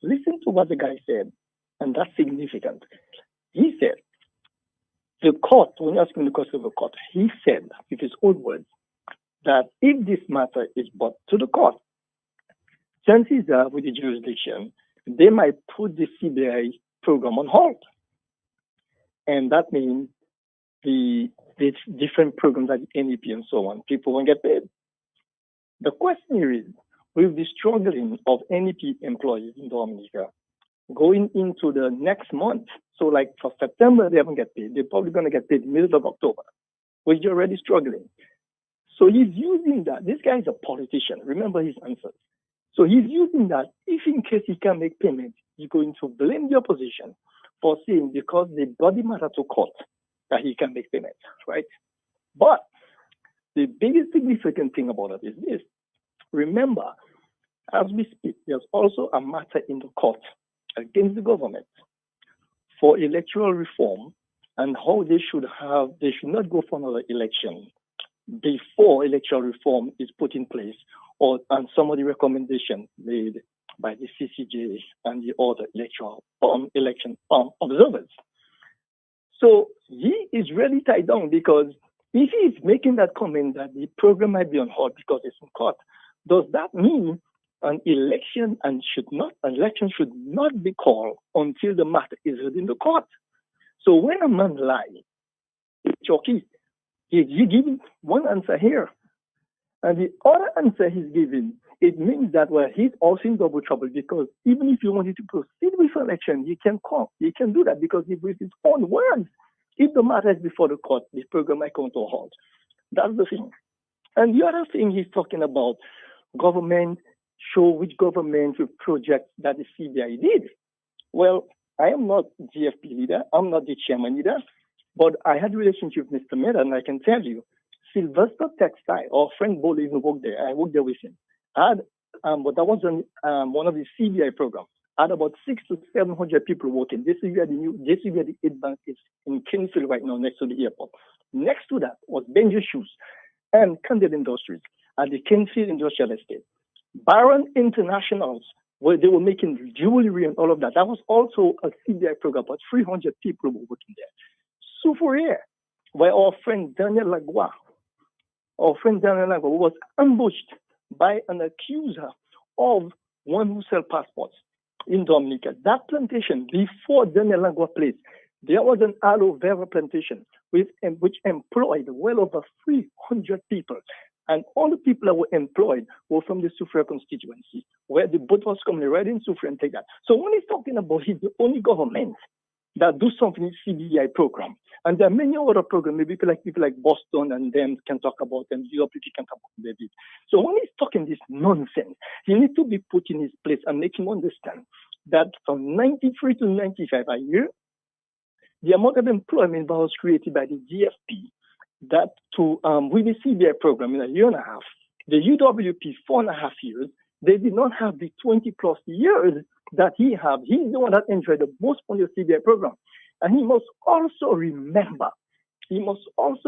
Listen to what the guy said, and that's significant. He said, the court, when asking the question of the court, he said, with his own words, that if this matter is brought to the court, chances are with the jurisdiction, they might put the CBI program on hold. And that means the different programs like NEP and so on, people won't get paid. The question is, with the struggling of NEP employees in Dominica, going into the next month, so like for September, they haven't get paid. They're probably going to get paid middle of October, which you're already struggling. So he's using that. This guy is a politician. Remember his answers. So he's using that. If in case he can't make payments, he's going to blame the opposition for saying because they brought the matter to court that he can make payments, right? But the biggest significant thing about it is this. Remember, as we speak, there's also a matter in the court against the government for electoral reform and how they should not go for another election before electoral reform is put in place and some of the recommendations made by the CCJ and the other election observers. So he is really tied down because if he is making that comment that the program might be on hold because it's in court, does that mean an election should not be called until the matter is heard in the court? So when a man lies, it's Chucky. He's giving one answer here, and the other answer he's giving, it means that he's also in double trouble because even if you wanted to proceed with election, you can do that because with his own words, if the matter is before the court, this program might come to a halt. That's the thing. And the other thing he's talking about, government show which government with projects that the CBI did. Well, I am not GFP leader. I'm not the chairman either. But I had a relationship with Mr. Meda, and I can tell you, Sylvester Textile, our friend Bole even worked there. I worked there with him. But that was one of the CBI programs. I had about 600 to 700 people working. This is where the 8 Bank is in Kingsfield right now, next to the airport. Next to that was Benji Shoes and Candid Industries at the Kingsfield Industrial Estate. Baron Internationals, where they were making jewelry and all of that. That was also a CBI program, but 300 people were working there. Soufriere, where our friend Daniel Lagua was ambushed by an accuser of one who sells passports in Dominica. That plantation, before Daniel Lagua place, there was an aloe vera plantation which employed well over 300 people. And all the people that were employed were from the Soufriere constituency, where the boat was coming right in Soufriere and take that. So when he's talking about he's the only government that do something in CBI program, and there are many other programs, maybe people like Boston and them can talk about them, GOPP can talk about them. So when he's talking this nonsense, he needs to be put in his place and make him understand that from 93 to 95 a year, the amount of employment that was created by the GFP that with the CBI program in a year and a half, the UWP 4.5 years, they did not have the 20 plus years that he have. He's the one that enjoyed the most on the CBI program. And he must also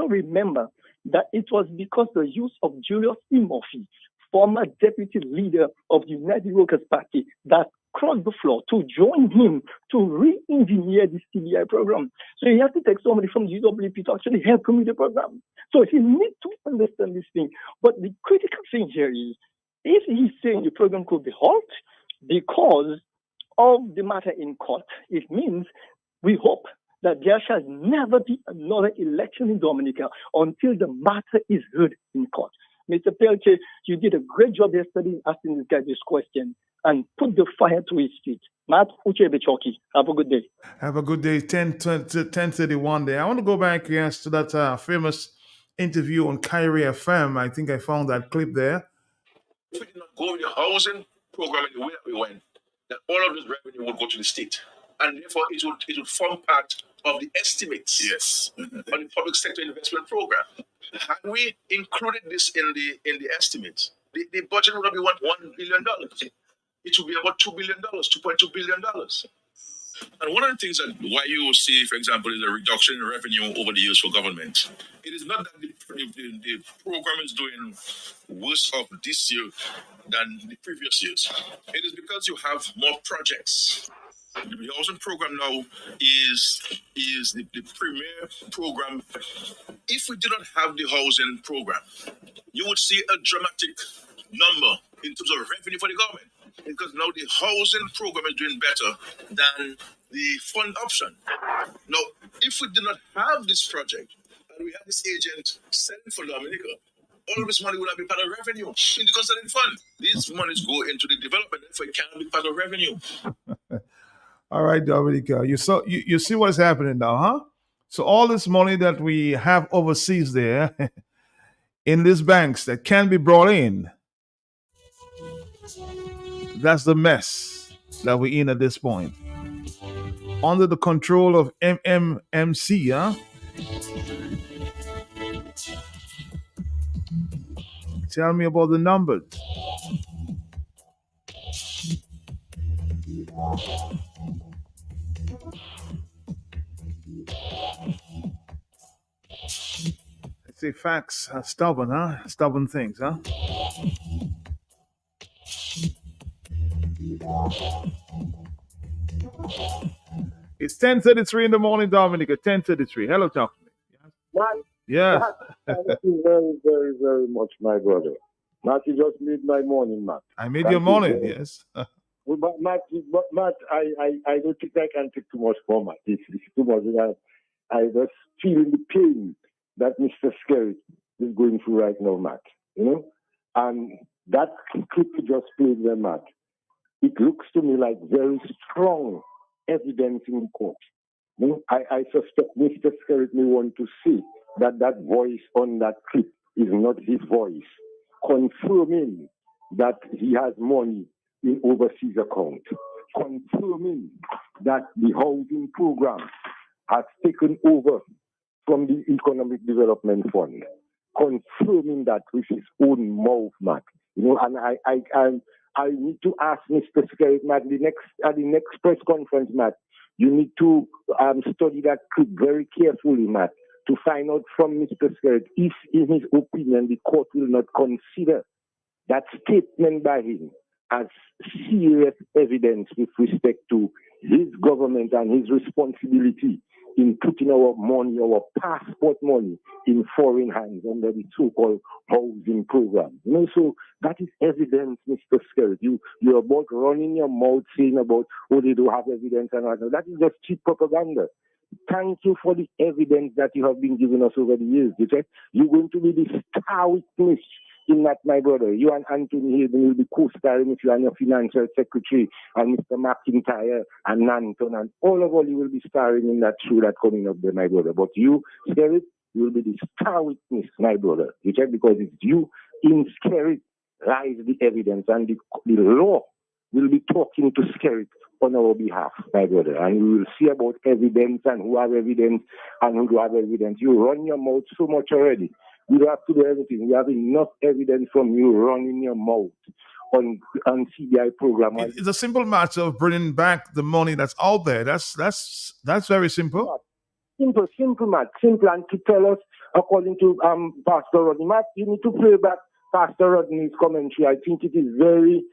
remember that it was because the use of Julius E. Murphy, former deputy leader of the United Workers' Party, that crossed the floor to join him to re-engineer the CBI program. So he has to take somebody from GWP to actually help him with the program. So he needs to understand this thing. But the critical thing here is, if he's saying the program could be halted because of the matter in court, it means we hope that there shall never be another election in Dominica until the matter is heard in court. Mr. Pelche, you did a great job yesterday asking this guy this question and put the fire to his feet. Matt Uchebechoki, have a good day. Have a good day. 10:31 there. I want to go back, yes, to that famous interview on Kyrie FM. I think I found that clip there. If we did not go with the housing program in the way that we went, then all of this revenue would go to the state. And therefore, it would form part of the estimates on the public sector investment program. Had we included this in the estimates, the budget would not be $1 billion. It would be about $2 billion, $2.2 billion. And one of the things that why you will see, for example, is a reduction in revenue over the years for government. It is not that the program is doing worse off this year than the previous years. It is because you have more projects. The housing program now is the premier program. If we did not have the housing program, you would see a dramatic number in terms of revenue for the government. Because now the housing program is doing better than the fund option. Now, if we did not have this project and we had this agent selling for Dominica, all of this money would have been part of revenue in the concerning fund. These monies go into the development, therefore it cannot be part of revenue. All right, Dominica, you see what's happening now, huh? So all this money that we have overseas there in these banks that can be brought in, that's the mess that we're in at this point. Under the control of MMMC, huh? Tell me about the numbers. Let's say facts are stubborn, huh? Stubborn things, huh? It's 10:33 in the morning, Dominica. 10:33. Hello, talk to me. Man, Yes. thank you very, very, very much, my brother. Matt, you just made my morning, Matt. I made Thank your you morning. very Yes. Well, Matt, I don't think I can take too much more, Matt. It's too much. I just feeling the pain that Mr. Skerrit is going through right now, Matt. You know? And that clip you just played there, Matt, it looks to me like very strong evidence in the court. You know? I suspect Mr. Skerrit may want to see that that voice on that clip is not his voice, confirming that he has money in overseas account, confirming that the housing program has taken over from the Economic Development Fund, confirming that with his own mouth, Matt. You know, and I need to ask Mr. Skerrit, Matt, at the next press conference, Matt, you need to study that clip very carefully, Matt, to find out from Mr. Skerrit if, in his opinion, the court will not consider that statement by him as serious evidence with respect to his government and his responsibility in putting our money, our passport money, in foreign hands under the so-called housing program. You know, so that is evidence, Mr. Skerrit. You're about running your mouth saying about, oh, they don't have evidence and all that. That is just cheap propaganda. Thank you for the evidence that you have been giving us over the years. You said you're going to be the star witness in that, my brother. You and Anthony Hayden will be co-starring with you and your financial secretary and Mr. McIntyre and Nanton and all of you will be starring in that show that's coming up there, my brother. But you, Skerrit, you will be the star witness, my brother. You check because it's you in Skerrit lies the evidence and the law will be talking to Skerrit on our behalf, my brother. And we will see about evidence and who have evidence and who don't have evidence. You run your mouth so much already. We don't have to do everything. We have enough evidence from you running your mouth on CBI program. It's a simple matter of bringing back the money that's out there. That's very simple. Simple, Matt. Simple. And to tell us, according to Pastor Rodney, Matt, you need to play back Pastor Rodney's commentary. I think it is very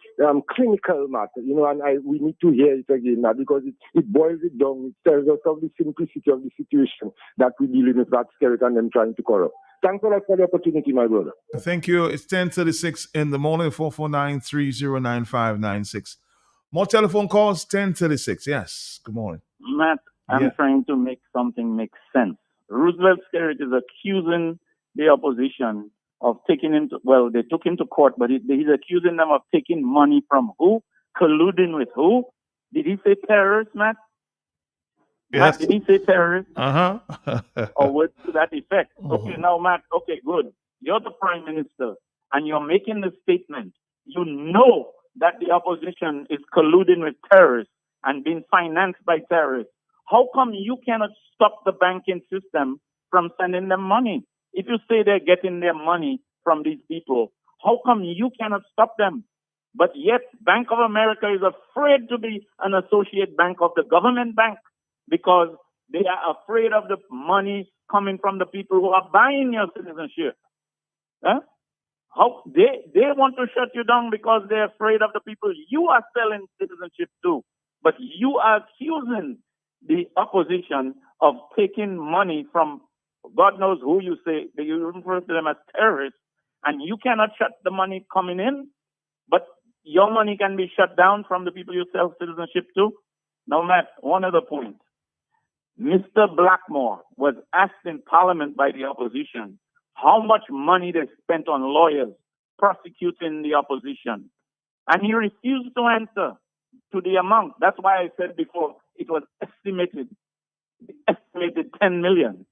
clinical, Matt. You know, and we need to hear it again now because it boils it down. It tells us of the simplicity of the situation that we're dealing with that Skerrit and them trying to corrupt. Thanks a lot for the opportunity, my brother. Thank you. It's 10:36 in the morning, 449-309596. More telephone calls, 10:36. Yes, good morning. Matt, I'm trying to make something make sense. Roosevelt Skerrit is accusing the opposition of taking him to, well, they took him to court, but he's accusing them of taking money from who? Colluding with who? Did he say terrorists, Matt? Yes. Matt, did he say terrorists? Uh-huh. Or words to that effect? Okay, now, Matt, okay, good. You're the prime minister, and you're making the statement. You know that the opposition is colluding with terrorists and being financed by terrorists. How come you cannot stop the banking system from sending them money? If you say they're getting their money from these people, how come you cannot stop them? But yet, Bank of America is afraid to be an associate bank of the government bank because they are afraid of the money coming from the people who are buying your citizenship. Huh? How they want to shut you down because they're afraid of the people you are selling citizenship to. But you are accusing the opposition of taking money from God knows who you say, you refer to them as terrorists, and you cannot shut the money coming in, but your money can be shut down from the people you sell citizenship to. Now, Matt, one other point. Mr. Blackmore was asked in Parliament by the opposition how much money they spent on lawyers prosecuting the opposition. And he refused to answer to the amount. That's why I said before it was estimated 10 million.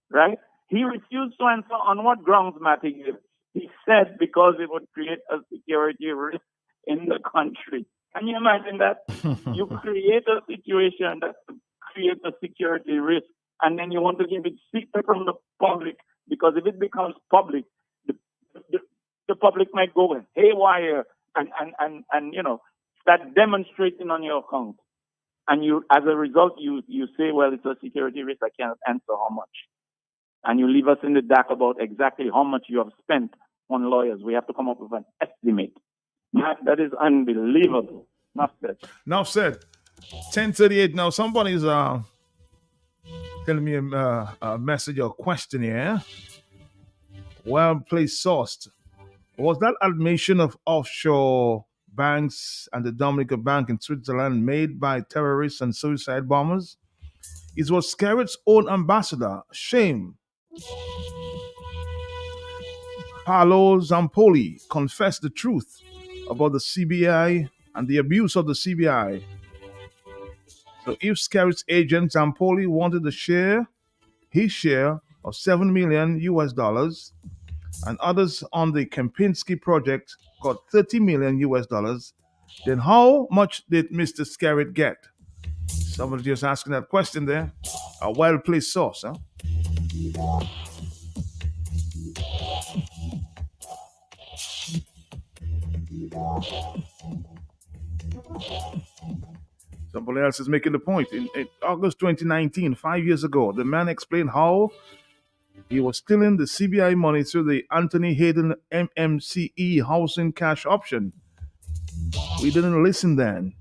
Right? He refused to answer on what grounds, Matty? He said because it would create a security risk in the country. Can you imagine that? You create a situation that creates a security risk, and then you want to keep it secret from the public because if it becomes public, the public might go haywire and you know start demonstrating on your account. And you, as a result, you say, well, it's a security risk. I cannot answer how much. And you leave us in the dark about exactly how much you have spent on lawyers. We have to come up with an estimate. That is unbelievable. Enough said. Enough said. 10:38 now. Somebody's telling me a message or question here. Well placed sourced. Was that admission of offshore banks and the Dominica Bank in Switzerland made by terrorists and suicide bombers? It was Skerritt's own ambassador, Shame Paolo Zampoli, confessed the truth about the CBI and the abuse of the CBI. So if Skerritt's agent Zampoli wanted his share of $7 million US, and others on the Kempinski project got $30 million US, then how much did Mr. Skerritt get? Somebody just asking that question there. A well-placed source, huh? Somebody else is making the point. In August 2019, 5 years ago, the man explained how he was stealing the CBI money through the Anthony Hayden MMCE housing cash option. We didn't listen then.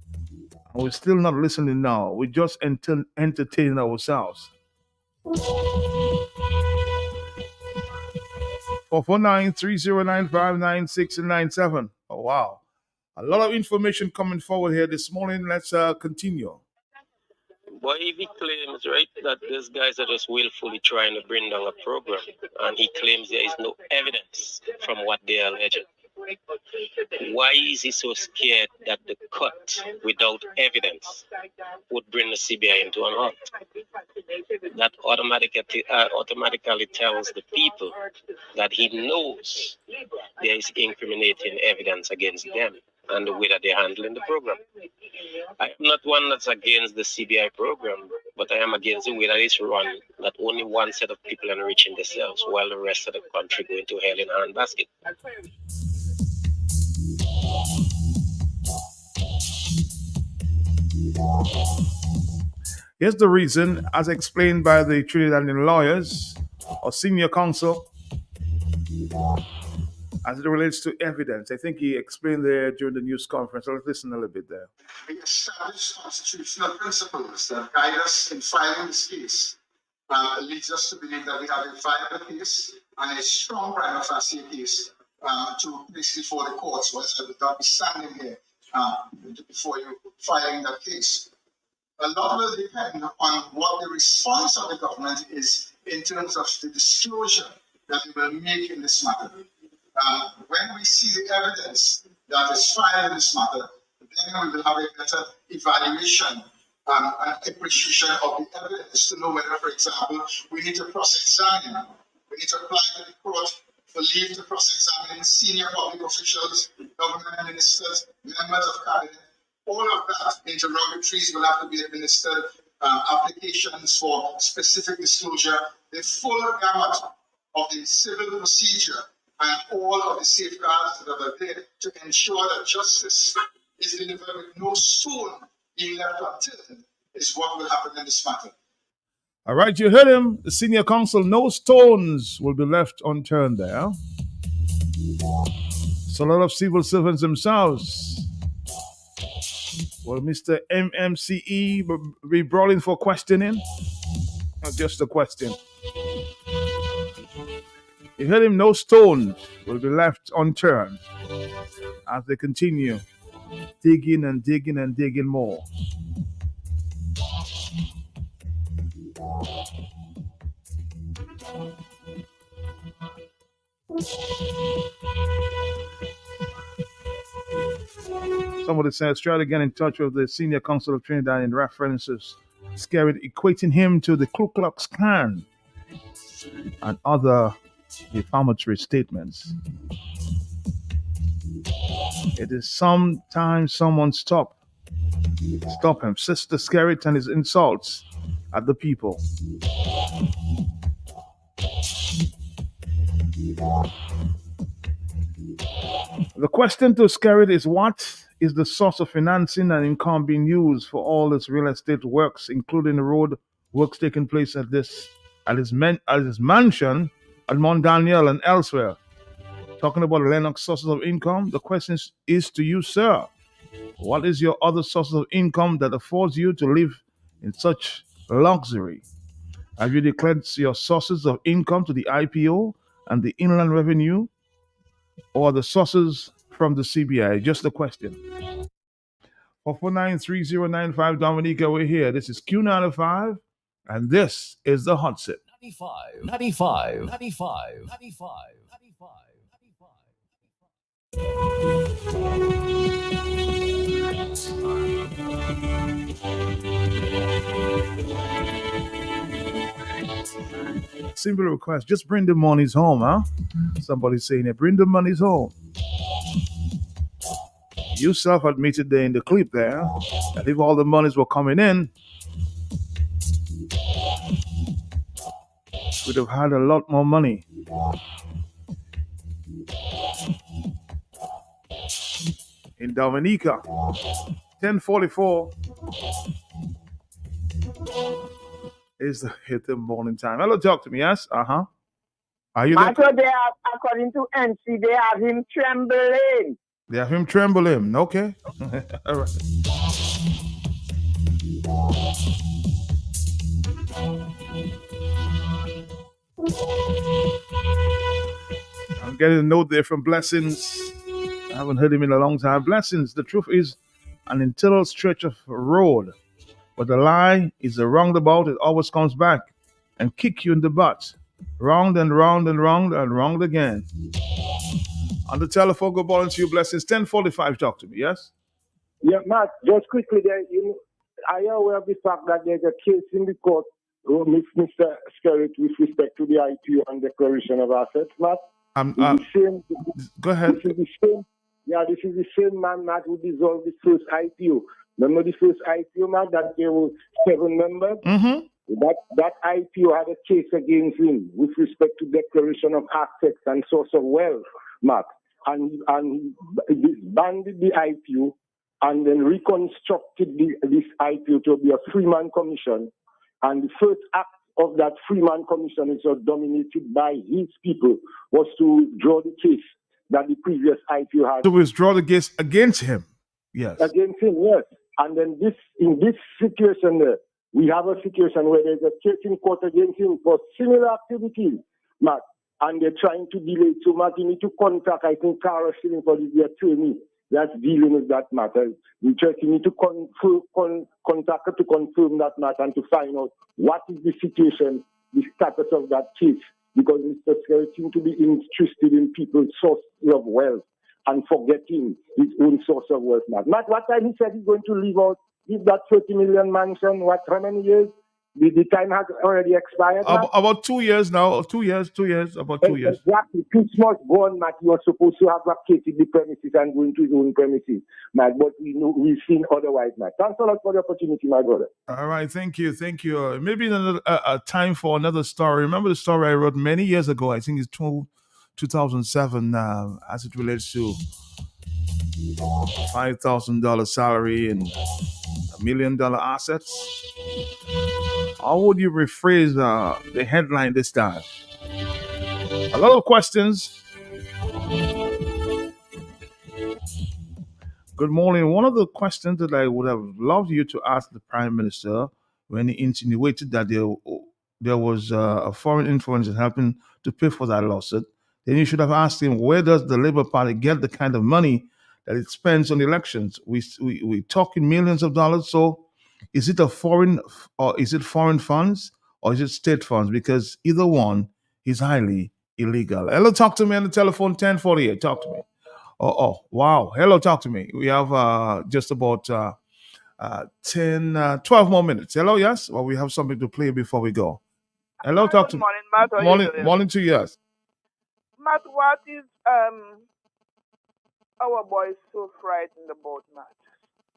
And we're still not listening now. We're just entertaining ourselves. 449-309-596-97. Oh, wow. A lot of information coming forward here this morning. Let's continue. But if he claims, right, that these guys are just willfully trying to bring down a program, and he claims there is no evidence from what they are alleging, why is he so scared that the cut without evidence would bring the CBI into an halt? That automatically tells the people that he knows there is incriminating evidence against them and the way that they're handling the program. I am not one that's against the CBI program, but I am against the way that it's run, that only one set of people are enriching themselves while the rest of the country going to hell in a handbasket. Here's the reason, as explained by the Trinidadian lawyers or senior counsel, as it relates to evidence. I think he explained there during the news conference. Let's listen a little bit there. We established constitutional principles that guide us in filing this case. Leads us to believe that we have a viable case and a strong prima facie case to place before the courts, whether without be standing here before you filing that case. A lot will depend on what the response of the government is in terms of the disclosure that they will make in this matter. When we see the evidence that is filed in this matter, then we will have a better evaluation and appreciation of the evidence to know whether, for example, we need to cross-examine. We need to apply to the court for leave to cross-examine senior public officials, government ministers, members of cabinet. All of that interrogatories will have to be administered, applications for specific disclosure, the full gamut of the civil procedure and all of the safeguards that are there to ensure that justice is delivered with no stone being left unturned is what will happen in this matter. All right, you heard him. The senior counsel, no stones will be left unturned there. So a lot of civil servants themselves. Will Mr. MMCE be brought in for questioning? Or just a question? You heard him, no stone will be left unturned as they continue digging and digging and digging more. Somebody says, try to get in touch with the senior counsel of Trinidad in references Skerritt equating him to the Ku Klux Klan and other defamatory statements. It is sometimes someone stop him. Sister Skerritt and his insults at the people. The question to Skerritt is, what is the source of financing and income being used for all this real estate works, including the road works taking place at his mansion at Mount Daniel and elsewhere? Talking about Lennox sources of income, the question is to you, sir. What is your other source of income that affords you to live in such luxury? Have you declared your sources of income to the IPO and the Inland Revenue, or the sources from the CBI? Just a question. 4493095 Dominica, we're here. This is Q95, and this is the Hot Sit. 95. Simple request, just bring the monies home, huh? Somebody's saying it, bring the monies home. You self-admitted there in the clip there that if all the monies were coming in, we'd have had a lot more money. In Dominica, 10:44 is the hit the morning time. Hello, talk to me, yes? Uh-huh. Are you there? Matter they have, according to NC, they have him trembling. They have him trembling. Okay. All right. I'm getting a note there from Blessings. I haven't heard him in a long time. Blessings, the truth is an internal stretch of road, but the lie is a roundabout. It always comes back and kick you in the butt. Round and round and round and round again. On the telephone, go ball into your Blessings. 10:45, talk to me, yes? Yeah, Matt, just quickly there, are you aware of the fact that there's a case in the court with Mr. Skerritt with respect to the IPO and declaration of assets, Matt? Go ahead. This is the same man, Matt, who dissolved the first IPO. Remember the first IPO, Matt, that there were 7 members? Mm-hmm. That IPO had a case against him with respect to declaration of assets and source of wealth, Matt. And he disbanded the IPO and then reconstructed this IPO to be a three-man commission. And the first act of that three-man commission, which was dominated by his people, was to withdraw the case that the previous IPO had. To withdraw the case against him. Yes. Against him, yes. And then in this situation there, we have a situation where there's a case in court against him for similar activities, Matt. And they're trying to delay it. So, Matt, you need to contact, I think, Cara Schilling for the attorney that's dealing with that matter. You need to contact her to confirm that matter and to find out what is the situation, the status of that case. Because Mr. Skerritt seems to be interested in people's sources of wealth and forgetting his own source of wealth, Matt. Matt, what time he said he's going to leave that 30 million mansion, how many years? The time has already expired, Matt? About 2 years now. 2 years, about 2 years. Exactly. Christmas born, Matt. He was supposed to have vacated the premises and go into his own premises, Matt. But we've seen otherwise, Matt. Thanks a lot for the opportunity, my brother. All right. Thank you. Maybe another time for another story. Remember the story I wrote many years ago? I think it's 2007 as it relates to $5,000 salary and $1 million assets. How would you rephrase the headline this time? A lot of questions. Good morning. One of the questions that I would have loved you to ask the Prime Minister when he insinuated that there was a foreign influence helping to pay for that lawsuit, then you should have asked him, where does the Labour Party get the kind of money that it spends on elections? We talk in millions of dollars, so is it foreign funds or is it state funds? Because either one is highly illegal. Hello, talk to me on the telephone, 1048. Talk to me. Oh, wow. Hello, talk to me. We have just about 12 more minutes. Hello, yes? Well, we have something to play before we go. Hello, talk to me. Morning, Matt. How are you doing? Morning to you, yes. Matt, what is our boys so frightened about, Matt?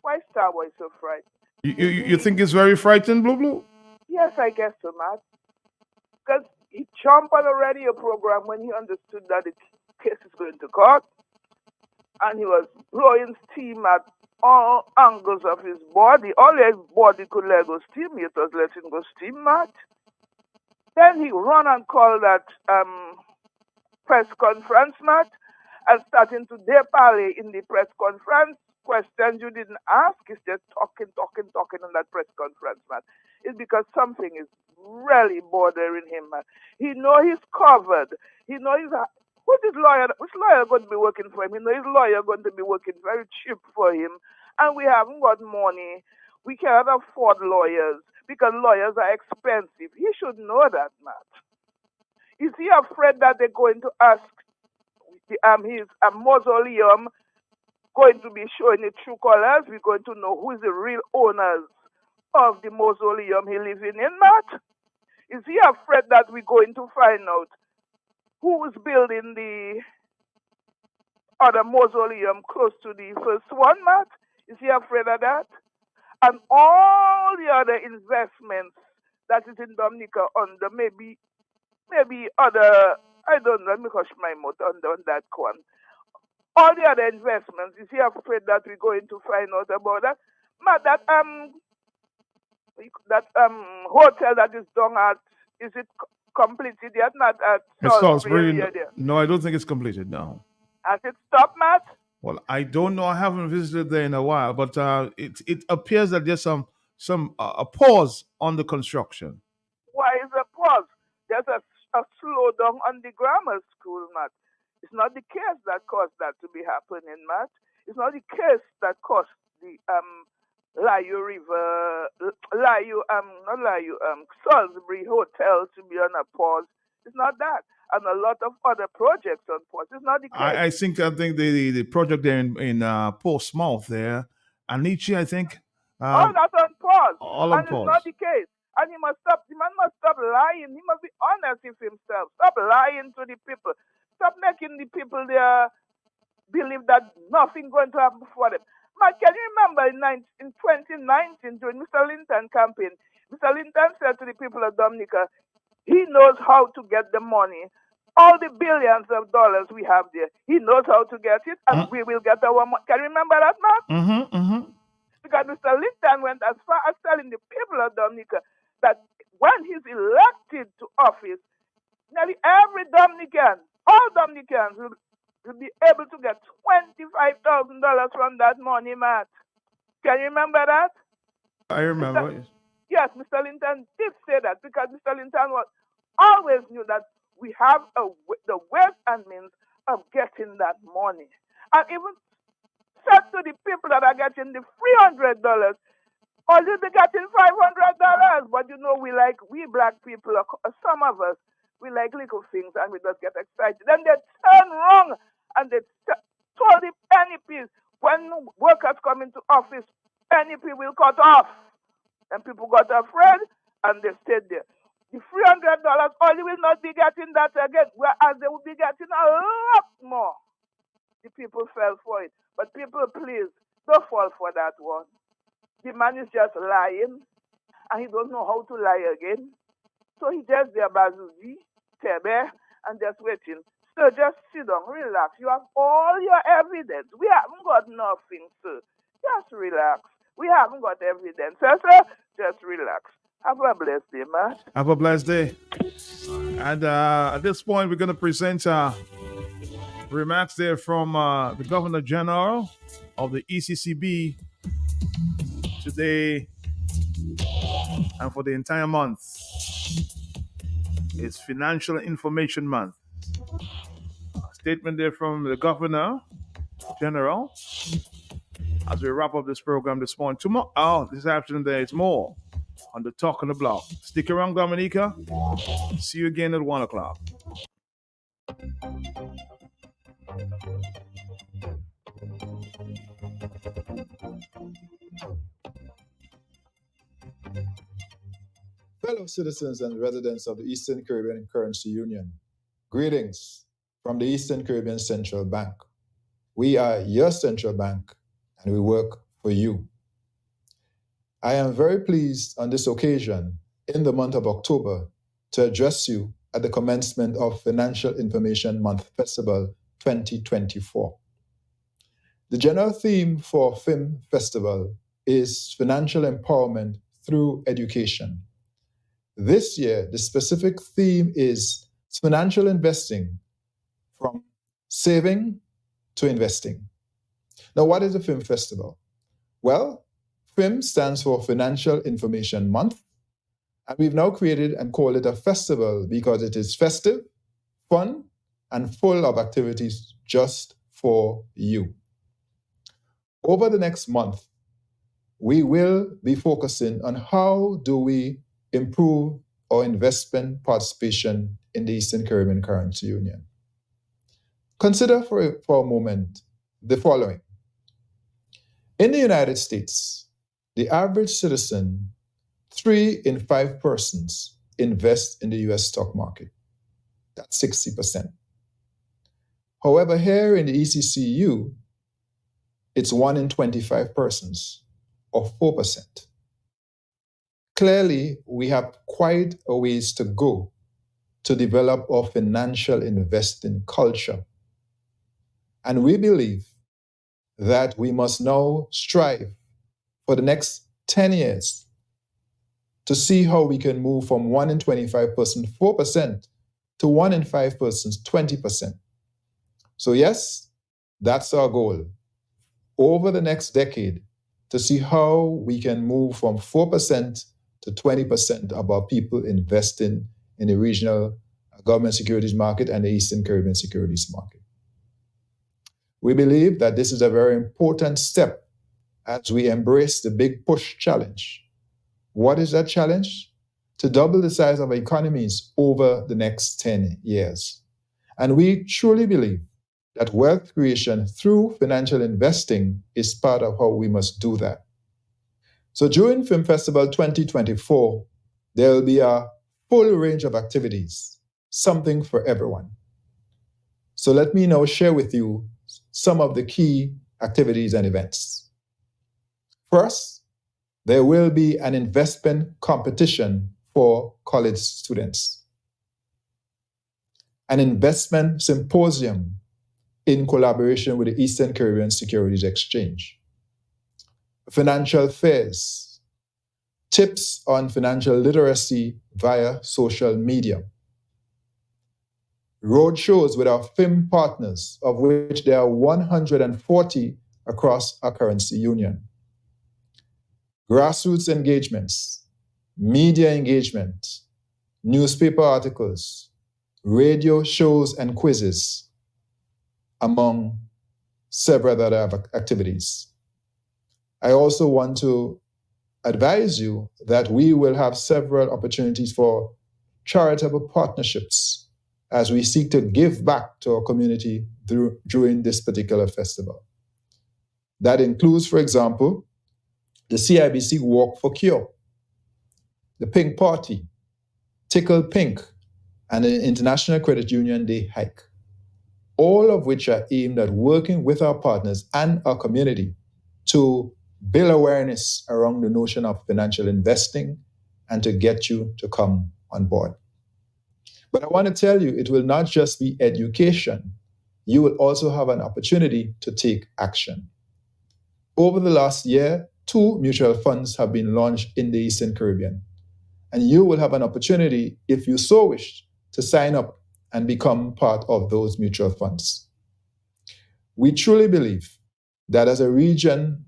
Why Starboy so frightened? You think it's very frightening, Blue? Yes, I guess so, Matt. Because he jumped on a radio program when he understood that the case is going to court. And he was blowing steam at all angles of his body. All his body could let go steam. It was letting go steam, Matt. Then he run and called that press conference, Matt, and starting to parley in the press conference questions you didn't ask. He's just talking in that press conference, man. It's because something is really bothering him, man. He know he's covered. He know he's which lawyer going to be working for him? He know his lawyer going to be working very cheap for him, and we haven't got money. We cannot afford lawyers because lawyers are expensive. He should know that, man. Is he afraid that they're going to ask his mausoleum going to be showing the true colors? We're going to know who is the real owners of the mausoleum he living in, Matt? Is he afraid that we're going to find out who is building the other mausoleum close to the first one, Matt? Is he afraid of that? And all the other investments that is in Dominica under maybe other, I don't know, let me hush my mouth on that one. All the other investments, is he afraid that we're going to find out about that? Matt, that hotel that is done at, is it completed yet? Not at Salisbury. area there. No, I don't think it's completed now. Has it stopped, Matt? Well, I don't know. I haven't visited there in a while, but it appears that there's a pause on the construction. Why is a pause? There's a slowdown on the grammar school, Matt. It's not the case that caused that to be happening, Matt. It's not the case that caused the Salisbury Hotel to be on a pause. It's not that. And a lot of other projects on pause. It's not the case. I think the project there in Portsmouth there, Anichi, I think. All that's on pause. All on and pause. It's not the case. And the man must stop lying. He must be honest with himself. Stop lying to the people. Stop making the people there believe that nothing going to happen for them. Man, can you remember in 2019 during Mr. Linton campaign, Mr. Linton said to the people of Dominica, he knows how to get the money. All the billions of dollars we have there, he knows how to get it, and we will get our money. Can you remember that, Mark? Because Mr. Linton went as far as telling the people of Dominica that when he's elected to office, nearly every Dominican, all Dominicans will be able to get $25,000 from that money, Matt. Can you remember that? I remember. Yes, Mr. Linton did say that because Mr. Linton always knew that we have the ways and means of getting that money. And even said to the people that are getting the $300, or you'll be getting $500. But you know, we black people, some of us, we like little things and we just get excited. Then they turn wrong and they told the NEPs when workers come into office, NEP will cut off. And people got afraid and they stayed there. The $300, only will not be getting that again, whereas they will be getting a lot more. The people fell for it. But people, please, don't fall for that one. The man is just lying, and he don't know how to lie again. So he just there, Bazuzi, Tebe, and just waiting. So just sit down, relax. You have all your evidence. We haven't got nothing, sir. Just relax. We haven't got evidence. Sir, just relax. Have a blessed day, man. Have a blessed day. And at this point, we're going to present remarks there from the Governor General of the ECCB today and for the entire month. It's Financial Information Month. A statement there from the Governor General as we wrap up this program this morning. This afternoon there is more on the Talk on the Block. Stick around, Dominica. See you again at 1 o'clock. Fellow citizens and residents of the Eastern Caribbean Currency Union, greetings from the Eastern Caribbean Central Bank. We are your central bank and we work for you. I am very pleased on this occasion in the month of October to address you at the commencement of Financial Information Month Festival 2024. The general theme for FIM Festival is financial empowerment through education. This year, the specific theme is financial investing from saving to investing. Now, what is a film festival? Well, FIM stands for Financial Information Month, and we've now created and called it a festival because it is festive, fun, and full of activities just for you. Over the next month, we will be focusing on how do we improve our investment participation in the Eastern Caribbean Currency Union. Consider for a moment the following. In the United States, the average citizen, 3 in 5 persons invest in the US stock market. That's 60%. However, here in the ECCU, it's 1 in 25 persons, or 4%. Clearly, we have quite a ways to go to develop our financial investing culture. And we believe that we must now strive for the next 10 years to see how we can move from 1 in 25 persons, 4%, to 1 in 5 persons, 20%. So yes, that's our goal. Over the next decade, to see how we can move from 4% to 20% of our people investing in the regional government securities market and the Eastern Caribbean securities market. We believe that this is a very important step as we embrace the big push challenge. What is that challenge? To double the size of economies over the next 10 years. And we truly believe that wealth creation through financial investing is part of how we must do that. So during Film Festival 2024, there will be a full range of activities, something for everyone. So let me now share with you some of the key activities and events. First, there will be an investment competition for college students, an investment symposium in collaboration with the Eastern Caribbean Securities Exchange, financial fairs, tips on financial literacy via social media, road shows with our FIM partners, of which there are 140 across our currency union, grassroots engagements, media engagement, newspaper articles, radio shows and quizzes, among several other activities. I also want to advise you that we will have several opportunities for charitable partnerships as we seek to give back to our community during this particular festival. That includes, for example, the CIBC Walk for Cure, the Pink Party, Tickle Pink, and the International Credit Union Day Hike, all of which are aimed at working with our partners and our community to build awareness around the notion of financial investing and to get you to come on board. But I want to tell you, it will not just be education. You will also have an opportunity to take action. Over the last year, 2 mutual funds have been launched in the Eastern Caribbean. And you will have an opportunity, if you so wish, to sign up and become part of those mutual funds. We truly believe that as a region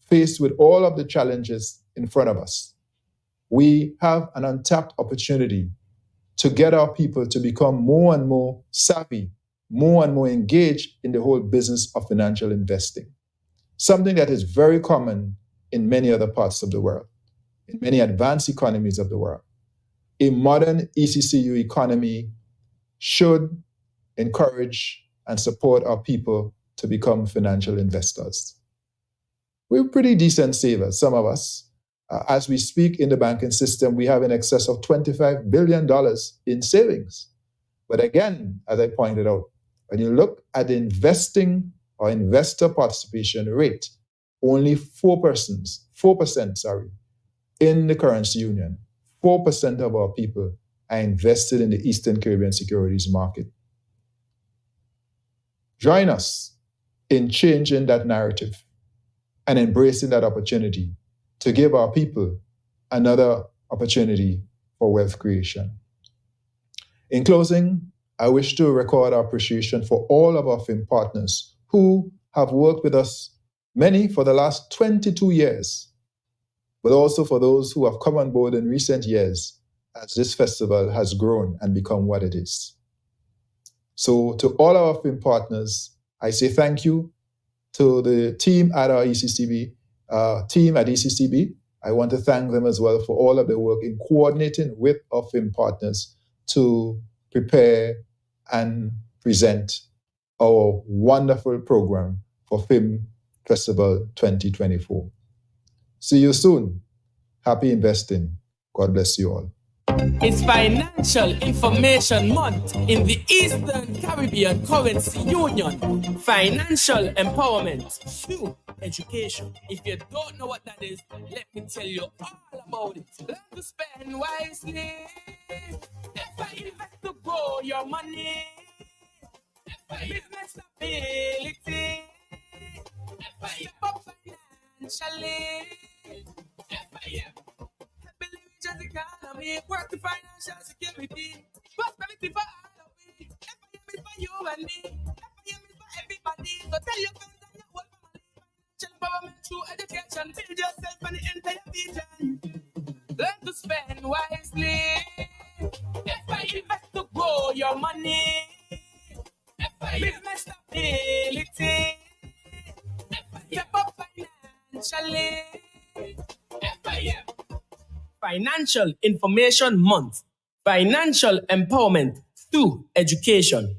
faced with all of the challenges in front of us, we have an untapped opportunity to get our people to become more and more savvy, more and more engaged in the whole business of financial investing. Something that is very common in many other parts of the world, in many advanced economies of the world. A modern ECCU economy should encourage and support our people to become financial investors. We're pretty decent savers, some of us. As we speak in the banking system, we have in excess of $25 billion in savings. But again, as I pointed out, when you look at the investing or investor participation rate, only 4% in the currency union, 4% of our people are invested in the Eastern Caribbean securities market. Join us in changing that narrative and embracing that opportunity to give our people another opportunity for wealth creation. In closing, I wish to record our appreciation for all of our FIM partners who have worked with us many for the last 22 years, but also for those who have come on board in recent years as this festival has grown and become what it is. So to all our film partners, I say thank you. To the team at our ECCB, team at ECCB, I want to thank them as well for all of their work in coordinating with our film partners to prepare and present our wonderful program for Film Festival 2024. See you soon. Happy investing. God bless you all. It's Financial Information Month in the Eastern Caribbean Currency Union. Financial empowerment through education. If you don't know what that is, let me tell you all about it. Learn to spend wisely. If I invest to grow your money. Business stability. Step up financially. Just economy, work to financial security, prosperity for all of we. FIM is for you and me. FIM is for everybody. So tell your friends and your whole family. Financial empowerment through education. Build yourself and the entire vision. Learn to spend wisely. FIM invest to grow your money. Business stability. Step up financially. FIM. Financial Information Month. Financial empowerment through education.